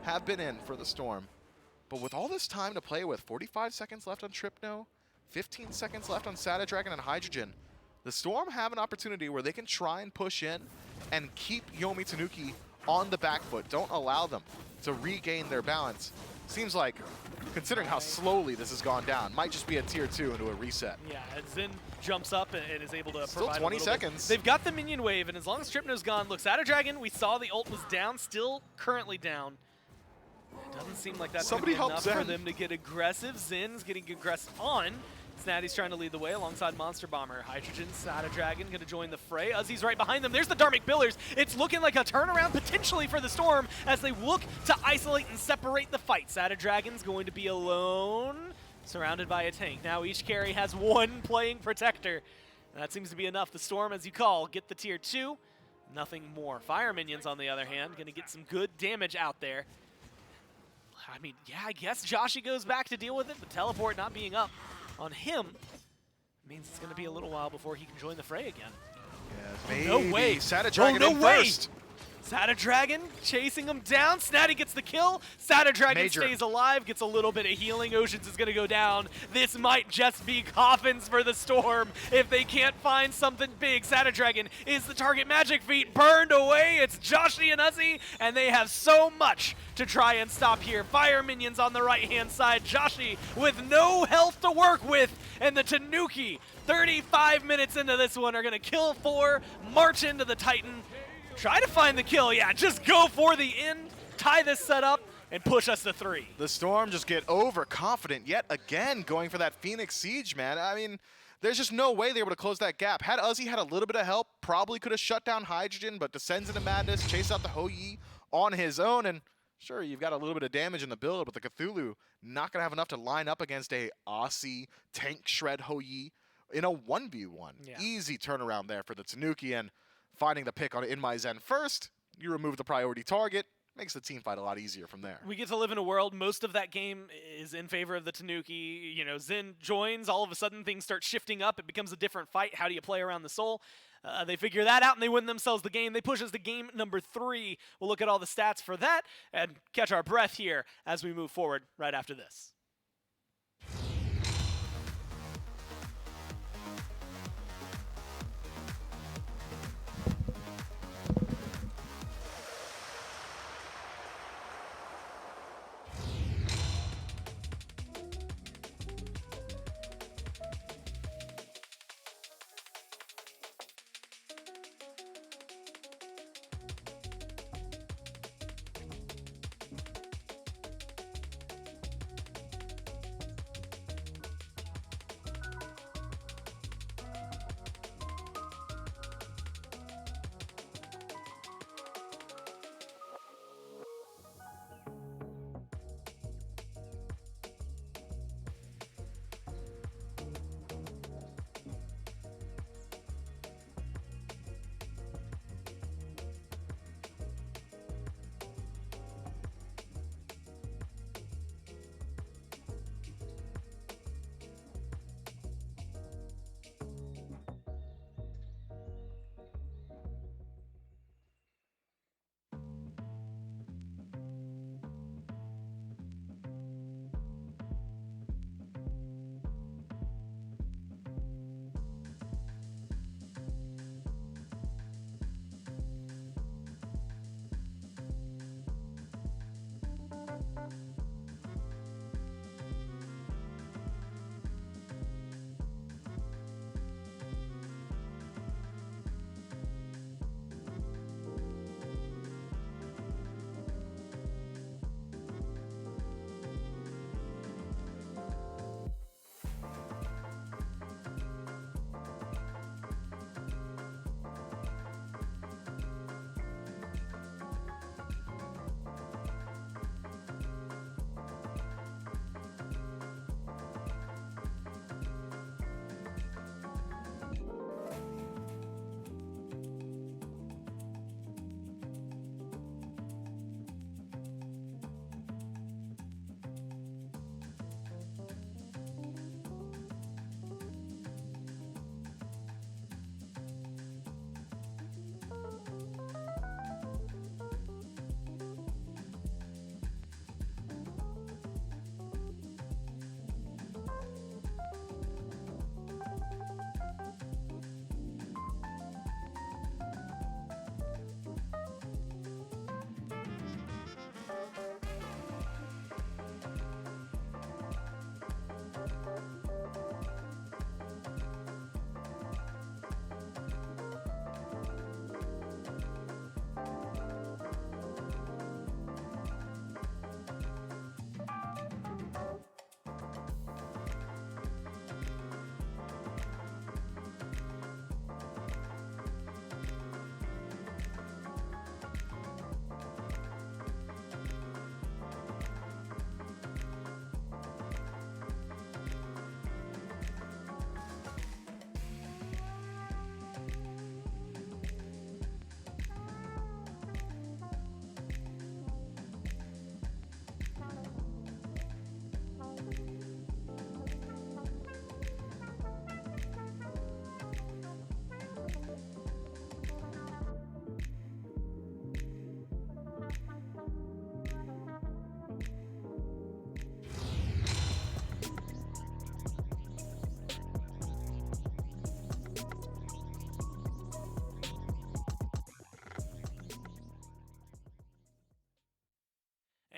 have been in for the Storm. But with all this time to play with, 45 seconds left on Tripno, 15 seconds left on Sada Dragon and Hydrogen, the Storm have an opportunity where they can try and push in and keep Yomi Tanuki on the back foot. Don't allow them to regain their balance. Seems like, considering how slowly this has gone down, might just be a tier 2 into a reset. Yeah, Zen jumps up and is able to still provide 20 seconds. They've got the minion wave, and as long as Tripno's gone, look, Sada Dragon, we saw the ult was down, still currently down. It doesn't seem like that's Somebody enough help for them to get aggressive. Zen's getting aggressive on. Snatty's trying to lead the way alongside Monster Bomber. Hydrogen, Sada Dragon going to join the fray. Uzzy's right behind them. There's the Dharmic Pillars. It's looking like a turnaround potentially for the Storm as they look to isolate and separate the fight. Sada Dragon's going to be alone, surrounded by a tank. Now each carry has 1 playing protector. And that seems to be enough. The Storm, as you call, get the tier 2. Nothing more. Fire Minions, on the other hand, going to get some good damage out there. I mean, yeah, I guess Joshy goes back to deal with it, but Teleport not being up on him means it's going to be a little while before he can join the fray again. Yeah, no way. Sada Dragon no in way. first. Sada Dragon chasing him down. Snatty gets the kill. Sada Dragon stays alive, gets a little bit of healing. Oceans is going to go down. This might just be coffins for the Storm if they can't find something big. Sada Dragon is the target. Magic Feet burned away. It's Joshy and Uzzy, and they have so much to try and stop here. Fire Minions on the right-hand side. Joshy with no health to work with, and the Tanuki, 35 minutes into this one, are going to kill 4, march into the Titan, try to find the kill. Yeah, just go for the end, tie this set up, and push us to 3. The Storm just get overconfident yet again, going for that Phoenix Siege, man. I mean, there's just no way they were able to close that gap. Had Uzzy had a little bit of help, probably could have shut down Hydrogen, but descends into madness, chase out the Hou-Yi on his own, and sure, you've got a little bit of damage in the build, but the Cthulhu not going to have enough to line up against a Aussie tank shred Hou-Yi in a 1v1. Yeah. Easy turnaround there for the Tanuki, and finding the pick on In My Zen first, you remove the priority target, makes the team fight a lot easier from there. We get to live in a world, most of that game is in favor of the Tanuki. You know, Zen joins, all of a sudden things start shifting up, it becomes a different fight. How do you play around the soul? They figure that out and they win themselves the game. They push us to game number 3. We'll look at all the stats for that and catch our breath here as we move forward right after this.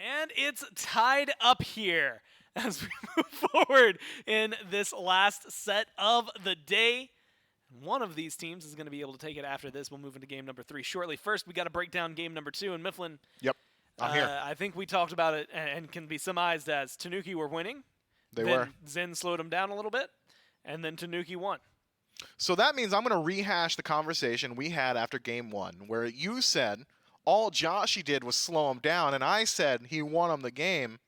And it's tied up here as we move forward in this last set of the day. One of these teams is going to be able to take it after this. We'll move into game number 3 shortly. First, we got to break down game number 2. And Mifflin, Yep, I'm here. I think we talked about it and can be summarized as Tanuki were winning. They then were. Zen slowed them down a little bit, and then Tanuki won. So that means I'm going to rehash the conversation we had after game 1, where you said all Joshy did was slow him down, and I said he won him the game.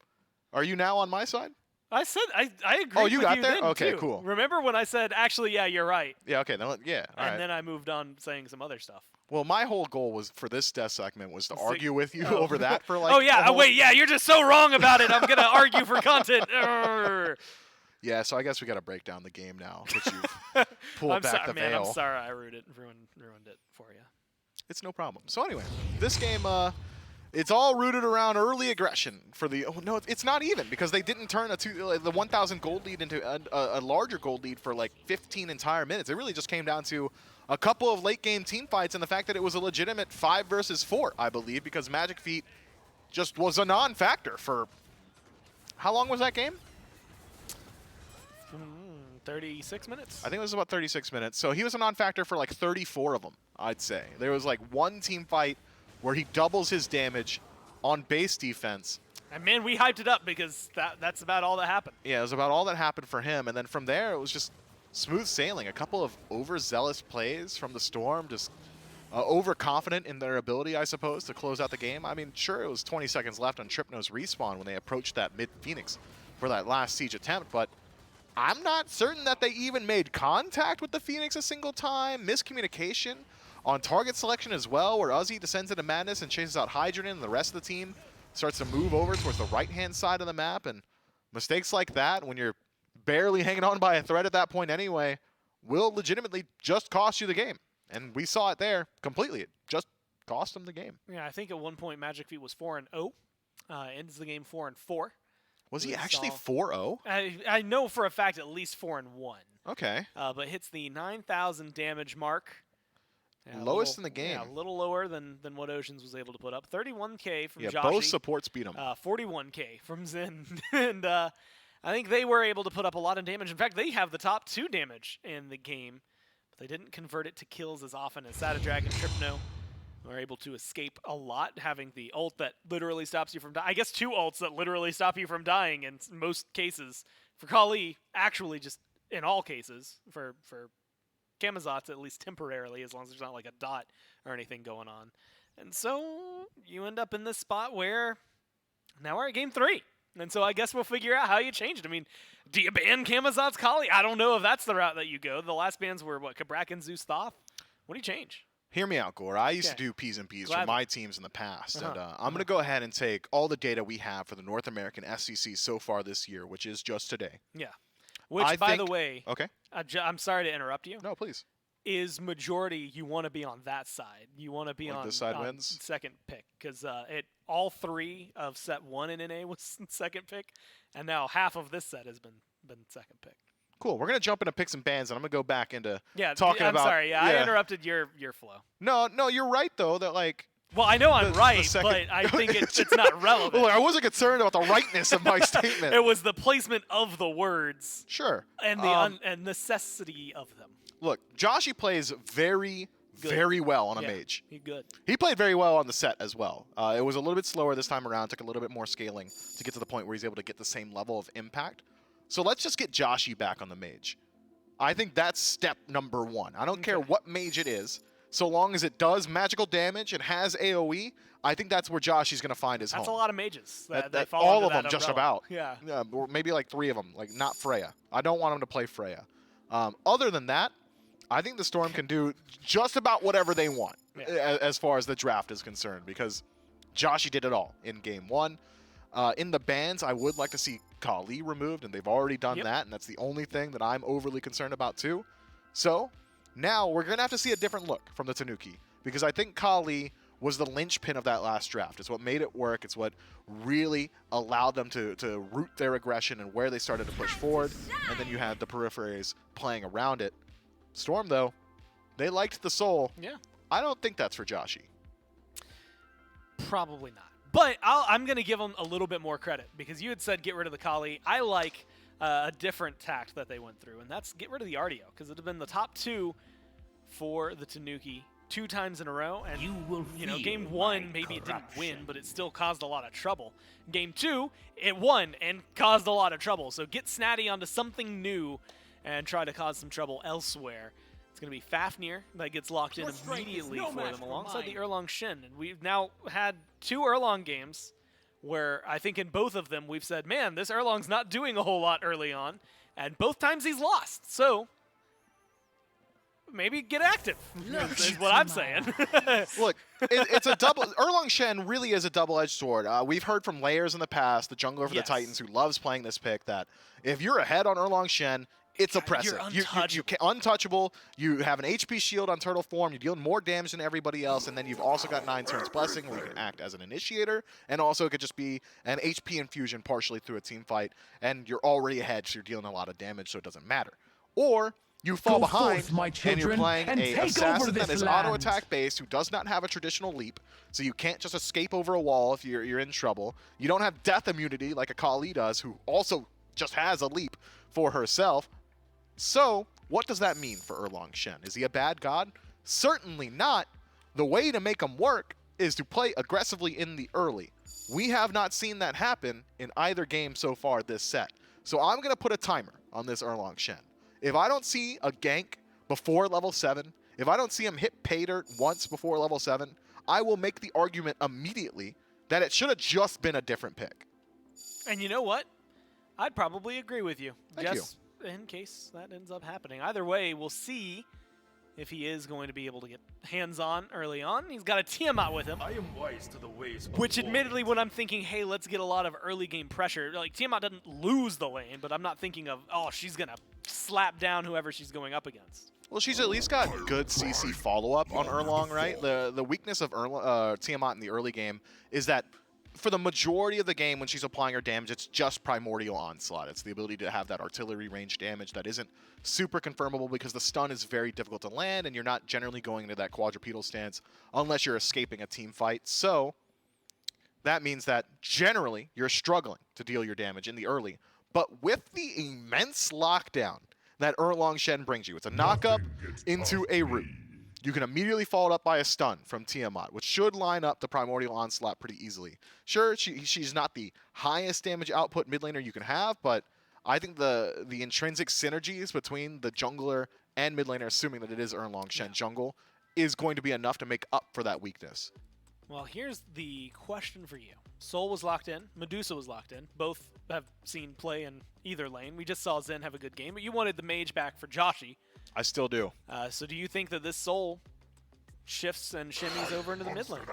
Are you now on my side? I said I agree. Oh, you with got you there? then, Okay, too. cool. Remember when I said, actually, yeah, you're right, Yeah, okay. Then, yeah, all and right. then I moved on saying some other stuff. Well, my whole goal was for this death segment was to See- argue with you oh. over that for like. Oh yeah, a whole- wait, yeah, you're just so wrong about it. I'm gonna argue for content. Urgh. Yeah, so I guess we got to break down the game now that you've pulled I'm back sorry, the man. veil. I'm sorry, I ruined it for you. It's no problem. So anyway, this game, it's all rooted around early aggression for the. Oh no, it's not even because they didn't turn the 1,000 gold lead into a larger gold lead for like 15 entire minutes. It really just came down to a couple of late game team fights and the fact that it was a legitimate 5 versus 4, I believe, because Magic Feet just was a non-factor for. How long was that game? 36 minutes. I think it was about 36 minutes. So he was a non-factor for like 34 of them, I'd say. There was like one team fight where he doubles his damage on base defense. And man, we hyped it up because that's about all that happened. Yeah, it was about all that happened for him. And then from there, it was just smooth sailing. A couple of overzealous plays from the Storm, just overconfident in their ability, I suppose, to close out the game. I mean, sure, it was 20 seconds left on Tripno's respawn when they approached that mid-Phoenix for that last siege attempt, but I'm not certain that they even made contact with the Phoenix a single time. Miscommunication on target selection as well, where Uzi descends into madness and chases out Hydrogen, and the rest of the team starts to move over towards the right-hand side of the map. And mistakes like that, when you're barely hanging on by a thread at that point anyway, will legitimately just cost you the game. And we saw it there completely. It just cost them the game. Yeah, I think at one point Magic Feet was 4-0. Ends the game 4-4. Was he We actually saw- 4-0? I know for a fact at least 4-1. Okay. But hits the 9,000 damage mark. Yeah, Lowest in the game. Yeah, a little lower than what Oceans was able to put up. 31K from Yeah, Joshy. both supports beat him. 41K from Zen. And I think they were able to put up a lot of damage. In fact, they have the top 2 damage in the game. But they didn't convert it to kills as often as Satadrak and Tripno were able to escape a lot, having the ult that literally stops you from dying. I guess 2 ults that literally stop you from dying in most cases. For Kali, actually just in all cases. For Kamazot's, at least temporarily, as long as there's not like a dot or anything going on. And so you end up in this spot where now we're at game 3. And so I guess we'll figure out how you change it. I mean, do you ban Kamazot's Kali? I don't know if that's the route that you go. The last bans were, what, Kabrak and Zeus Thoth? What do you change? Hear me out, Gore. I used to Okay. do P's and P's for Gladly. my teams in the past. And Uh-huh. I'm going to go ahead and take all the data we have for the North American SEC so far this year, which is just today. Yeah. Which, I by the think- way, Okay. I'm sorry to interrupt you, No, please. is majority you want to be on that side. You want to be Like on, this side on wins? second pick because all 3 of set 1 in NA was second pick, and now half of this set has been second pick. Cool. We're going to jump into picks and bans, and I'm going to go back into Yeah, talking I'm about. sorry. Yeah, I interrupted your flow. No, you're right, though, that, like. Well, I know I'm the right, second- but I think it's not relevant. Well, I wasn't concerned about the rightness of my statement. It was the placement of the words Sure. and the and necessity of them. Look, Joshy plays very, Good. very well on a Yeah, mage. He good. He played very well on the set as well. It was a little bit slower this time around, took a little bit more scaling to get to the point where he's able to get the same level of impact. So let's just get Joshy back on the mage. I think that's step number 1. I don't care Okay. what mage it is, so long as it does magical damage and has AoE, I think that's where Joshy's going to find his That's home. a lot of mages. That That- fall all under of that them, just umbrella. about. Yeah. Yeah, or maybe like 3 of them, like not Freya. I don't want him to play Freya. Other than that, I think the Storm can do just about whatever they want as far as the draft is concerned, because Joshy did it all in game 1. In the bans, I would like to see Kali removed, and they've already done Yep. that, and that's the only thing that I'm overly concerned about too. So now we're going to have to see a different look from the Tanuki, because I think Kali was the linchpin of that last draft. It's what made it work. It's what really allowed them to root their aggression and where they started to push forward, and then you had the peripheries playing around it. Storm, though, they liked the soul. Yeah. I don't think that's for Joshy. Probably not. But I'm going to give them a little bit more credit because you had said get rid of the Kali. I like a different tact that they went through, and that's get rid of the Artio because it had been the top 2 for the Tanuki 2 times in a row. And, you know, game 1, maybe it didn't win, but it still caused a lot of trouble. Game 2, it won and caused a lot of trouble. So get Snatty onto something new and try to cause some trouble elsewhere. It's going to be Fafnir that gets locked in immediately for them alongside the Erlang Shen. And we've now had 2 Erlang games where I think in both of them we've said, man, this Erlang's not doing a whole lot early on. And both times he's lost. So maybe get active is what I'm saying. Look, it's a double. Erlang Shen really is a double-edged sword. We've heard from Layers in the past, the jungler for the Titans, who loves playing this pick, that if you're ahead on Erlang Shen, it's oppressive. You're untouchable. You have an HP shield on Turtle form. You're dealing more damage than everybody else, and then you've also got 9 turns blessing, where you can act as an initiator, and also it could just be an HP infusion partially through a team fight, and you're already ahead, so you're dealing a lot of damage, so it doesn't matter. Or you fall behind, and you're playing an assassin that is auto-attack based, who does not have a traditional leap, so you can't just escape over a wall if you're in trouble. You don't have death immunity like a Kali does, who also just has a leap for herself. So, what does that mean for Erlang Shen? Is he a bad god? Certainly not. The way to make him work is to play aggressively in the early. We have not seen that happen in either game so far this set. So I'm going to put a timer on this Erlang Shen. If I don't see a gank before level 7, if I don't see him hit pay dirt once before level 7, I will make the argument immediately that it should have just been a different pick. And you know what? I'd probably agree with you. Thank you. In case that ends up happening. Either way, we'll see if he is going to be able to get hands-on early on. He's got a Tiamat with him. I am wise to the ways which admittedly, when I'm thinking, hey, let's get a lot of early game pressure, like Tiamat doesn't lose the lane, but I'm not thinking of, oh, she's going to slap down whoever she's going up against. Well, she's at least got good CC follow-up on Erlang, right? The weakness of Tiamat in the early game is that for the majority of the game when she's applying her damage, it's just Primordial Onslaught. It's the ability to have that artillery range damage that isn't super confirmable because the stun is very difficult to land and you're not generally going into that quadrupedal stance unless you're escaping a team fight. So that means that generally you're struggling to deal your damage in the early. But with the immense lockdown that Erlang Shen brings you, it's a knock-up into a root. You can immediately follow it up by a stun from Tiamat, which should line up the Primordial Onslaught pretty easily. Sure, she's not the highest damage output mid laner you can have, but I think the intrinsic synergies between the jungler and mid laner, assuming that it is Erlang Shen jungle, is going to be enough to make up for that weakness. Well, here's the question for you. Soul was locked in. Medusa was locked in. Both have seen play in either lane. We just saw Zen have a good game, but you wanted the mage back for Joshi. I still do. So do you think that this Soul shifts and shimmies over into the mid lane?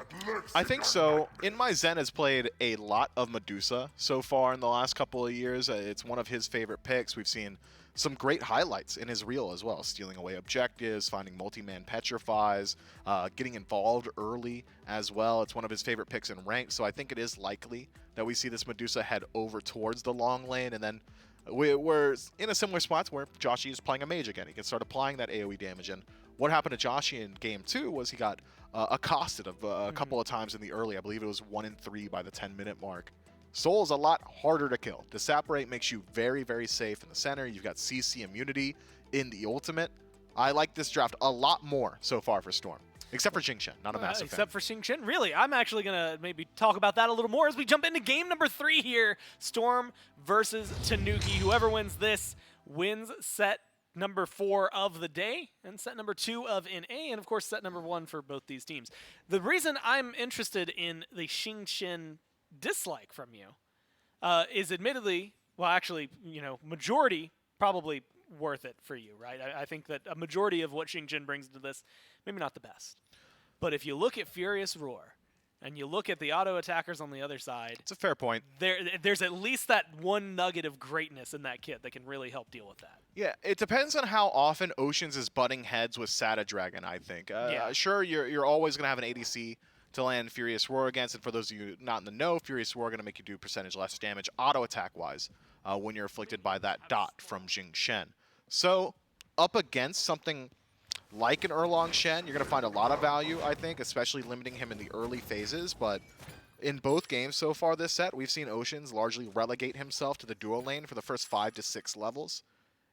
I think so. In My Zen has played a lot of Medusa so far in the last couple of years. It's one of his favorite picks. We've seen some great highlights in his reel as well, stealing away objectives, finding multi-man petrifies, getting involved early as well. It's one of his favorite picks in rank, so I think it is likely that we see this Medusa head over towards the long lane, and then we're in a similar spot where Joshi is playing a mage again. He can start applying that AoE damage, and what happened to Joshi in game 2 was he got accosted a couple of times in the early. I believe it was 1 in 3 by the 10-minute mark. Soul is a lot harder to kill. Disapparate makes you very, very safe in the center. You've got CC immunity in the ultimate. I like this draft a lot more so far for Storm. Except for Xingqian, not a massive Except fan. for Xingqian, really. I'm actually going to maybe talk about that a little more as we jump into game number 3 here. Storm versus Tanuki. Whoever wins this wins set number 4 of the day and set number 2 of NA, and of course set number 1 for both these teams. The reason I'm interested in the Xingqian dislike from you is admittedly, well, actually, you know, majority probably worth it for you, right? I think that a majority of what Xingqian brings to this, maybe not the best. But if you look at Furious Roar and you look at the auto attackers on the other side, It's a fair point. there's at least that one nugget of greatness in that kit that can really help deal with that. Yeah, it depends on how often Oceans is butting heads with Sada Dragon, I think. Sure, you're always going to have an ADC to land Furious Roar against, and for those of you not in the know, Furious Roar going to make you do percentage less damage auto attack-wise when you're afflicted by that dot from Xingqian. So, up against something like an Erlang Shen, you're going to find a lot of value, I think, especially limiting him in the early phases, but In both games so far this set, we've seen Oceans largely relegate himself to the duo lane for the first 5 to 6 levels.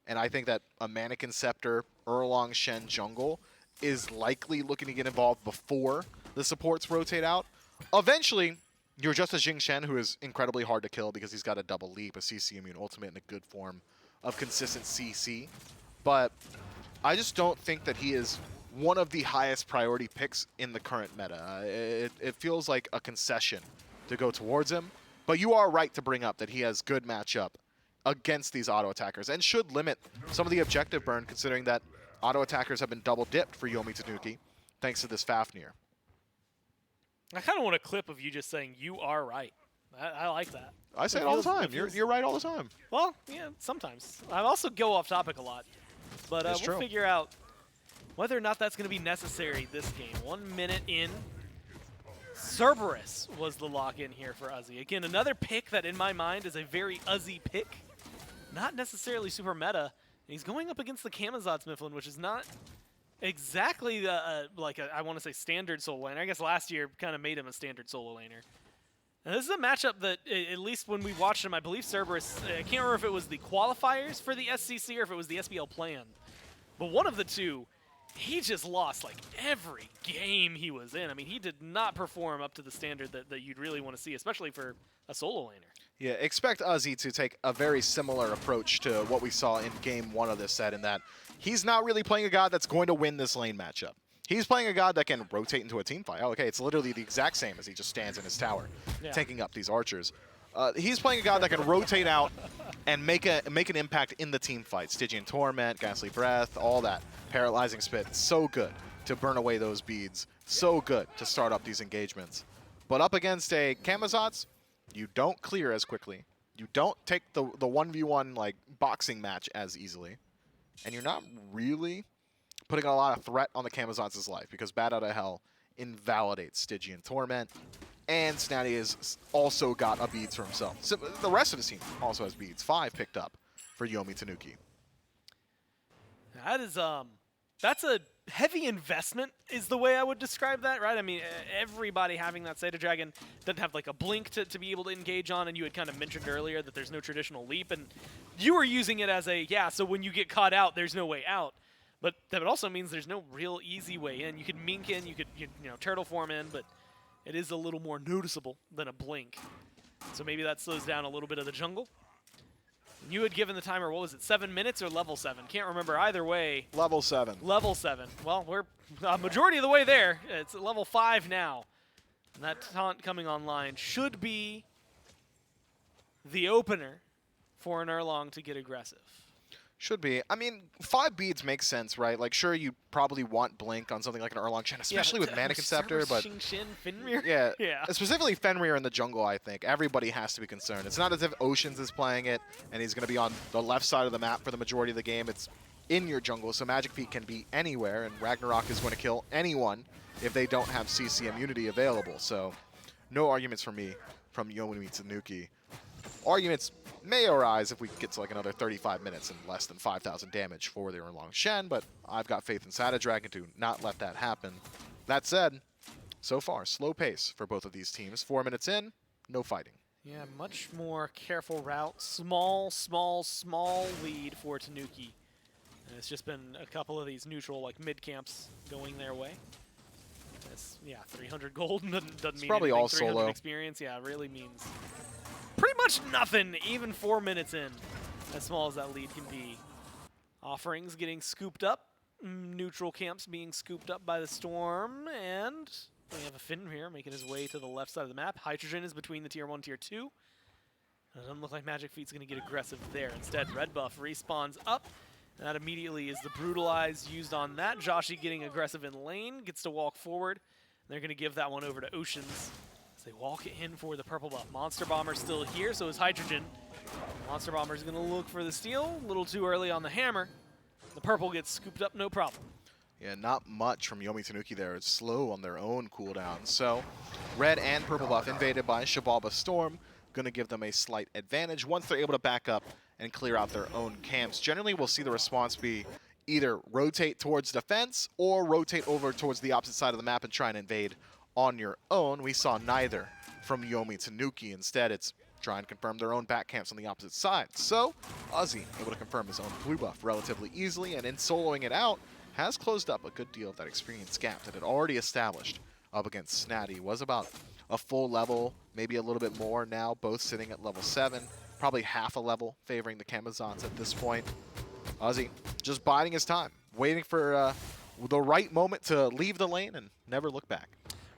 And I think that a Mannequin Scepter, Erlong Shen jungle is likely looking to get involved before the supports rotate out. Eventually, you're just a Jing Shen, who is incredibly hard to kill because he's got a double leap, a CC immune ultimate, and a good form of consistent CC. But I just don't think that he is one of the highest priority picks in the current meta. It feels like a concession to go towards him. But you are right to bring up that he has good matchup against these auto attackers and should limit some of the objective burn, considering that auto attackers have been double dipped for Yomi Tanuki thanks to this Fafnir. I kind of want a clip of you just saying you are right. I like that. I say it all the time. You're right all the time. Well, yeah, sometimes. I also go off topic a lot. But we'll figure out whether or not that's going to be necessary this game. 1 minute in. Cerberus was the lock-in here for Uzi. Again, another pick that in my mind is a very Uzi pick. Not necessarily super meta. And he's going up against the Camazotz Mifflin, which is not exactly the I want to say standard solo laner. I guess last year kind of made him a standard solo laner. And this is a matchup that, at least when we watched him, I believe Cerberus, I can't remember if it was the qualifiers for the SCC or if it was the SBL plan. But one of the two, he just lost like every game he was in. I mean, he did not perform up to the standard that you'd really want to see, especially for a solo laner. Yeah, expect Uzi to take a very similar approach to what we saw in game 1 of this set, in that he's not really playing a god that's going to win this lane matchup. He's playing a god that can rotate into a team fight. Oh, okay, it's literally the exact same as he just stands in his tower, taking up these archers. He's playing a god that can rotate out and make an impact in the team fight. Stygian Torment, Ghastly Breath, all that. Paralyzing Spit, so good to burn away those beads. So good to start up these engagements. But up against a Camazotz, you don't clear as quickly. You don't take the 1v1 like boxing match as easily. And you're not really putting a lot of threat on the Camazotz's life, because Bat Out of Hell invalidates Stygian Torment. And Snatty has also got a beads for himself. So the rest of his team also has beads. 5 picked up for Yomi Tanuki. That is that's a heavy investment is the way I would describe that, right? I mean, everybody having that Seta Dragon doesn't have like a blink to be able to engage on, and you had kind of mentioned earlier that there's no traditional leap, and you were using it as a, so when you get caught out, there's no way out. But that also means there's no real easy way in. You could mink in, you could turtle form in, but it is a little more noticeable than a blink. So maybe that slows down a little bit of the jungle. You had given the timer, what was it, 7 minutes or level 7? Can't remember either way. Level 7. Level 7. Well, we're a majority of the way there. It's at level 5 now. And that taunt coming online should be the opener for an Erlong to get aggressive. Should be. I mean, 5 beads makes sense, right? Like, sure, you probably want blink on something like an Erlong Shen, especially with Mannequin Scepter, but Fenrir? yeah, specifically Fenrir in the jungle, I think. Everybody has to be concerned. It's not as if Oceans is playing it, and he's going to be on the left side of the map for the majority of the game. It's in your jungle, so Magic Feet can be anywhere, and Ragnarok is going to kill anyone if they don't have CC immunity available. So, no arguments for me from Yomi Tanuki. Arguments may arise if we get to like another 35 minutes and less than 5,000 damage for the Erlong Shen, but I've got faith in Seta Dragon to not let that happen. That said, so far, slow pace for both of these teams. 4 minutes in, no fighting. Yeah, much more careful route. Small lead for Tanuki. And it's just been a couple of these neutral, like, mid-camps going their way. It's, 300 gold doesn't mean probably anything. all 300 solo. Experience, it really means pretty much nothing, even 4 minutes in, as small as that lead can be. Offerings getting scooped up. Neutral camps being scooped up by the Storm, and we have a Finn here making his way to the left side of the map. Hydrogen is between the Tier 1 and Tier 2. It doesn't look like Magic Feet's going to get aggressive there. Instead, Red Buff respawns up, and that immediately is the Brutalize used on that. Joshi getting aggressive in lane, gets to walk forward. They're going to give that one over to Oceans. They walk it in for the purple buff. Monster Bomber's still here, so is Hydrogen. Monster Bomber's going to look for the steal. A little too early on the hammer. The purple gets scooped up, no problem. Yeah, not much from Yomi Tanuki there. It's slow on their own cooldown. So, red and purple buff invaded by Xibalba Storm. Going to give them a slight advantage once they're able to back up and clear out their own camps. Generally, we'll see the response be either rotate towards defense or rotate over towards the opposite side of the map and try and invade on your own. We saw neither from Yomi Tanuki. Instead, it's try and confirm their own back camps on the opposite side. So, Ozzy able to confirm his own blue buff relatively easily, and in soloing it out, has closed up a good deal of that experience gap that had already established up against Snatty. Was about a full level, maybe a little bit more now, both sitting at level 7, probably half a level favoring the Camazons at this point. Ozzy just biding his time, waiting for the right moment to leave the lane and never look back.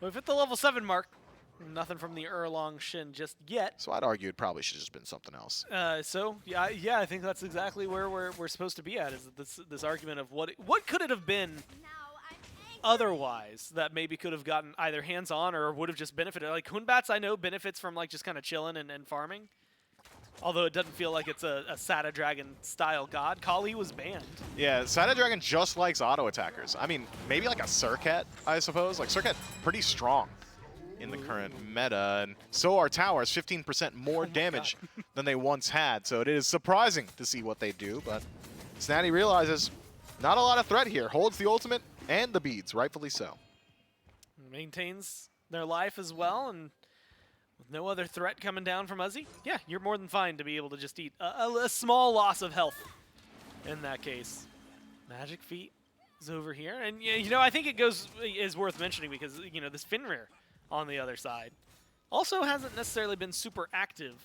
We've hit the level 7 mark. Nothing from the Erlong Shin just yet. So I'd argue it probably should have just been something else. Yeah, I think that's exactly where we're supposed to be at. Is this argument of what could it have been otherwise that maybe could have gotten either hands on or would have just benefited. Like Hunbats, I know benefits from like just kind of chilling and farming. Although it doesn't feel like it's a Sada Dragon style god. Kali was banned. Yeah, Sada Dragon just likes auto attackers. I mean, maybe like a Surcat, I suppose. Like Surcat, pretty strong in the current meta, and so are towers, 15% more damage than they once had. So it is surprising to see what they do, but Snatty realizes not a lot of threat here. Holds the ultimate and the beads, rightfully so. Maintains their life as well, and with no other threat coming down from Ozzy, yeah, you're more than fine to be able to just eat a small loss of health in that case. Magic Feet is over here, and you know, I think it is worth mentioning because, you know, this Fenrir on the other side also hasn't necessarily been super active.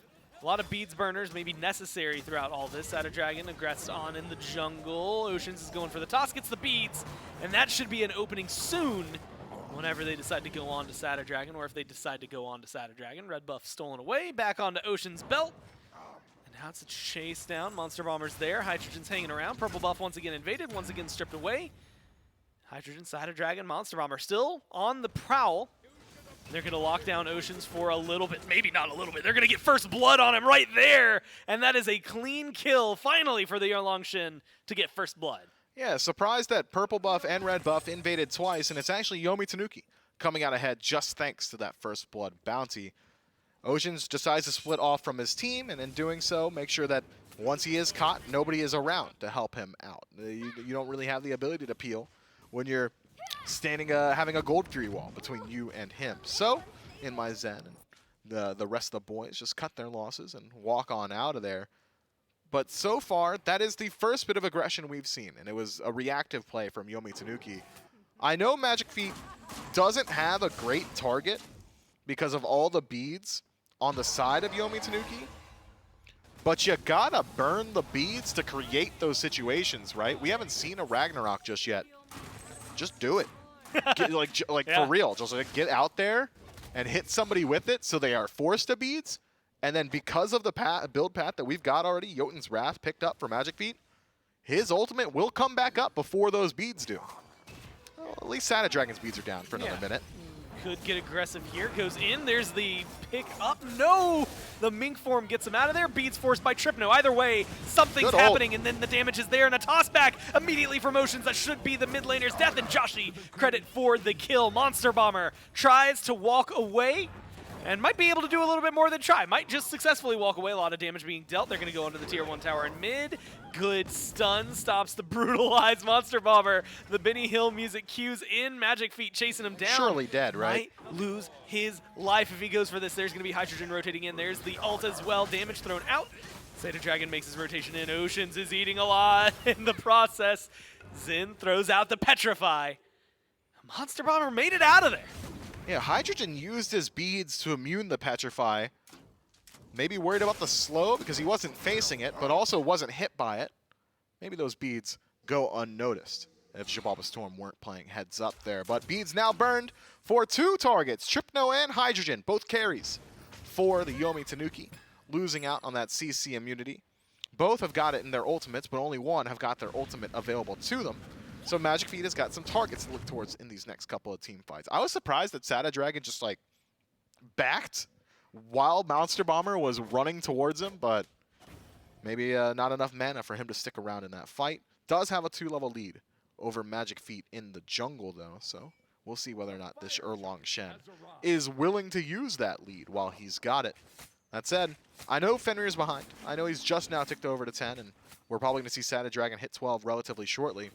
A lot of beads burners may be necessary throughout all this. Sada Dragon aggressed on in the jungle. Oceans is going for the toss, gets the beads, and that should be an opening soon whenever they decide to go on to Sada Dragon, or if they decide to go on to Sada Dragon. Red buff stolen away, back onto Ocean's belt. And now it's a chase down. Monster Bomber's there. Hydrogen's hanging around. Purple buff once again invaded, once again stripped away. Hydrogen, Sada Dragon, Monster Bomber still on the prowl. They're going to lock down Oceans for a little bit. Maybe not a little bit. They're going to get first blood on him right there. And that is a clean kill, finally, for the Erlong Shin to get first blood. Yeah, surprised that purple buff and red buff invaded twice, and it's actually Yomi Tanuki coming out ahead just thanks to that first blood bounty. Oceans decides to split off from his team, and in doing so, make sure that once he is caught, nobody is around to help him out. You don't really have the ability to peel when you're standing, having a Gold Fury wall between you and him. So, in my zen, and the rest of the boys just cut their losses and walk on out of there. But so far, that is the first bit of aggression we've seen, and it was a reactive play from Yomi Tanuki. I know Magic Feet doesn't have a great target because of all the beads on the side of Yomi Tanuki, but you gotta burn the beads to create those situations, right? We haven't seen a Ragnarok just yet. Just do it. Yeah. For real. Just like, get out there and hit somebody with it so they are forced to beads. And then because of the build path that we've got already, Jotun's Wrath picked up for Magic Feet, his ultimate will come back up before those beads do. Well, at least Sada Dragon's beads are down for another minute. Could get aggressive here. Goes in. There's the pick up. No! The Mink form gets him out of there. Beads forced by Tripno. Either way, something's happening, and then the damage is there. And a toss back immediately from Oceans. That should be the mid laner's death. And Joshi, credit for the kill. Monster Bomber tries to walk away and might be able to do a little bit more than try. Might just successfully walk away. A lot of damage being dealt. They're going to go into the tier 1 tower in mid. Good stun. Stops the brutalized Monster Bomber. The Benny Hill music cues in. Magic Feet chasing him down. Surely dead, right? Might lose his life if he goes for this. There's going to be Hydrogen rotating in. There's the ult as well. Damage thrown out. Sada Dragon makes his rotation in. Oceans is eating a lot in the process. Zin throws out the Petrify. Monster Bomber made it out of there. Yeah, Hydrogen used his beads to immune the Petrify. Maybe worried about the slow because he wasn't facing it, but also wasn't hit by it. Maybe those beads go unnoticed if Xibalba Storm weren't playing heads up there. But beads now burned for 2 targets, Tripno and Hydrogen, both carries for the Yomi Tanuki, losing out on that CC immunity. Both have got it in their ultimates, but only one have got their ultimate available to them. So Magic Feet has got some targets to look towards in these next couple of team fights. I was surprised that Sada Dragon just like backed while Monster Bomber was running towards him, but maybe not enough mana for him to stick around in that fight. Does have a 2-level lead over Magic Feet in the jungle though, so we'll see whether or not this Erlong Shen is willing to use that lead while he's got it. That said, I know Fenrir's behind. I know he's just now ticked over to 10, and we're probably going to see Sada Dragon hit 12 relatively shortly.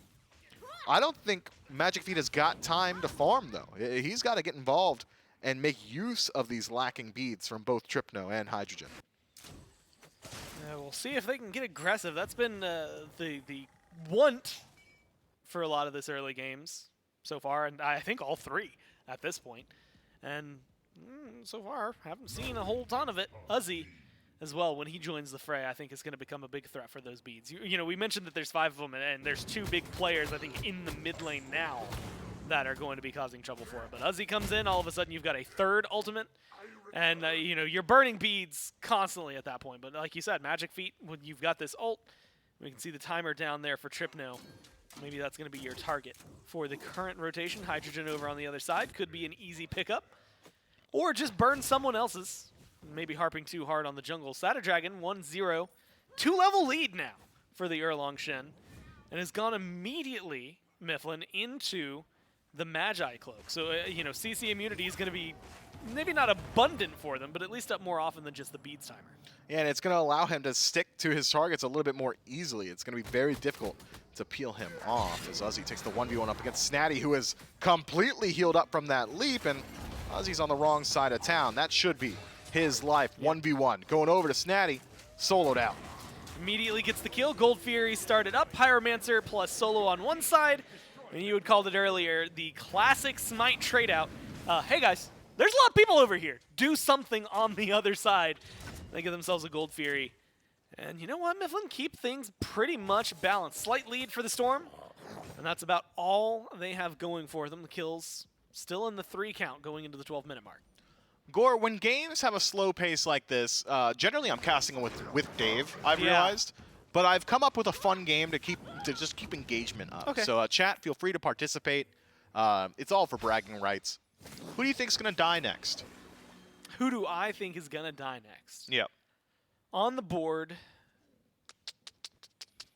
I don't think Magic Feet has got time to farm, though. He's got to get involved and make use of these lacking beads from both Trypno and Hydrogen. We'll see if they can get aggressive. That's been the want for a lot of this early games so far, and I think all three at this point. And so far, haven't seen a whole ton of it. Uzi as well, when he joins the fray, I think is going to become a big threat for those beads. You know, we mentioned that there's 5 of them, and there's 2 big players, I think, in the mid lane now that are going to be causing trouble for it. But Uzi comes in, all of a sudden you've got a 3rd ultimate, and you know, you're burning beads constantly at that point. But like you said, Magic Feet, when you've got this ult, we can see the timer down there for Trypno. Maybe that's going to be your target for the current rotation. Hydrogen over on the other side could be an easy pickup, or just burn someone else's. Maybe harping too hard on the jungle. SatterDragon 1-0, 2-level lead now for the Erlong Shen, and has gone immediately, Mifflin, into the Magi Cloak. So, you know, CC immunity is going to be maybe not abundant for them, but at least up more often than just the beads timer. Yeah, and it's going to allow him to stick to his targets a little bit more easily. It's going to be very difficult to peel him off as Uzi takes the 1v1 up against Snatty, who is completely healed up from that leap, and Uzi's on the wrong side of town. That should be his life. 1v1. Going over to Snatty, soloed out. Immediately gets the kill. Gold Fury started up. Pyromancer plus Solo on one side. And you had called it earlier, the classic Smite trade out. Hey guys, there's a lot of people over here. Do something on the other side. They get themselves a Gold Fury. And you know what, Mifflin? Keep things pretty much balanced. Slight lead for the Storm. And that's about all they have going for them. The kills still in the 3 count going into the 12-minute mark. Gore, when games have a slow pace like this, generally I'm casting with Dave, I've realized. But I've come up with a fun game to just keep engagement up. Okay. So chat, feel free to participate. It's all for bragging rights. Who do you think's going to die next? Who do I think is going to die next? Yep. On the board.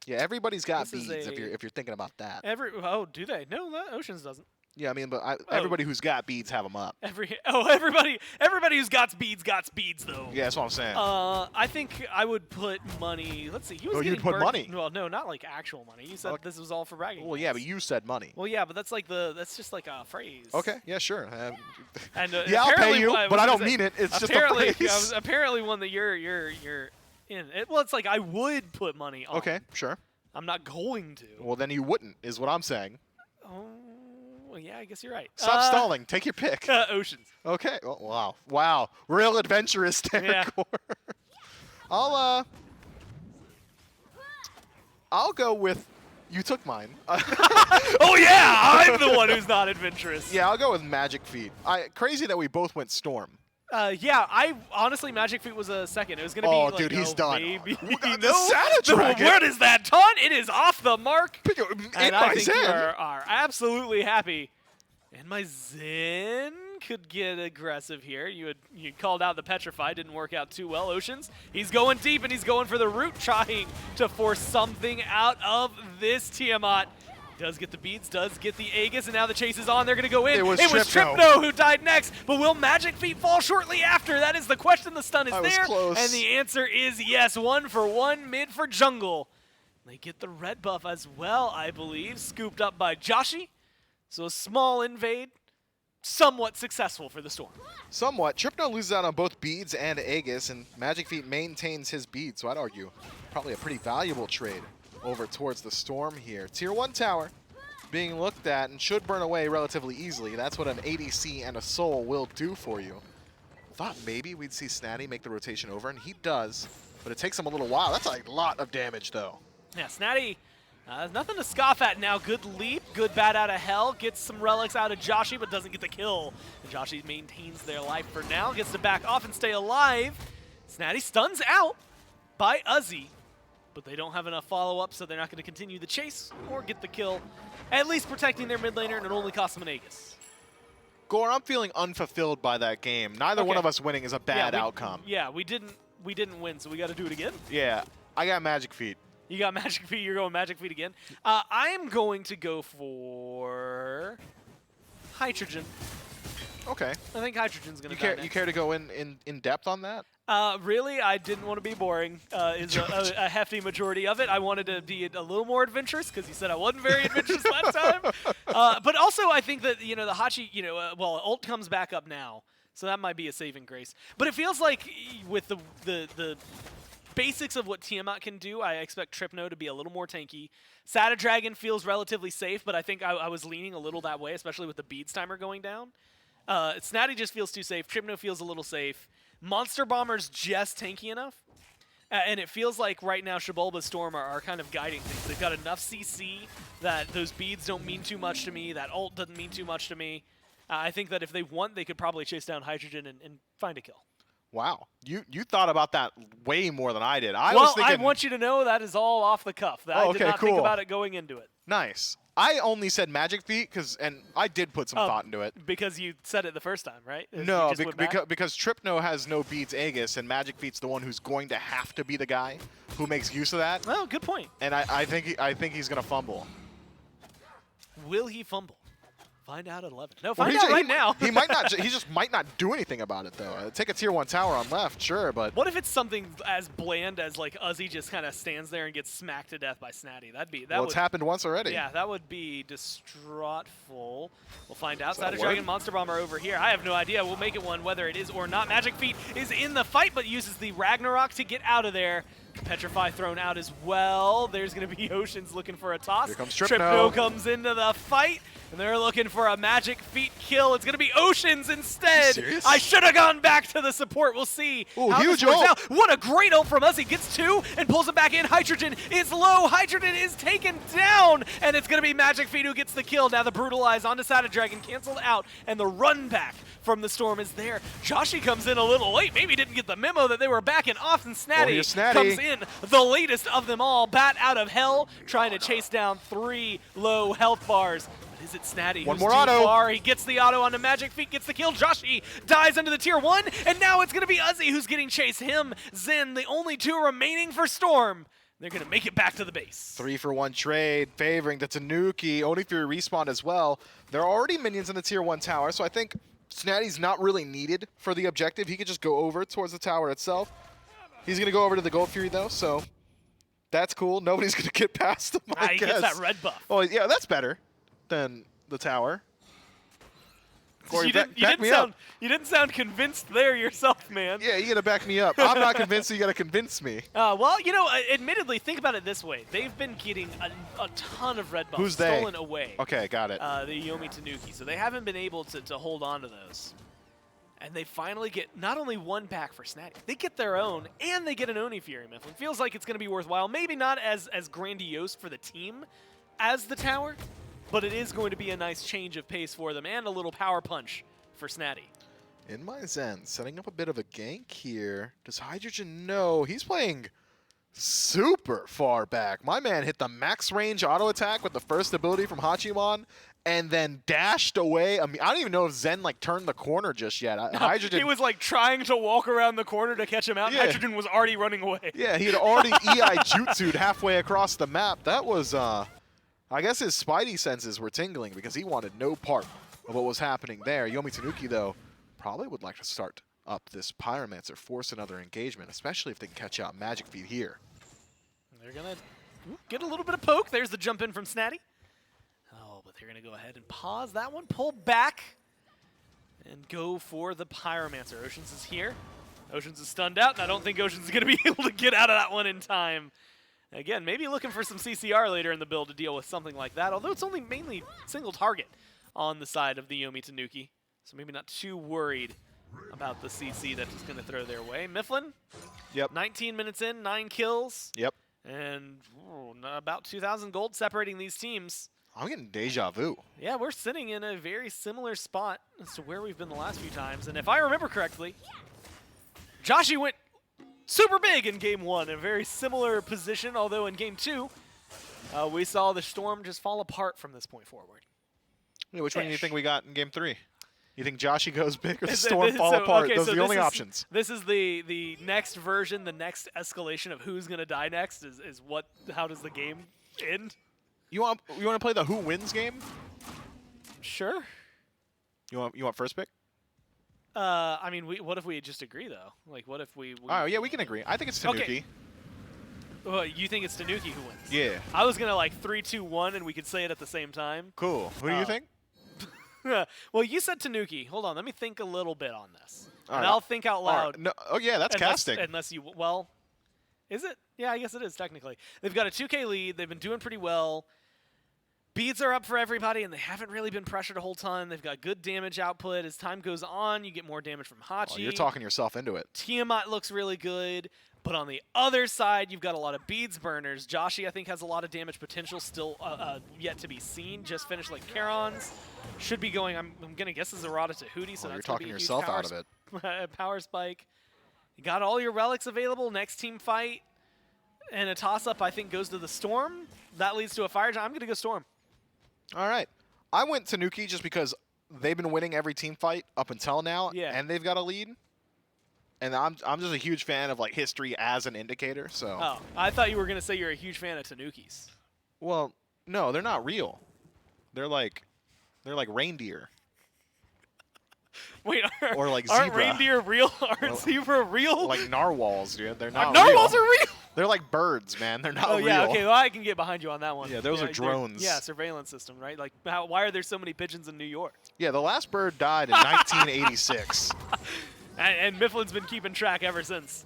Yeah, everybody's got This is beads if you're thinking about that. Oh, do they? No, Oceans doesn't. Yeah, I mean, but everybody who's got beads have them up. Everybody who's got beads though. Yeah, that's what I'm saying. I think I would put money. Let's see. He was you'd put money. Well, no, not like actual money. You said this was all for bragging. Well, yeah, but you said money. Well, yeah, but that's just like a phrase. Okay, yeah, sure. And yeah, I'll pay you, but I don't mean it. It's just a phrase. Apparently, one that you're in. Well, it's like I would put money on. Okay, sure. I'm not going to. Well, then you wouldn't, is what I'm saying. Oh. Well, yeah, I guess you're right. Stop stalling. Take your pick. Oceans. Okay. Oh, wow. Real adventurous there, Yeah. Gore. I'll go with. You took mine. Oh yeah, I'm the one who's not adventurous. Yeah, I'll go with Magic Feet. Crazy that we both went Storm. Yeah, I honestly Magic Feet was a second. It was gonna be. Oh, like, dude, he's done. Maybe. No, SatterDragon. Where does that taunt? It is off the mark. And I think you are absolutely happy. And my Zen could get aggressive here. You called out the Petrify, didn't work out too well. Oceans, he's going deep and he's going for the root, trying to force something out of this Tiamat. Does get the beads, does get the Aegis, and now the chase is on. They're going to go in. It was Trypno who died next, but will Magic Feet fall shortly after? That is the question. The stun is there, close. And the answer is yes. 1 for 1 mid for jungle. They get the red buff as well, I believe, scooped up by Joshi. So a small invade, somewhat successful for the Storm. Somewhat. Trypno loses out on both beads and Aegis, and Magic Feet maintains his beads, so I'd argue probably a pretty valuable trade over towards the Storm here. Tier 1 tower being looked at and should burn away relatively easily. That's what an ADC and a Soul will do for you. Thought maybe we'd see Snatty make the rotation over, and he does, but it takes him a little while. That's a lot of damage, though. Yeah, Snatty, nothing to scoff at now. Good leap, good bat out of hell. Gets some relics out of Joshi, but doesn't get the kill. And Joshi maintains their life for now. Gets to back off and stay alive. Snatty stuns out by Uzi. But they don't have enough follow-up, so they're not going to continue the chase or get the kill. At least protecting their mid laner, and it only costs them an Aegis. Gore, I'm feeling unfulfilled by that game. Neither one of us winning is a bad outcome. Yeah, we didn't win, so we got to do it again. Yeah, I got Magic Feet. You got Magic Feet. You're going Magic Feet again. I am going to go for Hydrogen. Okay. I think Hydrogen's going to die next. You care to go in depth on that? Really, I didn't want to be boring. Is a hefty majority of it. I wanted to be a little more adventurous because you said I wasn't very adventurous last time. But also, I think that the Hachi, well, ult comes back up now, So that might be a saving grace. But it feels like with the basics of what Tiamat can do, I expect Tripno to be a little more tanky. Sada Dragon feels relatively safe, but I think I was leaning a little that way, especially with the beads timer going down. Snatty just feels too safe. Tripno feels a little safe. Monster Bomber's just tanky enough. And it feels like right now Xibalba Storm are kind of guiding things. They've got enough CC that those beads don't mean too much to me. That ult doesn't mean too much to me. I think that if they want, they could probably chase down Hydrogen and find a kill. Wow. You thought about that way more than I did. I well, was thinking, I want you to know that is all off the cuff. I did not think about it going into it. Nice. I only said Magic Feet and I did put some thought into it. Because you said it the first time, right? No, because Tripno has no beats Aegis, and Magic Feet's the one who's going to have to be the guy who makes use of that. Oh, good point. And I think he's gonna fumble. Will he fumble? Find out at 11. No, find out right now. He might not. He just might not do anything about it though. Take a tier 1 tower on left, sure, but what if it's something as bland as like Uzi just kind of stands there and gets smacked to death by Snatty? Well, it's happened once already. Yeah, that would be distraughtful. We'll find out. Sada Dragon Monster Bomber over here. I have no idea. We'll make it one whether it is or not. Magic Feet is in the fight, but uses the Ragnarok to get out of there. Petrify thrown out as well. There's going to be Oceans looking for a toss. Here comes Tripno. Tripno comes into the fight, and they're looking for a Magic Feet kill. It's going to be Oceans instead. Serious? I should have gone back to the support. We'll see. Ooh, how huge this works ult. out. What a great ult from us. He gets 2 and pulls him back in. Hydrogen is low. Hydrogen is taken down, and it's going to be Magic Feet who gets the kill. Now the Brutalize onto Sada Dragon canceled out, and the run back from the Storm is there. Joshi comes in a little late. Maybe didn't get the memo that they were backing off, and Snatty comes in the latest of them all. Bat out of hell, trying to chase down 3 low health bars. But is it Snatty One who's more too auto. far? He gets the auto onto Magic Feet, gets the kill. Joshi dies into the tier 1, and now it's going to be Uzi who's getting chased. Him, Zen, the only 2 remaining for Storm. They're going to make it back to the base. 3-for-1 trade, favoring the Tanuki. Only Fury respawn as well. There are already minions in the tier 1 tower, so I think Snatty's not really needed for the objective. He could just go over towards the tower itself. He's going to go over to the Gold Fury, though, so that's cool. Nobody's going to get past him, I He guess. gets that red buff. Oh, yeah, that's better than the tower. Corey, You didn't sound convinced there yourself, man. Yeah, you got to back me up. I'm not convinced, so you got to convince me. Well, you know, admittedly, think about it this way. They've been getting a ton of red buffs stolen away. Okay, got it. The Yomi Tanuki. So they haven't been able to hold on to those. And they finally get not only 1 pack for Snatty, they get their own, and they get an Oni Fury Mifflin. Feels like it's going to be worthwhile. Maybe not as grandiose for the team as the tower, but it is going to be a nice change of pace for them and a little power punch for Snatty. In my Zen, setting up a bit of a gank here. Does Hydrogen know? He's playing super far back. My man hit the max range auto attack with the first ability from Hachiman and then dashed away. I mean, I don't even know if Zen like turned the corner just yet. Hydrogen, he was like trying to walk around the corner to catch him out. Yeah. Hydrogen was already running away. Yeah, he had already EI jutsu'd halfway across the map. That was, I guess his spidey senses were tingling because he wanted no part of what was happening there. Yomi Tanuki, though, probably would like to start up this Pyromancer, force another engagement, especially if they can catch out Magic Feet here. They're going to get a little bit of poke. There's the jump in from Snatty. Oh, but they're going to go ahead and pause that one, pull back, and go for the Pyromancer. Oceans is here. Oceans is stunned out, and I don't think Oceans is going to be able to get out of that one in time. Again, maybe looking for some CCR later in the build to deal with something like that, although it's only mainly single target on the side of the Yomi Tanuki. So maybe not too worried about the CC that he's going to throw their way. Mifflin, Yep. 19 minutes in, 9 kills. Yep. And about 2,000 gold separating these teams. I'm getting deja vu. Yeah, we're sitting in a very similar spot as to where we've been the last few times. And if I remember correctly, Joshi went super big in Game 1, a very similar position, although in Game 2, we saw the Storm just fall apart from this point forward. Yeah, which one do you think we got in Game 3? You think Joshi goes big or the Storm fall apart? Okay, Those are the only options. This is the next version, the next escalation of who's going to die next is what. How does the game end? You want to play the who wins game? Sure. You want first pick? I mean, what if we just agree though? Like, what if we Oh yeah, we can agree. I think it's Tanuki. Okay. Well, you think it's Tanuki who wins? Yeah. I was gonna like 3, 2, 1, and we could say it at the same time. Cool. Who do you think? Well, you said Tanuki. Hold on, let me think a little bit on this. All And right. I'll think out loud. No, oh, yeah, that's casting. Unless you, well, is it? Yeah, I guess it is technically. They've got a 2K lead. They've been doing pretty well. Beads are up for everybody, and they haven't really been pressured a whole ton. They've got good damage output. As time goes on, you get more damage from Hachi. Oh, you're talking yourself into it. Tiamat looks really good. But on the other side, you've got a lot of beads burners. Joshi, I think, has a lot of damage potential still yet to be seen. Just finished like Charon's. Should be going, I'm going to guess, as Arata to Hootie, so You're that's talking be a huge yourself out of it. power spike. You got all your relics available. Next team fight. And a toss-up, I think, goes to the Storm. That leads to a Fire Giant. I'm going to go Storm. All right. I went Tanuki just because they've been winning every team fight up until now, and they've got a lead. And I'm just a huge fan of like history as an indicator. So. Oh, I thought you were gonna say you're a huge fan of Tanukis. Well, no, they're not real. They're like reindeer. Wait, or like aren't zebra. Reindeer real? Aren't zebra real? Like narwhals, dude. They're not narwhals real. are real. They're like birds, man. They're not real. Oh yeah, okay. Well, I can get behind you on that one. Yeah, those are drones. Yeah, surveillance system, right? Like, why are there so many pigeons in New York? Yeah, the last bird died in 1986. And Mifflin's been keeping track ever since.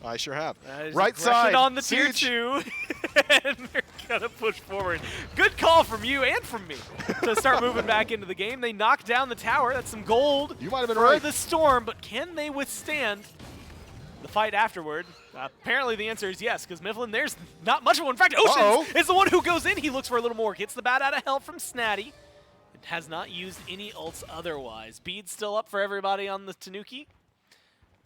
I sure have. Right side on the tier 2, and they're gonna push forward. Good call from you and from me to start moving back into the game. They knock down the tower. That's some gold you might have been for right. the Storm, but can they withstand the fight afterward? Apparently the answer is yes, because Mifflin, there's not much of one. In fact, Oceans is the one who goes in. He looks for a little more. Gets the bat out of hell from Snatty. And has not used any ults otherwise. Bead's still up for everybody on the Tanuki.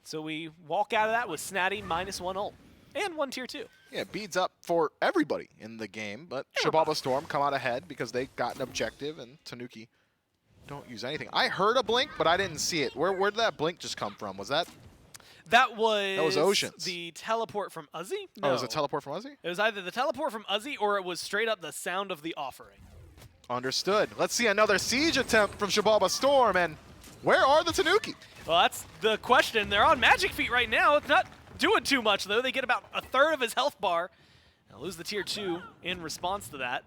So we walk out of that with Snatty -1 ult. And 1 tier 2. Yeah, Bead's up for everybody in the game, but Xibalba Storm come out ahead because they got an objective, and Tanuki don't use anything. I heard a blink, but I didn't see it. Where did that blink just come from? Was that? That was Oceans. The teleport from Uzi? No. Oh, it was a teleport from Uzi? It was either the teleport from Uzi or it was straight up the sound of the offering. Understood. Let's see another siege attempt from Xibalba Storm, and where are the Tanuki? Well, that's the question. They're on Magic Feet right now. It's not doing too much, though. They get about a third of his health bar. They'll lose the tier 2 in response to that.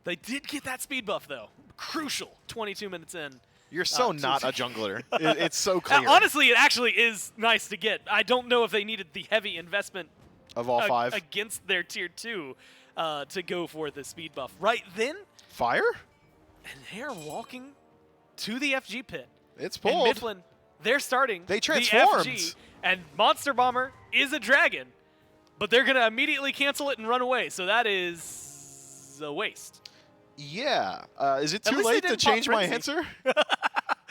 They did get that speed buff, though. Crucial 22 minutes in. You're so not a jungler. It's so clear. Honestly, it actually is nice to get. I don't know if they needed the heavy investment of all 5 against their tier 2 to go for the speed buff. Right then, Fire? And they're walking to the FG pit. It's pulled. And Mifflin, they're starting They transformed. the FG, and Monster Bomber is a dragon, but they're going to immediately cancel it and run away. So that is a waste. Yeah. Is it too late to change my answer?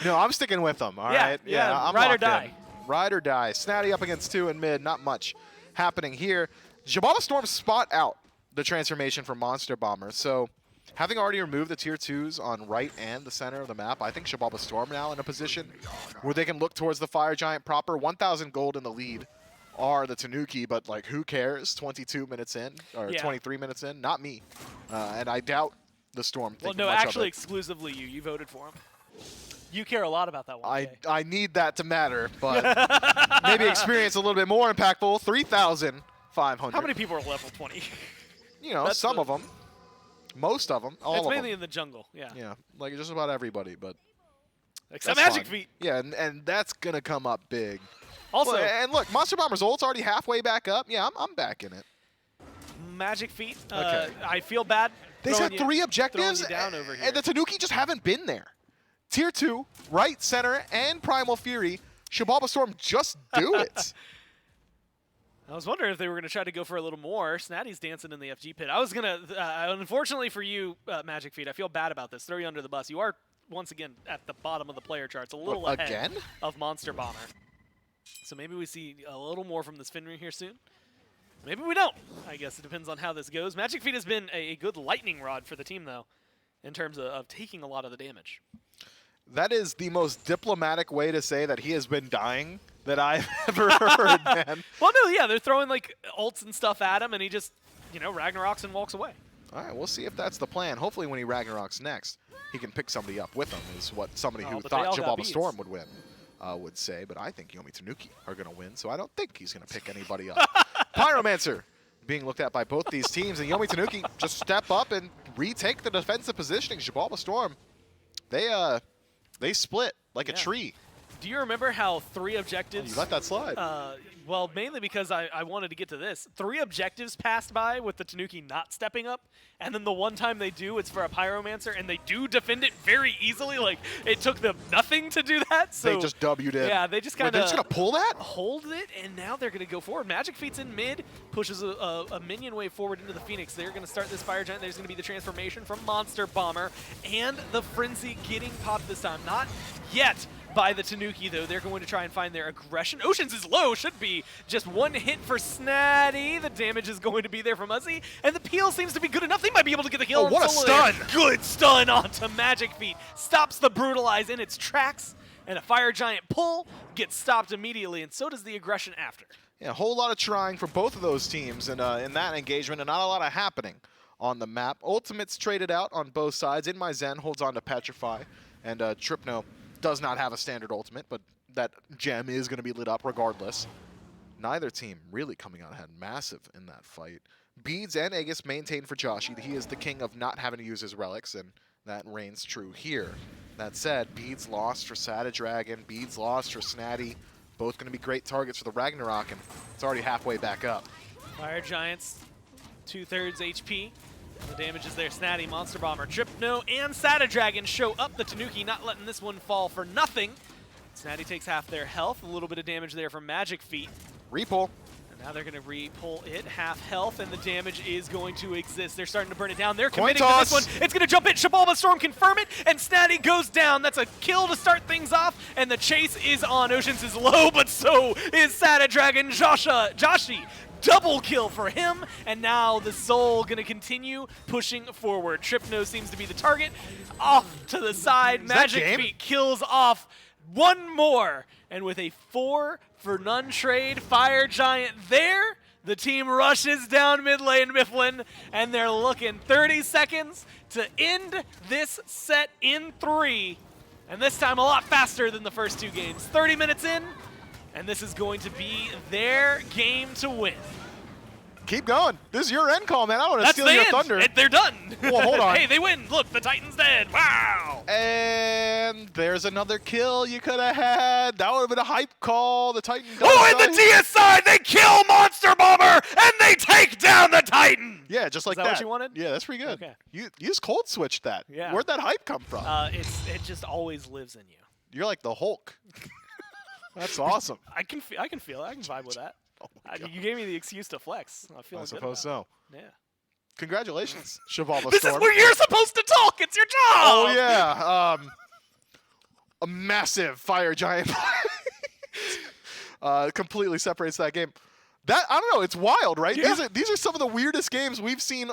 No, I'm sticking with them. All right. Yeah, I'm ride or locked die. in. Ride or die. Snatty up against 2 in mid. Not much happening here. Xibalba Storm spot out the transformation from Monster Bomber. So having already removed the tier 2s on right and the center of the map, I think Xibalba Storm now in a position where they can look towards the Fire Giant proper. 1,000 gold in the lead are the Tanuki, but like who cares? 22 minutes in or 23 minutes in? Not me. And I doubt the Storm. Well, no, actually, exclusively you. You voted for him. You care a lot about that one. I need that to matter, but maybe experience a little bit more impactful. 3,500. How many people are level 20? You know, some of them. Most of them. All of them. It's mainly in the jungle, yeah. Yeah, like just about everybody, but except Magic Feet. Yeah, and that's going to come up big. Also, well, and look, Monster Bomber's ult's already halfway back up. Yeah, I'm back in it. Magic Feet. Okay. I feel bad. They had 3 objectives, down over here. and the Tanuki just haven't been there. Tier 2, right, center, and Primal Fury. Xibalba Storm just do it. I was wondering if they were going to try to go for a little more. Snatty's dancing in the FG pit. I was going to, unfortunately for you, Magic Feet, I feel bad about this. Throw you under the bus. You are, once again, at the bottom of the player charts, a little ahead of Monster Bomber. So maybe we see a little more from this Finry here soon. Maybe we don't. I guess it depends on how this goes. Magic Feet has been a good lightning rod for the team, though, in terms of taking a lot of the damage. That is the most diplomatic way to say that he has been dying that I've ever heard, man. Well, no, yeah, they're throwing, like, ults and stuff at him, and he just, you know, Ragnaroks and walks away. All right, we'll see if that's the plan. Hopefully when he Ragnaroks next, he can pick somebody up with him, is what somebody who thought Xibalba Storm would win would say. But I think Yomi Tanuki are going to win, so I don't think he's going to pick anybody up. Pyromancer being looked at by both these teams, and Yomi Tanuki just step up and retake the defensive positioning. Xibalba Storm, they They split like a Yeah. tree. Do you remember how 3 Oh, objectives? you let that slide. Well, mainly because I wanted to get to this. 3 objectives passed by with the Tanuki not stepping up, and then the one time they do, it's for a Pyromancer, and they do defend it very easily. Like, it took them nothing to do that. So they just W'd it. yeah, they just Wait, kind they're of just going to pull that? hold it, and now they're going to go forward. Magic Feet's in mid, pushes a minion wave forward into the Phoenix. They're going to start this Fire Giant. There's going to be the transformation from Monster Bomber, and the Frenzy getting popped this time. Not yet by the Tanuki, though. They're going to try and find their aggression. Oceans is low, should be just 1 hit for Snatty. The damage is going to be there from Muzzy, and the peel seems to be good enough. They might be able to get the kill. Oh, what a stun! Good stun onto Magic Feet. Stops the Brutalize in its tracks, and a Fire Giant pull gets stopped immediately, and so does the aggression after. Yeah, a whole lot of trying for both of those teams in that engagement, and not a lot of happening on the map. Ultimates traded out on both sides. In My Zen holds on to Petrify, and Tripno does not have a standard ultimate, but that gem is going to be lit up regardless. Neither team really coming out ahead massive in that fight. Beads and Aegis maintain for Joshi. He is the king of not having to use his relics, and that reigns true here. That said, Beads lost for Sada Dragon, Beads lost for Snatty. Both going to be great targets for the Ragnarok, and it's already halfway back up. Fire Giants, 2/3 HP. The damage is there. Snatty, Monster Bomber, Tripno, and Sada Dragon show up. The Tanuki not letting this one fall for nothing. Snatty takes half their health. A little bit of damage there from Magic Feet. Repull. And now they're going to re-pull it. Half health, and the damage is going to exist. They're starting to burn it down. They're Coin committing to this toss. one. It's going to jump in. Xibalba Storm confirm it, and Snatty goes down. That's a kill to start things off, and the chase is on. Oceans is low, but so is Sada Dragon. Joshi. Double kill for him, and now the Soul gonna continue pushing forward. Tripno seems to be the target. Off to the side, Magic Feet kills off one more, and with a 4-for-none trade, Fire Giant there, the team rushes down mid lane Mifflin, and they're looking 30 seconds to end this set in 3, and this time a lot faster than the first 2 games. 30 minutes in, and this is going to be their game to win. Keep going. This is your end call, man. I want to That's steal the your end. thunder. They're done. Well, hold on. Hey, they win. Look, the Titan's dead. Wow. And there's another kill you could have had. That would have been a hype call. The Titan goes Oh, and down. the DS side, they kill Monster Bomber, and they take down the Titan. Yeah, just like that what you wanted? Yeah, that's pretty good. Okay. You just cold switched that. Yeah. Where'd that hype come from? It just always lives in you. You're like the Hulk. That's awesome. I can feel it. I can vibe with that. Oh my God. You gave me the excuse to flex. I feel I good suppose about so. it. Yeah. Congratulations, Xibalba This Storm. is where you're supposed to talk. It's your job. Oh yeah, a massive Fire Giant completely separates that game. That I don't know. It's wild, right? Yeah. These are some of the weirdest games we've seen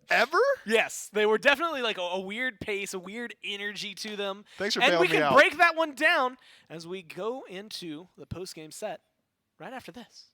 ever. Yes, they were definitely like a weird pace, a weird energy to them. Thanks for and we bailing me can out. break that one down as we go into the post-game set right after this.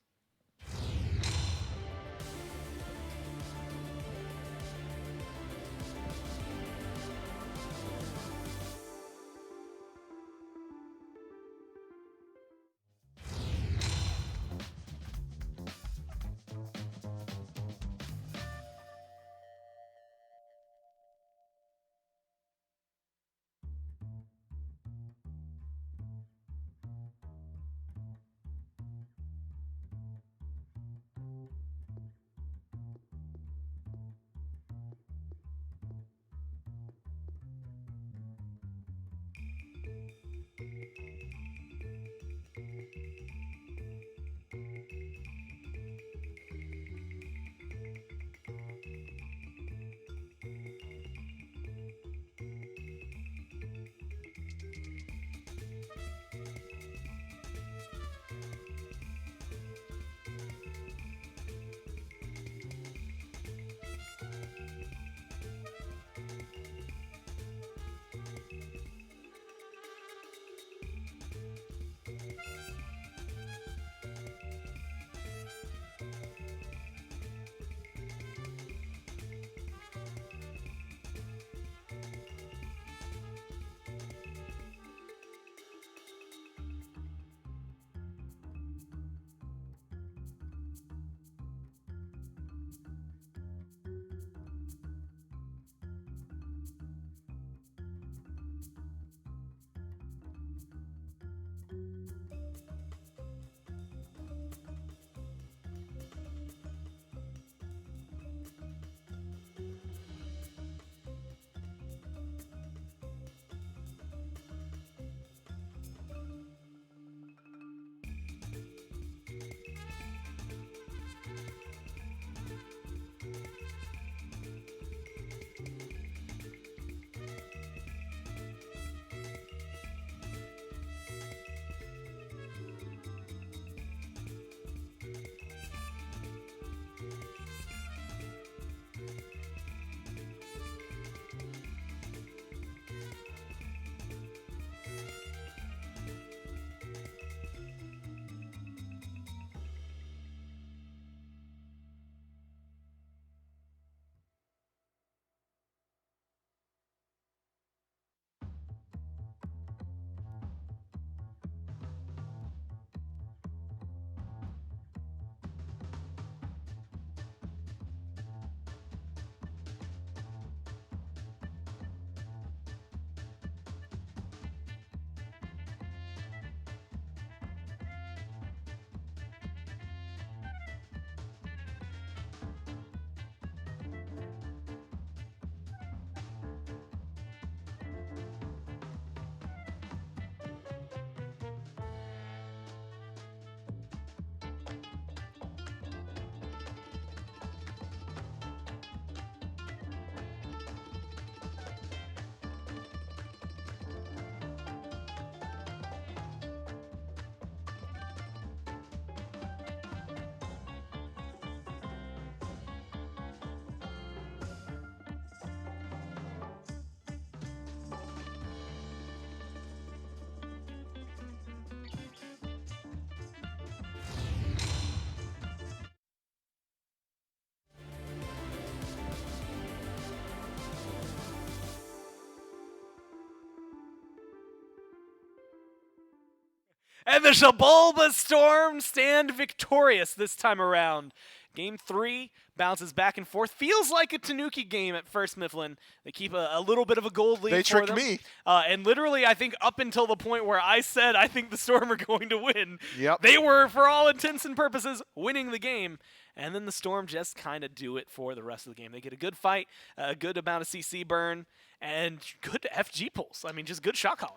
And the Xibalba Storm stand victorious this time around. Game 3 bounces back and forth. Feels like a Tanuki game at first, Mifflin. They keep a little bit of a gold lead They for tricked them. me. And literally, I think up until the point where I said I think the Storm are going to win, Yep. they were, for all intents and purposes, winning the game. And then the Storm just kind of do it for the rest of the game. They get a good fight, a good amount of CC burn, and good FG pulls. I mean, just good shot calling.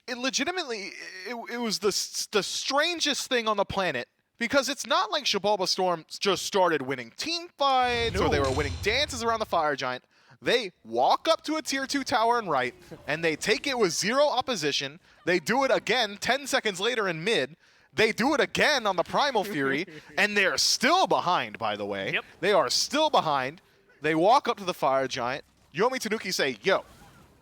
It legitimately, it was the strangest thing on the planet. Because it's not like Xibalba Storm just started winning team fights or they were winning dances around the Fire Giant. They walk up to a tier 2 tower and right, and they take it with 0 opposition. They do it again 10 seconds later in mid. They do it again on the Primal Fury, and they're still behind, by the way. Yep. They are still behind. They walk up to the Fire Giant. Yomi Tanuki say, yo,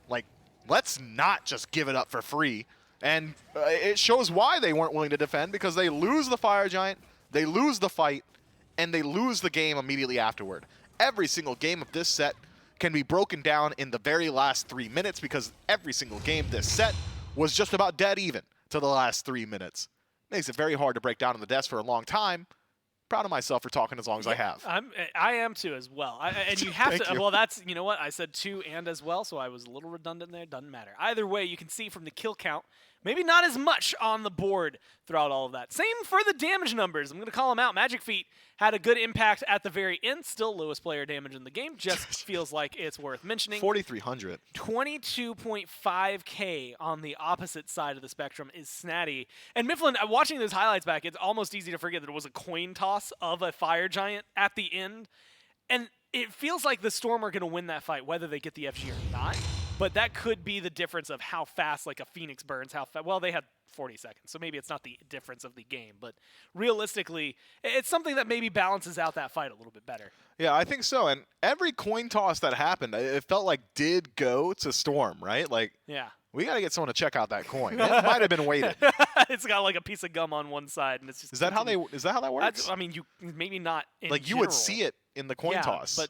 like, let's not just give it up for free. And it shows why they weren't willing to defend, because they lose the Fire Giant, they lose the fight, and they lose the game immediately afterward. Every single game of this set can be broken down in the very last 3 minutes, because every single game this set was just about dead even to the last 3 minutes. Makes it very hard to break down on the desk for a long time. Proud of myself for talking as long as I have. I am too as well. And you have Thank to. you. Well, that's, you know what, I said too and as well, so I was a little redundant there. Doesn't matter. Either way, you can see from the kill count, maybe not as much on the board throughout all of that. Same for the damage numbers. I'm going to call them out. Magic Feet had a good impact at the very end. Still lowest player damage in the game. Just feels like it's worth mentioning. 4,300. 22.5k on the opposite side of the spectrum is Snatty. And Mifflin, watching those highlights back, it's almost easy to forget that it was a coin toss of a Fire Giant at the end. And it feels like the Storm are going to win that fight, whether they get the FG or not. But that could be the difference of how fast like a Phoenix burns. Well, they had 40 seconds, so maybe it's not the difference of the game. But realistically, it's something that maybe balances out that fight a little bit better. Yeah, I think so. And every coin toss that happened, it felt like did go to Storm, right? Like, Yeah. we got to get someone to check out that coin. It might have been weighted. It's got like a piece of gum on one side, and it's just. Is that how that works? I mean, you maybe not. In Like, you would see it in the coin toss. But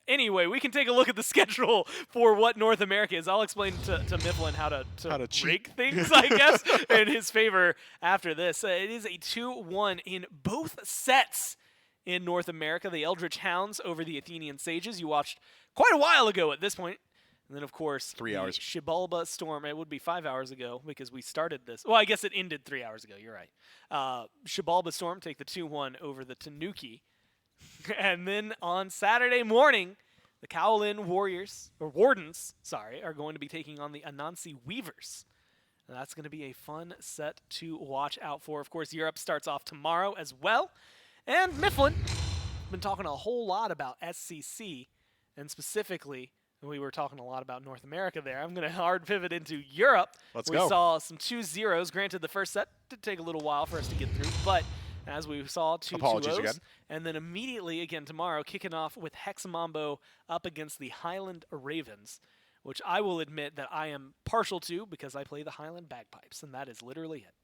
anyway, we can take a look at the schedule for what North America is. I'll explain to Mifflin how to cheat. rig things, I guess, in his favor after this. It is a 2-1 in both sets in North America. The Eldritch Hounds over the Athenian Sages. You watched quite a while ago at this point. And then, of course, 3 hours. Xibalba Storm. It would be 5 hours ago because we started this. Well, I guess it ended 3 hours ago. You're right. Xibalba Storm take the 2-1 over the Tanuki. And then on Saturday morning, the Kowloon Wardens, are going to be taking on the Anansi Weavers. And that's going to be a fun set to watch out for. Of course, Europe starts off tomorrow as well. And Mifflin, been talking a whole lot about SCC, and specifically, we were talking a lot about North America there. I'm going to hard pivot into Europe. Let's we go. saw some 2-0s. Granted, the first set did take a little while for us to get through, but as we saw, 2 Apologies 2-0s. again. And then immediately, again, tomorrow, kicking off with Hexamambo up against the Highland Ravens, which I will admit that I am partial to because I play the Highland Bagpipes, and that is literally it.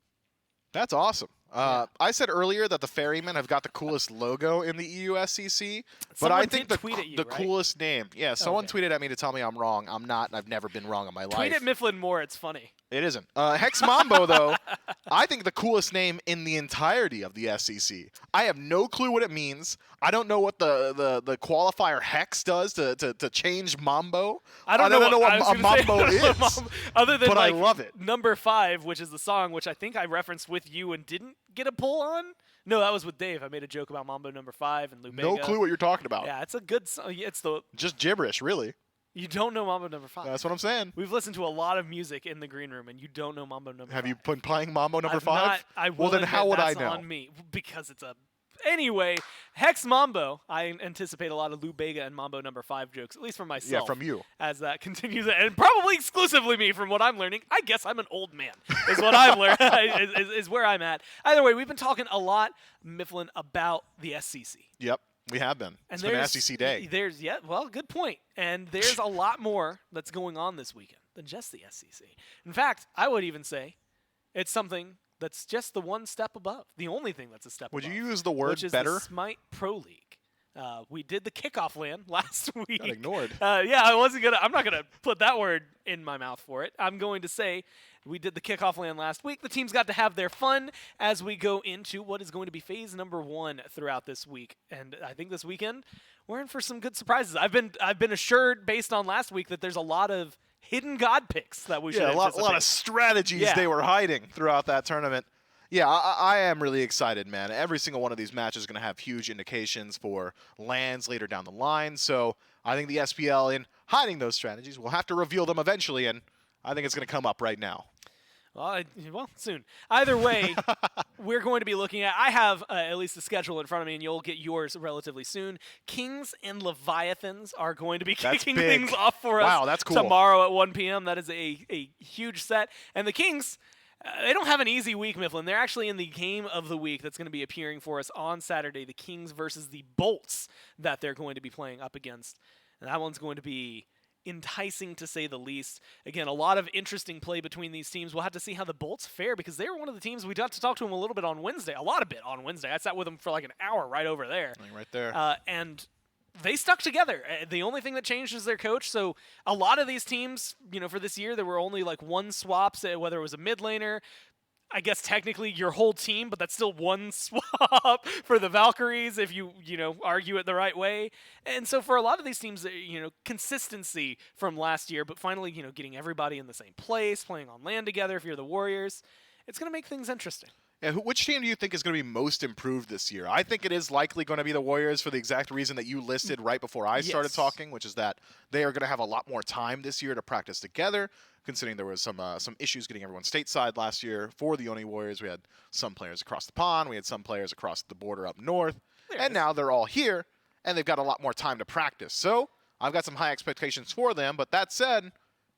That's awesome. I said earlier that the Ferrymen have got the coolest logo in the EUSCC, but Someone I think did tweet at you, the right? coolest name. Yeah, someone Okay. tweeted at me to tell me I'm wrong. I'm not, and I've never been wrong in my Tweet life. at Mifflin more, it's funny. It isn't. Hex Mambo, though, I think the coolest name in the entirety of the SCC. I have no clue what it means. I don't know what the qualifier Hex does to change Mambo. I don't know what a Mambo is. Other than but like I love it. Number 5, which is the song, which I think I referenced with you and didn't get a pull on. No, that was with Dave. I made a joke about Mambo number 5 and Lubega. No clue what you're talking about. Yeah, it's a good song. It's the Just gibberish, really. You don't know Mambo number 5. That's what I'm saying. We've listened to a lot of music in the green room, and you don't know Mambo number 5. Have you been playing Mambo number I've 5? Not, I well, then will how admit would I that's know? on me because it's a. Anyway, Hex Mambo. I anticipate a lot of Lou Bega and Mambo number 5 jokes, at least for myself. Yeah, from you. As that continues, and probably exclusively me from what I'm learning. I guess I'm an old man, is what I'm learning, is where I'm at. Either way, we've been talking a lot, Mifflin, about the SCC. Yep, we have been. And It's been SCC Day. Good point. And there's a lot more that's going on this weekend than just the SCC. In fact, I would even say it's something that's just the one step above. The only thing that's a step Would above. you use the word which is better? the SMITE Pro League. We did the kickoff land last week. Got ignored. Yeah, I'm not gonna put that word in my mouth for it. I'm going to say we did the kickoff land last week. The teams got to have their fun as we go into what is going to be phase number 1 throughout this week. And I think this weekend we're in for some good surprises. I've been assured based on last week that there's a lot of hidden god picks that we should anticipate. A lot of strategies they were hiding throughout that tournament. Yeah, I am really excited, man. Every single one of these matches is going to have huge indications for lands later down the line. So I think the SPL, in hiding those strategies, will have to reveal them eventually, and I think it's going to come up right now. Well, soon. Either way, we're going to be looking at, I have at least the schedule in front of me, and you'll get yours relatively soon. Kings and Leviathans are going to be kicking things off for us that's cool. Tomorrow at 1 p.m. That is a huge set. And the Kings, they don't have an easy week, Mifflin. They're actually in the game of the week that's going to be appearing for us on Saturday, the Kings versus the Bolts that they're going to be playing up against. And that one's going to be enticing to say the least. Again, a lot of interesting play between these teams. We'll have to see how the Bolts fare because they were one of the teams we got to talk to them a little bit on Wednesday. A lot of bit on Wednesday. I sat with them for like an hour right over there. Right there. And they stuck together. The only thing that changed is their coach. So a lot of these teams, for this year, there were only like one swaps, whether it was a mid laner, I guess technically your whole team, but that's still one swap for the Valkyries if you argue it the right way. And so for a lot of these teams, consistency from last year, but finally, getting everybody in the same place, playing on land together if you're the Warriors, it's going to make things interesting. Yeah, which team do you think is going to be most improved this year? I think it is likely going to be the Warriors for the exact reason that you listed right before I started talking, which is that they are going to have a lot more time this year to practice together, considering there was some issues getting everyone stateside last year for the Oni Warriors. We had some players across the pond. We had some players across the border up north. And now they're all here, and they've got a lot more time to practice. So I've got some high expectations for them, but that said,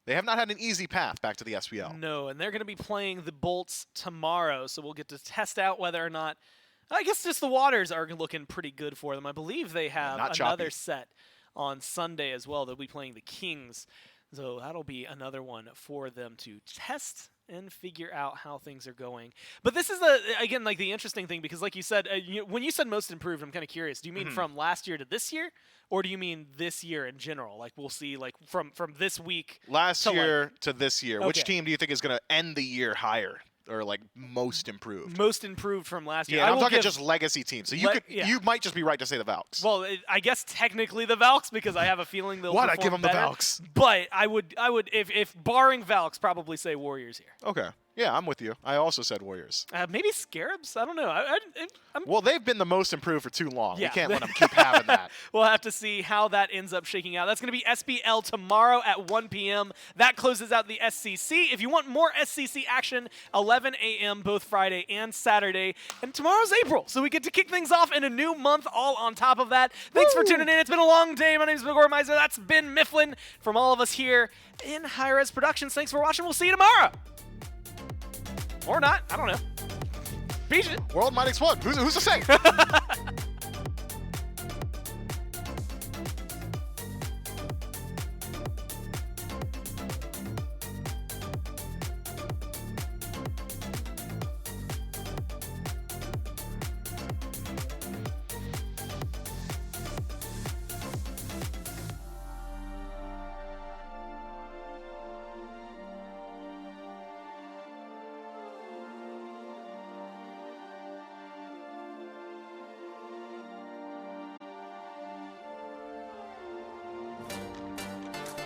they have not had an easy path back to the SPL. No, and they're going to be playing the Bolts tomorrow, so we'll get to test out whether or not, I guess just the waters are looking pretty good for them. I believe they have another set on Sunday as well. They'll be playing the Kings, so that'll be another one for them to test and figure out how things are going. But this is, again, like the interesting thing, because like you said, when you said most improved, I'm kind of curious. Do you mean from last year to this year, or do you mean this year in general? Like we'll see, like from this week. Last year to this year. Okay. Which team do you think is going to end the year higher? Or like most improved? Most improved from last year. Yeah, I'm talking just legacy teams. So you might just be right to say the Valks. Well, I guess technically the Valks, because I have a feeling they'll Why'd I give them better. the Valks? But I would if barring Valks, probably say Warriors here. Okay. Yeah, I'm with you. I also said Warriors. Maybe Scarabs? I don't know. Well, they've been the most improved for too long. Yeah. We can't let them keep having that. We'll have to see how that ends up shaking out. That's going to be SPL tomorrow at 1 p.m. That closes out the SCC. If you want more SCC action, 11 a.m. both Friday and Saturday. And tomorrow's April, so we get to kick things off in a new month all on top of that. Thanks for tuning in. It's been a long day. My name is Backdoor. That's been Mifflin from all of us here in Hi-Rez Productions. Thanks for watching. We'll see you tomorrow. Or not. I don't know. Beach it. World might explode. Who's to say?